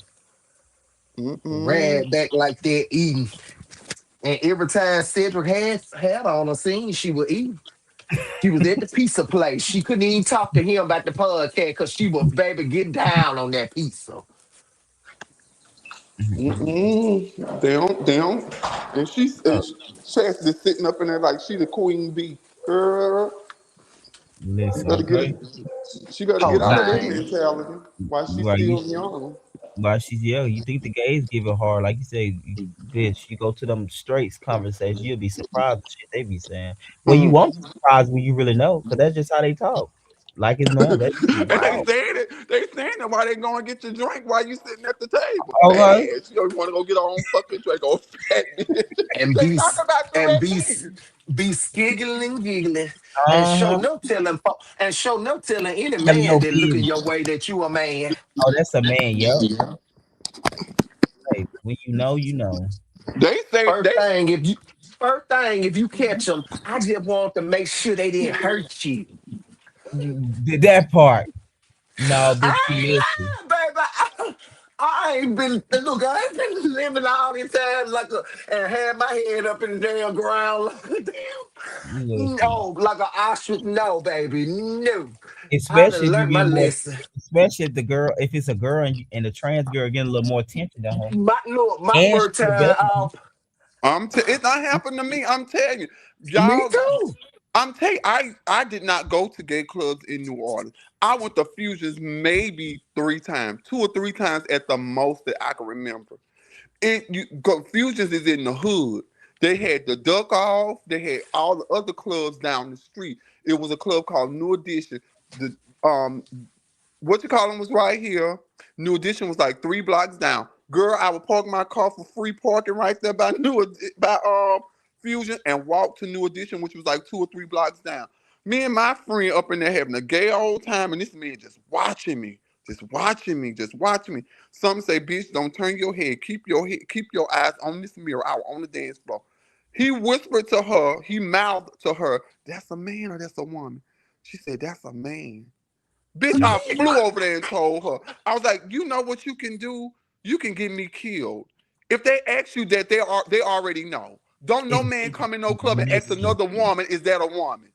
Mm-mm. Ran back like that eating. And every time Cedric had on a scene, she would eat. She was at the pizza place. She couldn't even talk to him about the podcast because she was baby get down on that pizza. Mm-mm. They don't. They don't. And Chas just sitting up in there like she the queen bee. Girl, you listen, better get okay. it. She better Whole get out of You, that thing. mentality while she's right, still young. while she's young, you think the gays give it hard? Like you say, bitch, you go to them straights conversation, you'll be surprised at shit they be saying. Well, you Mm. won't be surprised when you really know, because that's just how they talk. Like it's normal. That's just how they And they talk. saying it. They saying it while they going to get your drink while you sitting at the table. Okay. Bad. She don't want to go get her own fucking drink. Oh, fat bitch. And They talk about you and at me. be skiggling and giggling and show Uh-huh. no telling any Have man no that look in business. your way that you a man. Oh, that's a man. Yep. Hey, when you know, you know. They say First they. thing, if you catch them, I just want to make sure they didn't hurt you. That part. No, bitch, I you listen. ain't lying, baby. I ain't been look. I ain't been living all these times and had my head up in the damn ground like a damn Listen. no, like an ostrich. No, baby, no. I Especially done if you learned my get more, lesson. especially if the girl, if it's a girl and, and the trans girl getting a little more attention than her, My look, my and first she a time better one. off. It not happened to me. I'm telling you, Me y'all. too. I'm telling you, I did not go to gay clubs in New Orleans. I went to Fusions maybe 3 times, 2 or 3 times at the most that I can remember. Fusions is in the hood. They had the Duck Off. They had all the other clubs down the street. It was a club called New Edition. The um what you call them was right here. New Edition was like 3 blocks down. Girl, I would park my car for free parking right there by Fusion and walk to New Edition, which was like 2 or 3 blocks down. Me and my friend up in there having a gay old time, and this man just watching me, just watching me, just watching me. Some say, "Bitch, don't turn your head. Keep your eyes on this mirror out on the dance floor." He whispered to her. He mouthed to her, "That's a man or that's a woman?" She said, "That's a man." Bitch, I flew over there and told her. I was like, you know what you can do? You can get me killed. If they ask you that, they already know. Don't no man come in no club and ask Listen, another woman, is that a woman?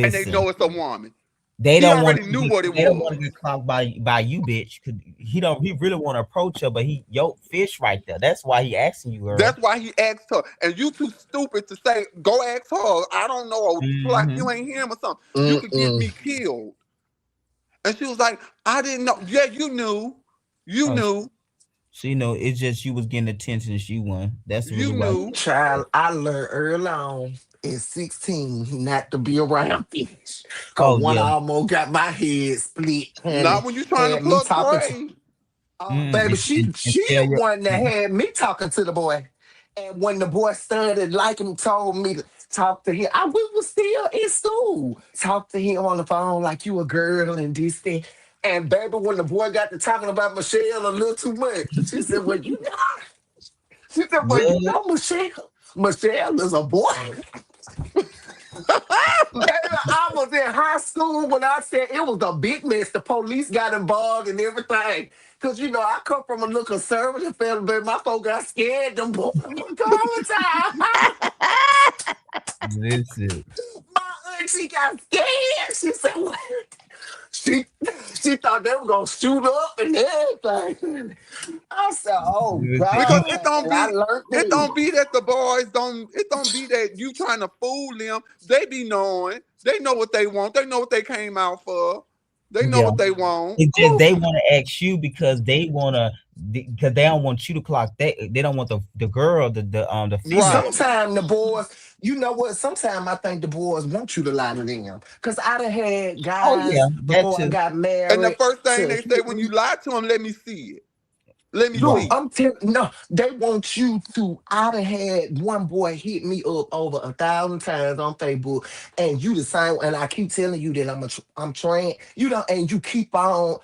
And they listen. know it's a woman. They He don't want already to knew get, what it they don't want to was. get clocked by you, bitch. 'Cause he really want to approach her, but he yo fish right there. That's why he asking you, girl. That's why he asked her. And you too stupid to say, go ask her. I don't know. Like Hmm. you ain't him or something. You could get Mm-mm. me killed. And she was like, I didn't know. Yeah, you knew. You Oh, knew. she know it's just you was getting attention and she won. That's really You why. knew. Child, I learned early on at 16 not to be around fish. Cause Oh one yeah. almost got my head split, honey. Not when you trying to Had me pluck talking to prey. baby, And she tell the you. one that had me talking to the boy. And when the boy started liking him, told me to talk to him. We was still in school. Talk to him on the phone like you a girl and this thing. And baby, when the boy got to talking about Michelle a little too much, she said, well, you know, she said, well, you What? know, Michelle. Michelle is a boy. Baby, I was in high school when I said it was a big mess. The police got involved and everything. Cause you know, I come from a little conservative family, but my folk got scared. Them boys would go all the time. Listen. My auntie got scared. She said, what? She she thought they were gonna shoot up and everything. I said, oh Because God. And I learned it that. don't be that the boys don't it don't be that you trying to fool them. They be knowing. They know what they want. They know what they came out for. They know Yeah. what they want. It's just they want to ask you because they want to because they don't want you to clock that. They don't want the girl the female. Right. Sometimes the boys, you know what? Sometimes I think the boys want you to lie to them. Cause I done had Oh yeah, guys that before I too. got And the married first thing to they say hit when you me. lie to them, let me see it. Let me Look, Right. see. I'm telling no, they want you to. I done had one boy hit me up over 1,000 times on Facebook, and you the same. And I keep telling you that I'm trained. You know, and you keep on.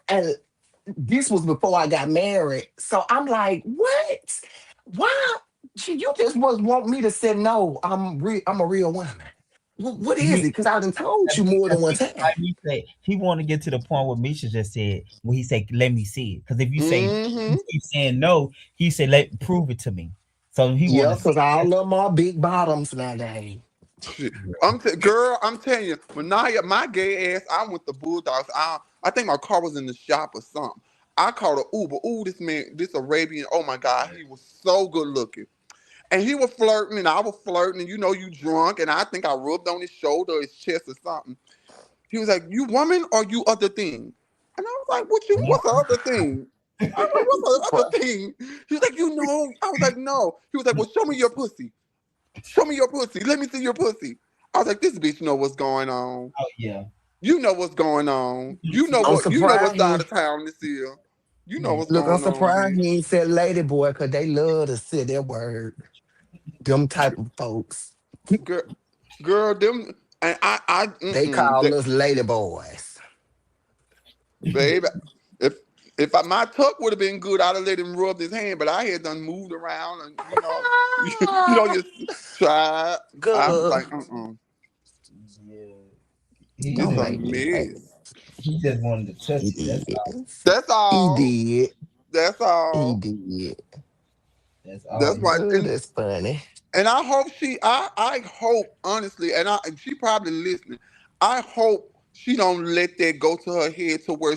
And this was before I got married, so I'm like, what? Why? You just was want me to say no. I'm a real woman. What is it? He Because I done told you more than because one he time. like he said he want to get to the point where Misha just said when he said let me see it because if Mm-hmm. you keep saying no he said let prove it to me so he want Yeah, to see because all of them are big bottoms nowadays. Shit. Girl, I'm telling you, when my gay ass, I went to Bulldogs. I think my car was in the shop or something. I called a Uber. Ooh, this man, this Arabian. Oh my God, he was so good looking. And he was flirting, and I was flirting, and you know you drunk, and I think I rubbed on his shoulder, his chest, or something. He was like, "You woman or you other thing?" And I was like, "What you? What's the other thing?" I was like, "What's the other thing?" He was like, "You know." I was like, "No." He was like, "Well, show me your pussy. Show me your pussy. Let me see your pussy." I was like, "This bitch know what's going on. oh yeah You know what's going on. You know I'm what? You know what surprised side he of town this is. You know yeah what's look. I'm going on, surprised bitch." he ain't said lady boy because they love to say their word. Them type of folks. Girl, girl, them and They call us lady boys. baby. If my tuck would have been good, I'd have let him rub his hand. But I had done moved around, and you know, just try. I was Good. like, yeah he this Don't a make me mad. mess. he just wanted to touch He it that's did. all That's He all. did. That's He all. did. that's all That's he why. Oh, that's funny. And I hope I hope honestly, and she probably listening. I hope she don't let that go to her head to where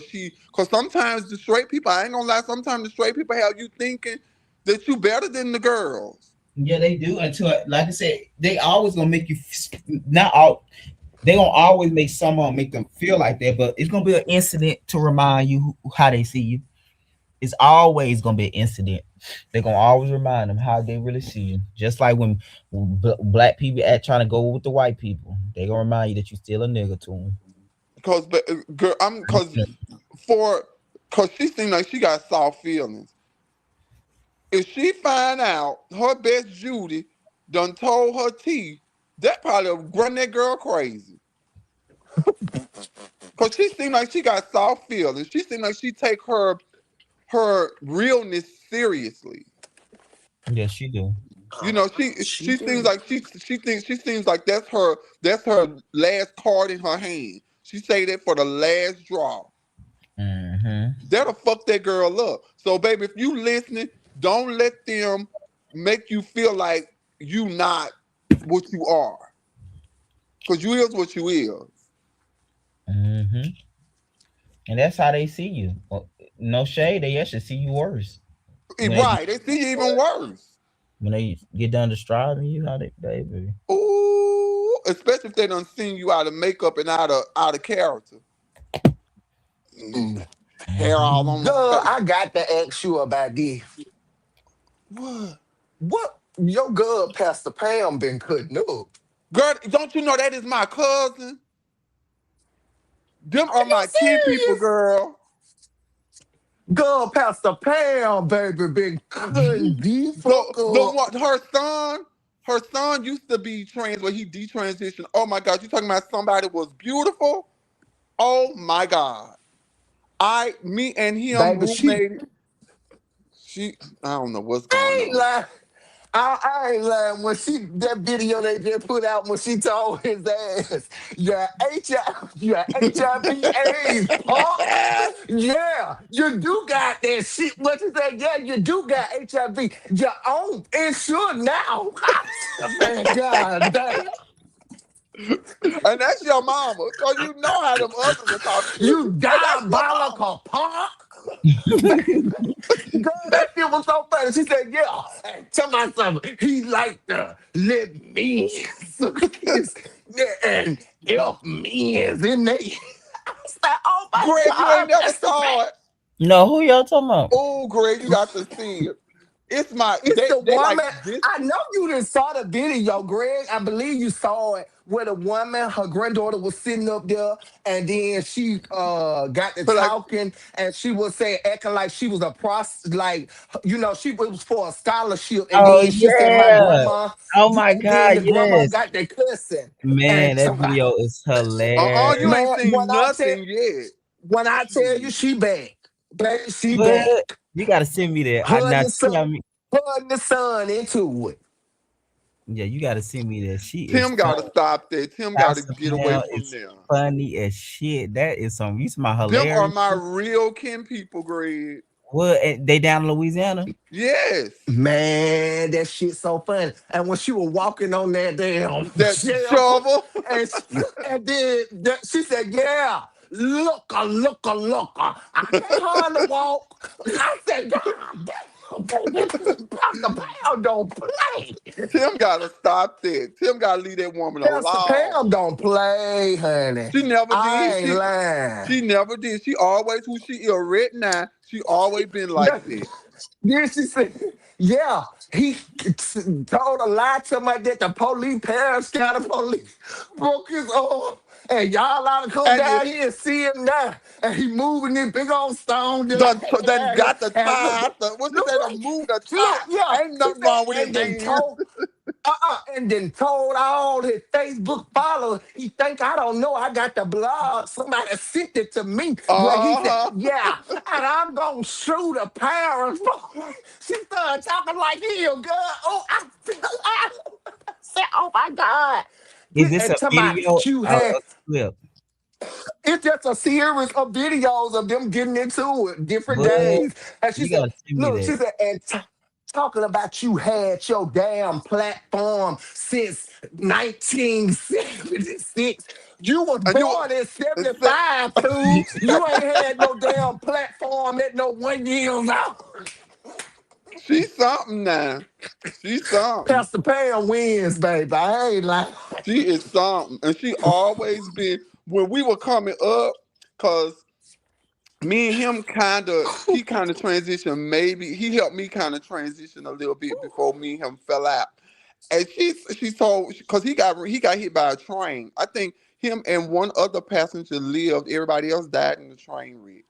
cause sometimes the straight people, I ain't gonna lie, sometimes the straight people have you thinking that you better than the girls. Yeah, they do. Until, like I said, they always gonna make you not all. They gonna always make someone make them feel like that, but it's gonna be an incident to remind you how they see you. It's always gonna be an incident. They're gonna always remind them how they really see you. Just like when black people at trying to go with the white people, they gonna remind you that you still a nigga to them. Cause, girl, for, cause she seemed like she got soft feelings. If she find out her best Judy done told her teeth, that probably run that girl crazy. Cause she seemed like she got soft feelings. She seemed like she take her realness seriously. Yes, she do. You know, She she seems do. like she seems like that's her last card in her hand. She say that for the last draw. Mm-hmm. That'll fuck that girl up. So, baby, if you listening, don't let them make you feel like you not what you are. Cause you is what you is. Mm-hmm. And that's how they see you. Well, no shade, they actually see you worse when they Right. They see you even worse. when they get done describing you. How they baby? Ooh, especially if they done seen you out of makeup and out of character. Mm. Hair all Mm-hmm. on the Girl, face. I got to ask you about this. What? What your girl Pastor Pam been cutting up? Girl, don't you know that is my cousin? Them Are are you my kin people, serious? girl. Girl, Pastor Pam, baby, been cutting the fuck The up. one her son used to be trans, but he detransitioned. Oh my God, you talking about somebody was beautiful? Oh my God. Me and him Baby, she roommate. I don't know what's going I ain't on. lying. I ain't lying. When she that video they just put out when she told his ass, you're HIV AIDS, punk. Yeah, you do got that shit. What you say? Yeah, you do got HIV. You own insure now. Man, God damn. And that's your mama. So you know how them others will talk shit. You And that's your mama. diabolical punk. Girl, that shit was so funny. She said, yeah, hey, tell my son, he like to let me kiss and help me in there. I said, oh my Greg, you God, ain't never that's the best. saw it. No, who y'all talking about? Oh, Greg, you got to see it. It's my It's the they like woman. this. I know you didn't saw the video, Greg. I believe you saw it where the woman, her granddaughter was sitting up there, and then she got to But like, talking, and she was saying acting like she was a like she it was for a scholarship, and Oh then she said my yeah. grandma. Oh my Then God, the grandma yes. got the cussing, Man, and that video is you hilarious. ain't man, seen nothing yet. when I tell you she back, baby, she But back. you gotta send me that. I Her and now the son, see how me. her and the son into it. Yeah, you gotta send me that. She is Tim got to funny. stop there. Tim got to Pastor get away Pam from is there. funny as shit. That is some. You my Them are hilarious my shit. real kin people, Greg. What? They down in Louisiana? Yes. Man, that shit so funny. And when she was walking on that damn That shelf, shovel. and then she said, "Yeah, looker. I can't hardly walk." I said, "God damn, baby, Pastor Pam don't play. Tim got to stop that. Tim got to leave that woman Pastor alone. Pam don't play, honey. She never I did. ain't lying." She never did. She always who she is right now. She always been like that. Then she said, yeah, he told a lie to my that the police, Paris County police, broke his arm. And y'all ought to come And you down here and see him now. And he moving this big old stone. done got the And tie. What she look, say? To move the look, tie. yeah. Ain't She nothing said, wrong with his and then hands. told his Facebook followers, he think I don't know. I got the blog. Somebody sent it to me where he said, Uh huh. yeah, and I'm gonna shoot a parent. She started talking like he a girl. Oh, I said, oh my God. Is this And a to my video? you A had clip? it's just a series of videos of them getting into it different What? days. And she You said, gotta send me look, she that. said, and talking about you had your damn platform since 1976. You was And you born in it's that- 75, too. You ain't had no damn platform at no 1 year old. She's something now. She's something. Pastor Pam wins, baby. I ain't like. She is something. And she always been when we were coming up, cause me and him he kind of transitioned. Maybe he helped me kind of transition a little bit before me and him fell out. And she told because he got hit by a train. I think him and one other passenger lived. Everybody else died in the train wreck.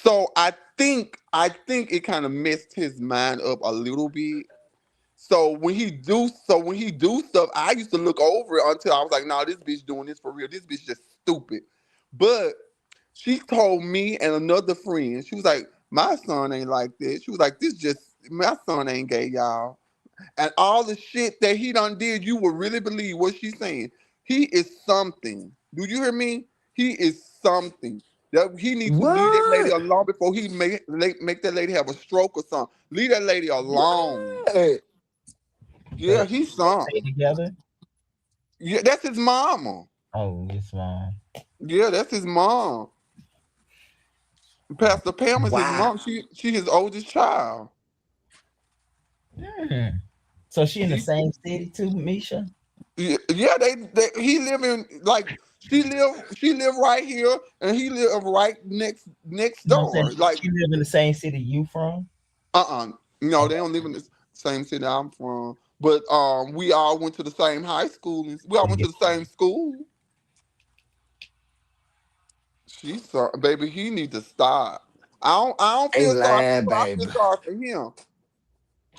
So I think it kind of messed his mind up a little bit. So when he do stuff, I used to look over it until I was like, "Nah, this bitch doing this for real. This bitch just stupid." But she told me and another friend, she was like, "My son ain't like this." She was like, "This just my son ain't gay, y'all." And all the shit that he done did, you would really believe what she's saying. He is something. Do you hear me? He is something. That he needs to leave that lady What? alone before he make that lady have a stroke or something. Leave that lady alone. What? Yeah, They he's stay something. together. Yeah, that's his mama. Oh, it's wrong. Yeah, that's his mom. Pastor Pam is his Wow. mom. She his oldest child. Hmm. So she in the He same city too, Misha? yeah, they he live in like she live right here and he live right next No, I'm saying door. Like she live in the same city you from. no, they don't live in the same city I'm from. But we all went to the same high school and we all went Yeah. to the same school. She's sorry, baby. He need to stop. I don't Ain't feel sorry lying, for her. I feel baby. sorry for him.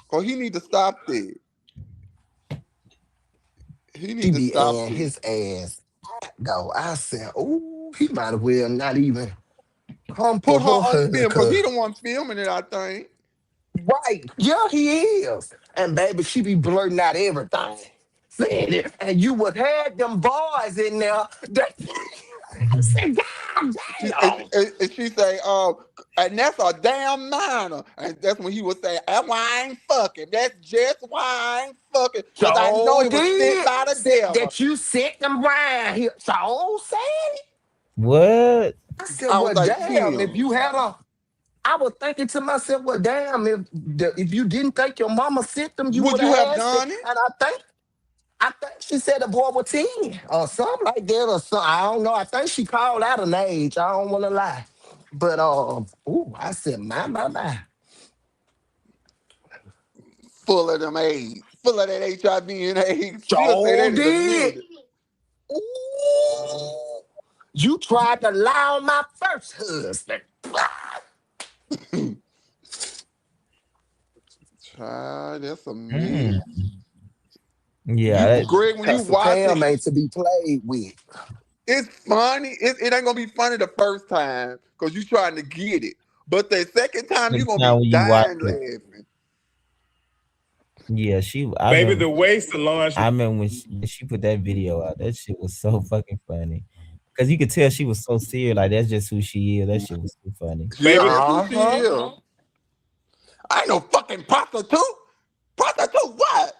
Cause he need to stop that. He She need to be stop in that. his ass. Go. I said, oh, he might as well not even come Put for her her on husband. film, cause he Cause the one filming it. I think. right, yeah, he is. And baby, she be blurting out everything. Saying it. And you would have them boys in there that I said, God She and, damn. and she say, and that's a damn minor. And that's when he would say, that's why I ain't fucking. That's just why I ain't fucking. Cause I know So it was sent did by the said devil. that you sent them round here. So said it. What? I said, I was well, like, damn, if Kim, you had a I was thinking to myself, well, damn, if you didn't think your mama sent them, you would would you have have asked it. done it? And I think she said the boy was 10 or something like that or something. I don't know. I think she called out an age. I don't want to lie. But ooh, I said, my. Full of them AIDS. Full of that HIV and AIDS. She'll say Sure that in a did. minute. Ooh, you tried to lie on my first husband. Child, that's a mess. Mm. Yeah, You, that, Greg, when you Pastor watch Pam it, ain't to be played with. it's funny. It ain't gonna be funny the first time because you trying to get it. But the second time the you gonna be time when you watch dying it. laughing. Yeah, she. I Baby, remember. the way Solange I remember when she put that video out. That shit was so fucking funny. Cause you could tell she was so serious. Like that's just who she is. That shit was so funny. Yeah, baby, that's who she Uh-huh. is. I ain't no fucking prostitute. Prostitute what?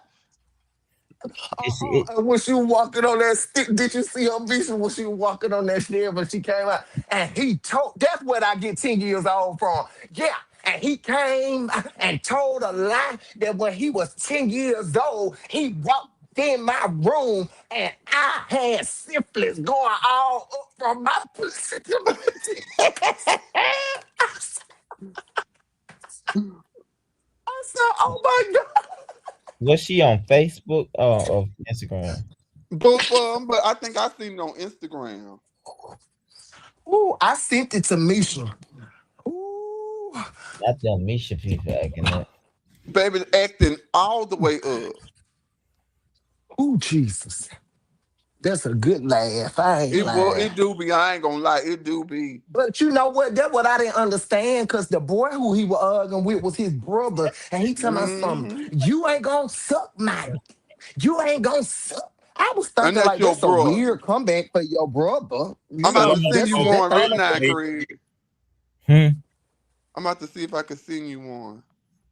It's, it, And when she was walking on that stick, did you see her vision when she was walking on that stairs when she came out? And he told, that's what I get 10 years old from. Yeah. And he came and told a lie that when he was 10 years old, he walked in my room and I had syphilis going all up from my pussy to my tits. I said, oh my God. was she on Facebook or Instagram? Both of them, but I think I seen it on Instagram. Ooh, I sent it to Misha. Ooh. Not them Misha people acting up. Baby acting all the way up. Ooh, Jesus. That's a good laugh. I ain't lying. It do be. I ain't gonna lie. It do be. But you know what? That's what I didn't understand because the boy who he was arguing with was his brother. And he tell me something, Hmm. you ain't gonna suck my you ain't gonna suck. I was And thinking that's like your that's a brother. weird comeback for your brother. I'm You about know, to send Solange you that's on that one right kind of now, Facebook. Craig. Hmm. I'm about to see if I can send you one.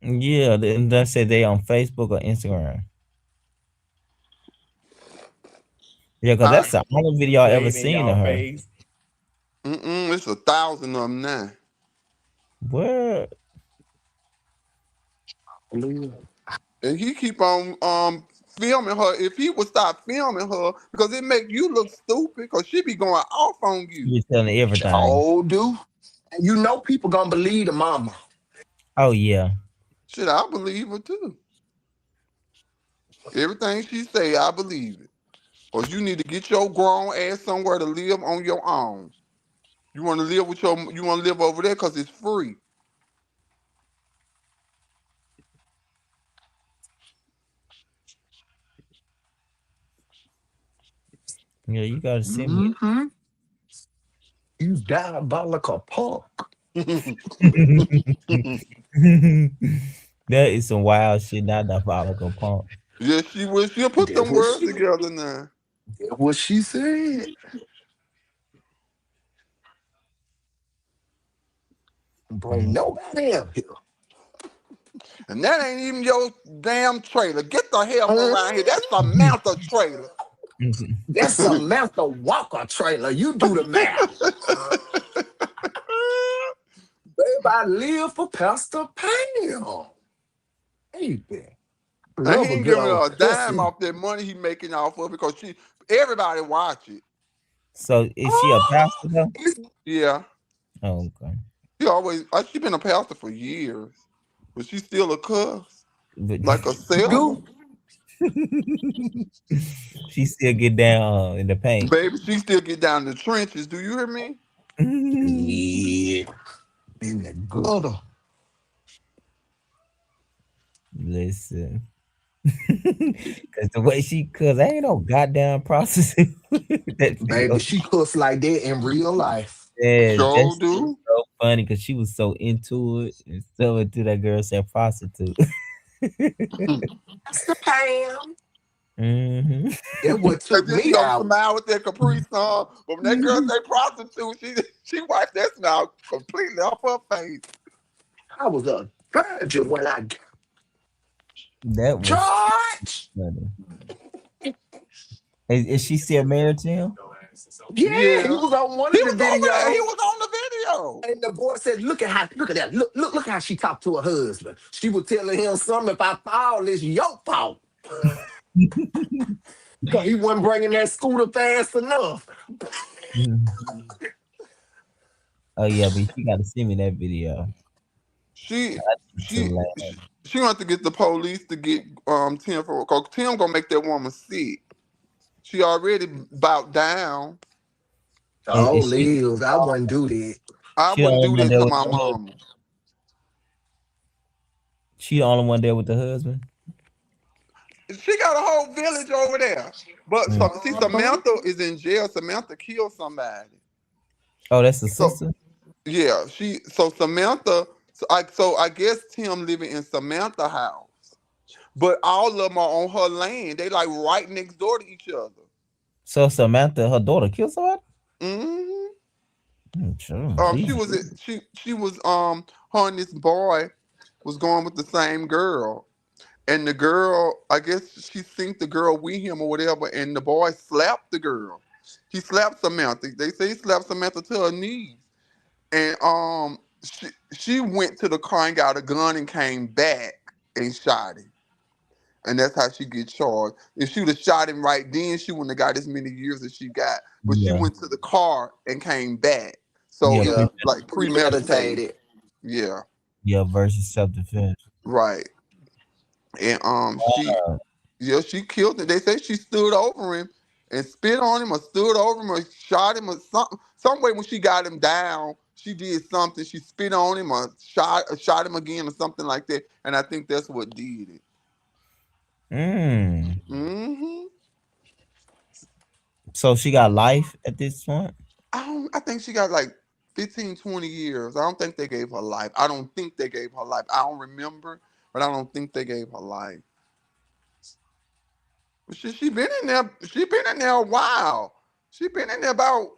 Yeah, they said they on Facebook or Instagram. Yeah, cause I that's the only video I ever Played in seen of y'all her. face. it's 1,000 of them now. What? And he keep on filming her. If he would stop filming her, because it make you look stupid, because she be going off on She you. was telling everything. Oh, do. And you know people gonna believe the mama. Oh yeah. Shit, I believe her too. Everything she say, I believe it. Cause you need to get your grown ass somewhere to live on your own. You want to live with you want to live over there because it's free. Yeah, you gotta send me. Mm-hmm. You diabolical punk. That is some wild shit, not diabolical punk. Yeah, she will. She'll put That them what words she together now. that what she said. Bring Mm. nobody up here. And that ain't even your damn trailer. Get the hell from around here. That's Mm, Samantha trailer. that's Samantha Walker trailer. You do the math. Babe, I live for Pastor Pam. Baby. And Love he a ain't good giving her old a dime pussy. off that money he making off of because everybody watch it. So is she a pastor Oh, though? it's Yeah. Oh, okay. She been a pastor for years, but she's still a cuss, But like a sailor. goo. she still get down in the paint. Baby, she still get down in the trenches. Do you hear me? Yeah. In the gutter. Listen, cause the way she cause I ain't no goddamn prostitute. That Baby, video, she cuss like that in real life. yeah, that Sure shit was do. so funny because she was so into it and so into that girl said prostitute. Pastor Pam. Hmm. That what And took then she me gonna out. smile with that Capri Sun. But when that girl say prostitute, she wiped that smile completely off her face. I was a virgin when I got That was George. funny. Is she still married to him? Yeah, he Yeah. was on one He of the was over there. He videos. was on the video. And the boy said, look at that. Look how she talked to her husband. She was telling him something, if I fall, it's your fault. Because he wasn't bringing that scooter fast enough. Mhm. Oh yeah, but she got to send me that video. She I need to she laugh. she want to get the police to get Tim for cause Tim gonna make that woman sick. She already bowed down. Oh, Is Liz, I wouldn't do that. I she the wouldn't only do one that there to with my the husband? mama. She the only one there with the husband? She got a whole village over there. But Mm. see, Uh-huh. Samantha is in jail. Samantha killed somebody. Oh, that's the So sister. yeah, Samantha. So I guess Tim living in Samantha house, but all of them are on her land. They like right next door to each other. So Samantha, her daughter killed somebody. Hmm Sure, She Jesus. was she was her and this boy was going with the same girl, and the girl, I guess she synced the girl with him or whatever, and the boy slapped the girl. He slapped Samantha. They say he slapped Samantha to her knees. And she went to the car and got a gun and came back and shot him. And that's how she get charged. If she would have shot him right then, she wouldn't have got as many years as she got. But she Yeah, went to the car and came back. So yeah, it was Yeah, like premeditated. premeditated. Yeah, yeah. Versus self defense. right. And she killed him. They say she stood over him and spit on him or stood over him or shot him or something. Some way when she got him down, she did something. She spit on him or shot him again or something like that. And I think that's what did it. Mm. Hmm So she got life at this point. I think she got like 15, 20 years. I don't think they gave her life. I don't think they gave her life. I don't remember, but I don't think they gave her life. But she been in there. She been in there a while. She been in there about.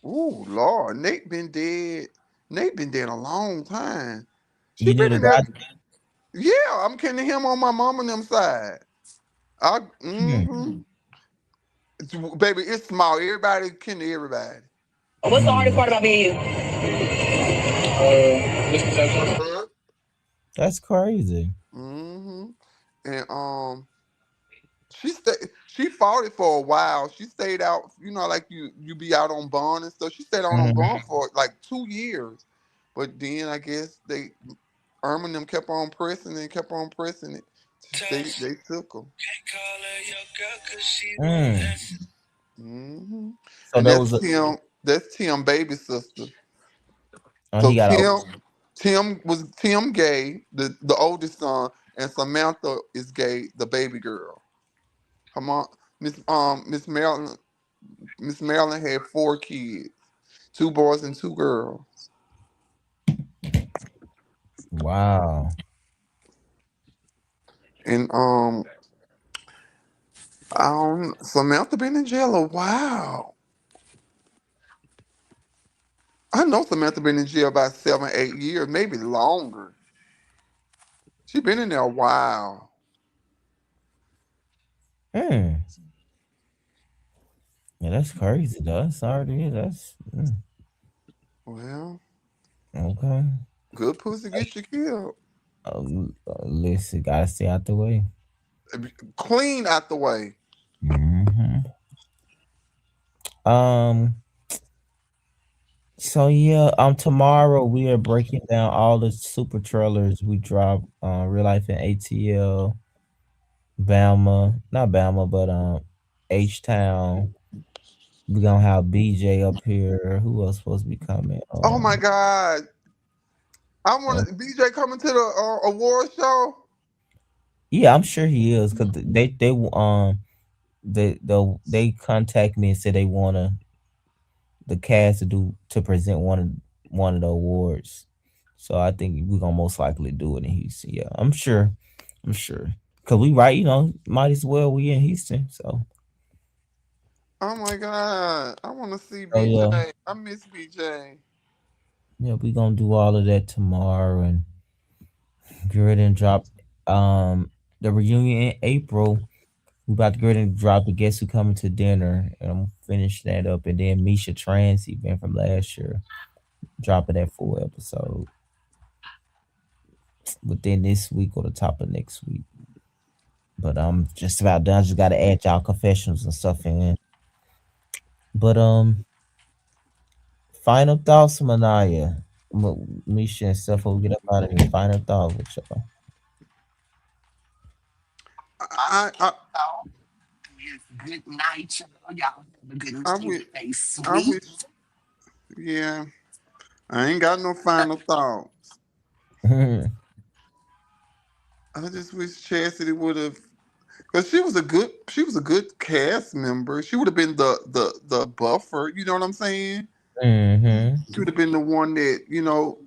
Ooh, Lord, Nate been dead. Nate been dead a long time. She You knew been the in there. guy. Yeah, I'm kidding him on my mom and them side. I Hmm. mm-hmm. Baby, it's small. Everybody kin to everybody. What's the hardest Mm. part about being you? Misconceptions. That's crazy. Hmm. And she fought it for a while. She stayed out, like you be out on bond and stuff. She stayed on Mhm. bond for like 2 years. But then I guess Irma and them kept on pressing and kept on pressing it. They took her. Mm. Hmm. So And there was a. That's Tim baby sister. Oh, So he got a. Tim gay, the oldest son, and Samantha is gay, the baby girl. Her mom, Miss Marilyn had 4 kids, 2 boys and 2 girls. Wow. And Samantha been in jail a while. I know Samantha been in jail about 7, 8 years, maybe longer. She been in there a while. Hmm. Yeah, that's crazy though. That's already that's Well, okay. good pussy get you killed. Listen, gotta stay out the way. Clean out the way. Hmm. Um. So yeah, tomorrow we are breaking down all the super trailers we dropped. Real life in ATL, Bama, not Bama, but H Town. We gonna have BJ up here. Who else supposed to be coming? Oh my God. I Uh, want BJ coming to the award show. yeah, I'm sure he is because they contact me and said they wanna the cast to do to present one of the awards. So I think we're gonna most likely do it in Houston. Yeah, I'm sure. I'm sure. Cause we right, might as well we in Houston. Oh my God. I want to see So yeah, BJ. I miss BJ. yeah, we gonna do all of that tomorrow and get ready and drop the reunion in April. We about to get ready and drop the guests who coming to dinner and I'm finish that up and then Misha Trans event from last year. Dropping that full episode within this week or the top of next week. But I'm just about done. I just gotta add y'all confessions and stuff in. But final thoughts, Manaya. Misha and stuff before we get up out of here. Final thoughts with y'all. I Yes, good night, y'all. Y'all have a good I night. wish Stay I sweet. wish yeah. I ain't got no final thoughts. I just wish Chastity would have, because she was a good cast member. She would have been the buffer. You know what I'm saying? Mm-hmm. She would have been the one that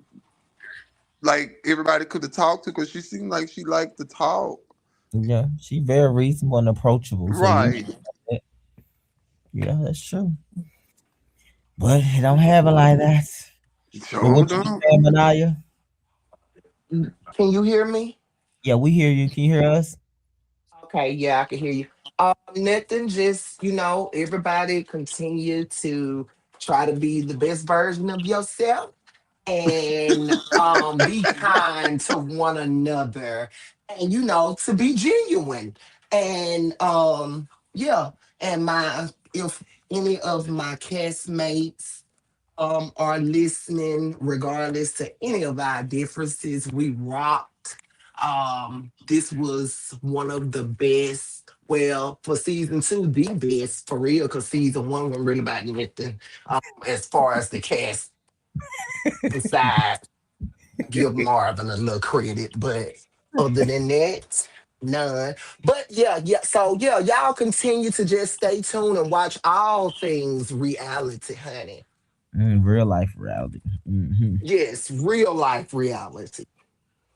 like everybody could have talked to, because she seemed like she liked to talk. Yeah, she very reasonable and approachable. So Right. yeah, that's true. But it don't have it like that. But Sure what you don't. saying, Manaya? Can you hear me? Yeah, we hear you. Can you hear us? Okay, yeah, I can hear you. Nothing, just, everybody continue to try to be the best version of yourself and be kind to one another and to be genuine. And yeah, and my if any of my castmates are listening, regardless to any of our differences, we rocked. This was one of the best. Well, for season 2, the best for real, because season 1 wasn't really about anything. As far as the cast aside, give Marvin a little credit, but other than that, none. But yeah, yeah. So yeah, y'all continue to just stay tuned and watch all things reality, honey. Real life reality. Hmm. Yes, real life reality.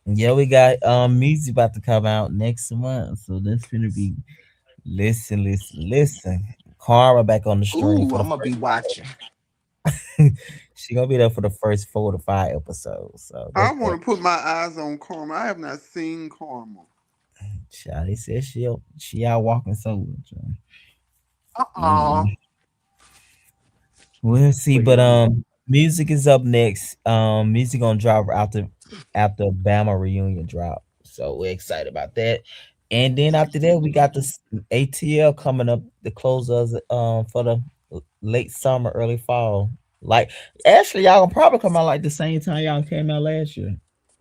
Yeah, we got music about to come out next month, so that's gonna be listen. Karma back on the stream Ooh, for the I'm gonna be watching. she gonna be there for the first 4 to 5 episodes. So I that's that. want to put my eyes on Karma. I have not seen Karma. Shawty said she out walking so Uh-uh. mm, we'll see. But Please. Music is up next. Music gonna drop after Bama reunion drop. So we're excited about that. And then after that, we got this ATL coming up to close us for the late summer, early fall. Like actually, y'all gonna probably come out like the same time y'all came out last year,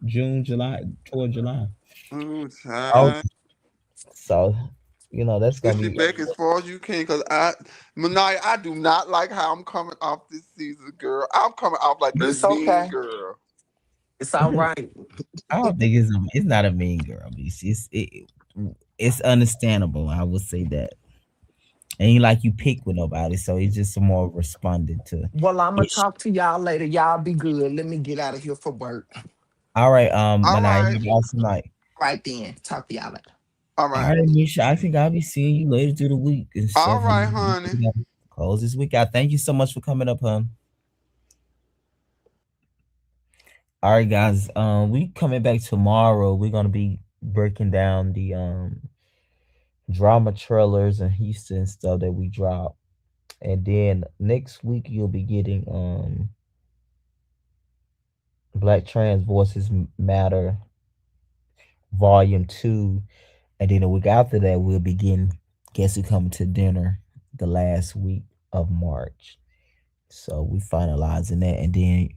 June, July, toward July. Oh, Oh, child. so that's gonna Push be. it back as far as you can, cause Manaya, I do not like how I'm coming off this season, girl. I'm coming off like this It's mean okay. girl. It's all right. I don't think it's not a mean girl. It's understandable. I would say that. Ain't like you pick with nobody, so it's just more responding to Well, I'm gonna ish. talk to y'all later. Y'all be good. Let me get out of here for work. All right, All Manai, you right, have an awesome night. Right then. Talk to y'all later. all All right, right, Misha, I think I'll be seeing you later through the week and all stuff. right, honey. Close this week out. Thank you so much for coming up, hon. All right, guys. We coming back tomorrow. We're gonna be breaking down the drama trailers and Houston stuff that we drop. And then next week you'll be getting Black Trans Voices Matter Volume 2. And then a week after that we'll begin Guess Who Coming to Dinner the last week of March. So we finalizing that, and then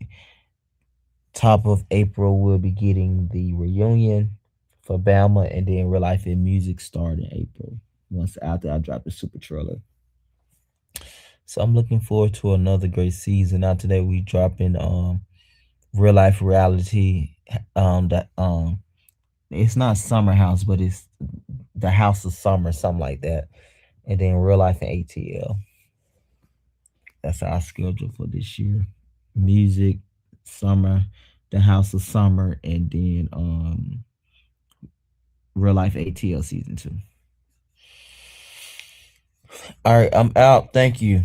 top of April we'll be getting the reunion for Bama, and then Real Life in Music start in April. Once after I drop the super trailer. So I'm looking forward to another great season. Now today we dropping Real Life Reality, that it's not Summer House, but it's the House of Summer, something like that. And then Real Life in ATL. That's our schedule for this year. Music, summer, the House of Summer, and then Real Life ATL season 2. All right, I'm out. Thank you.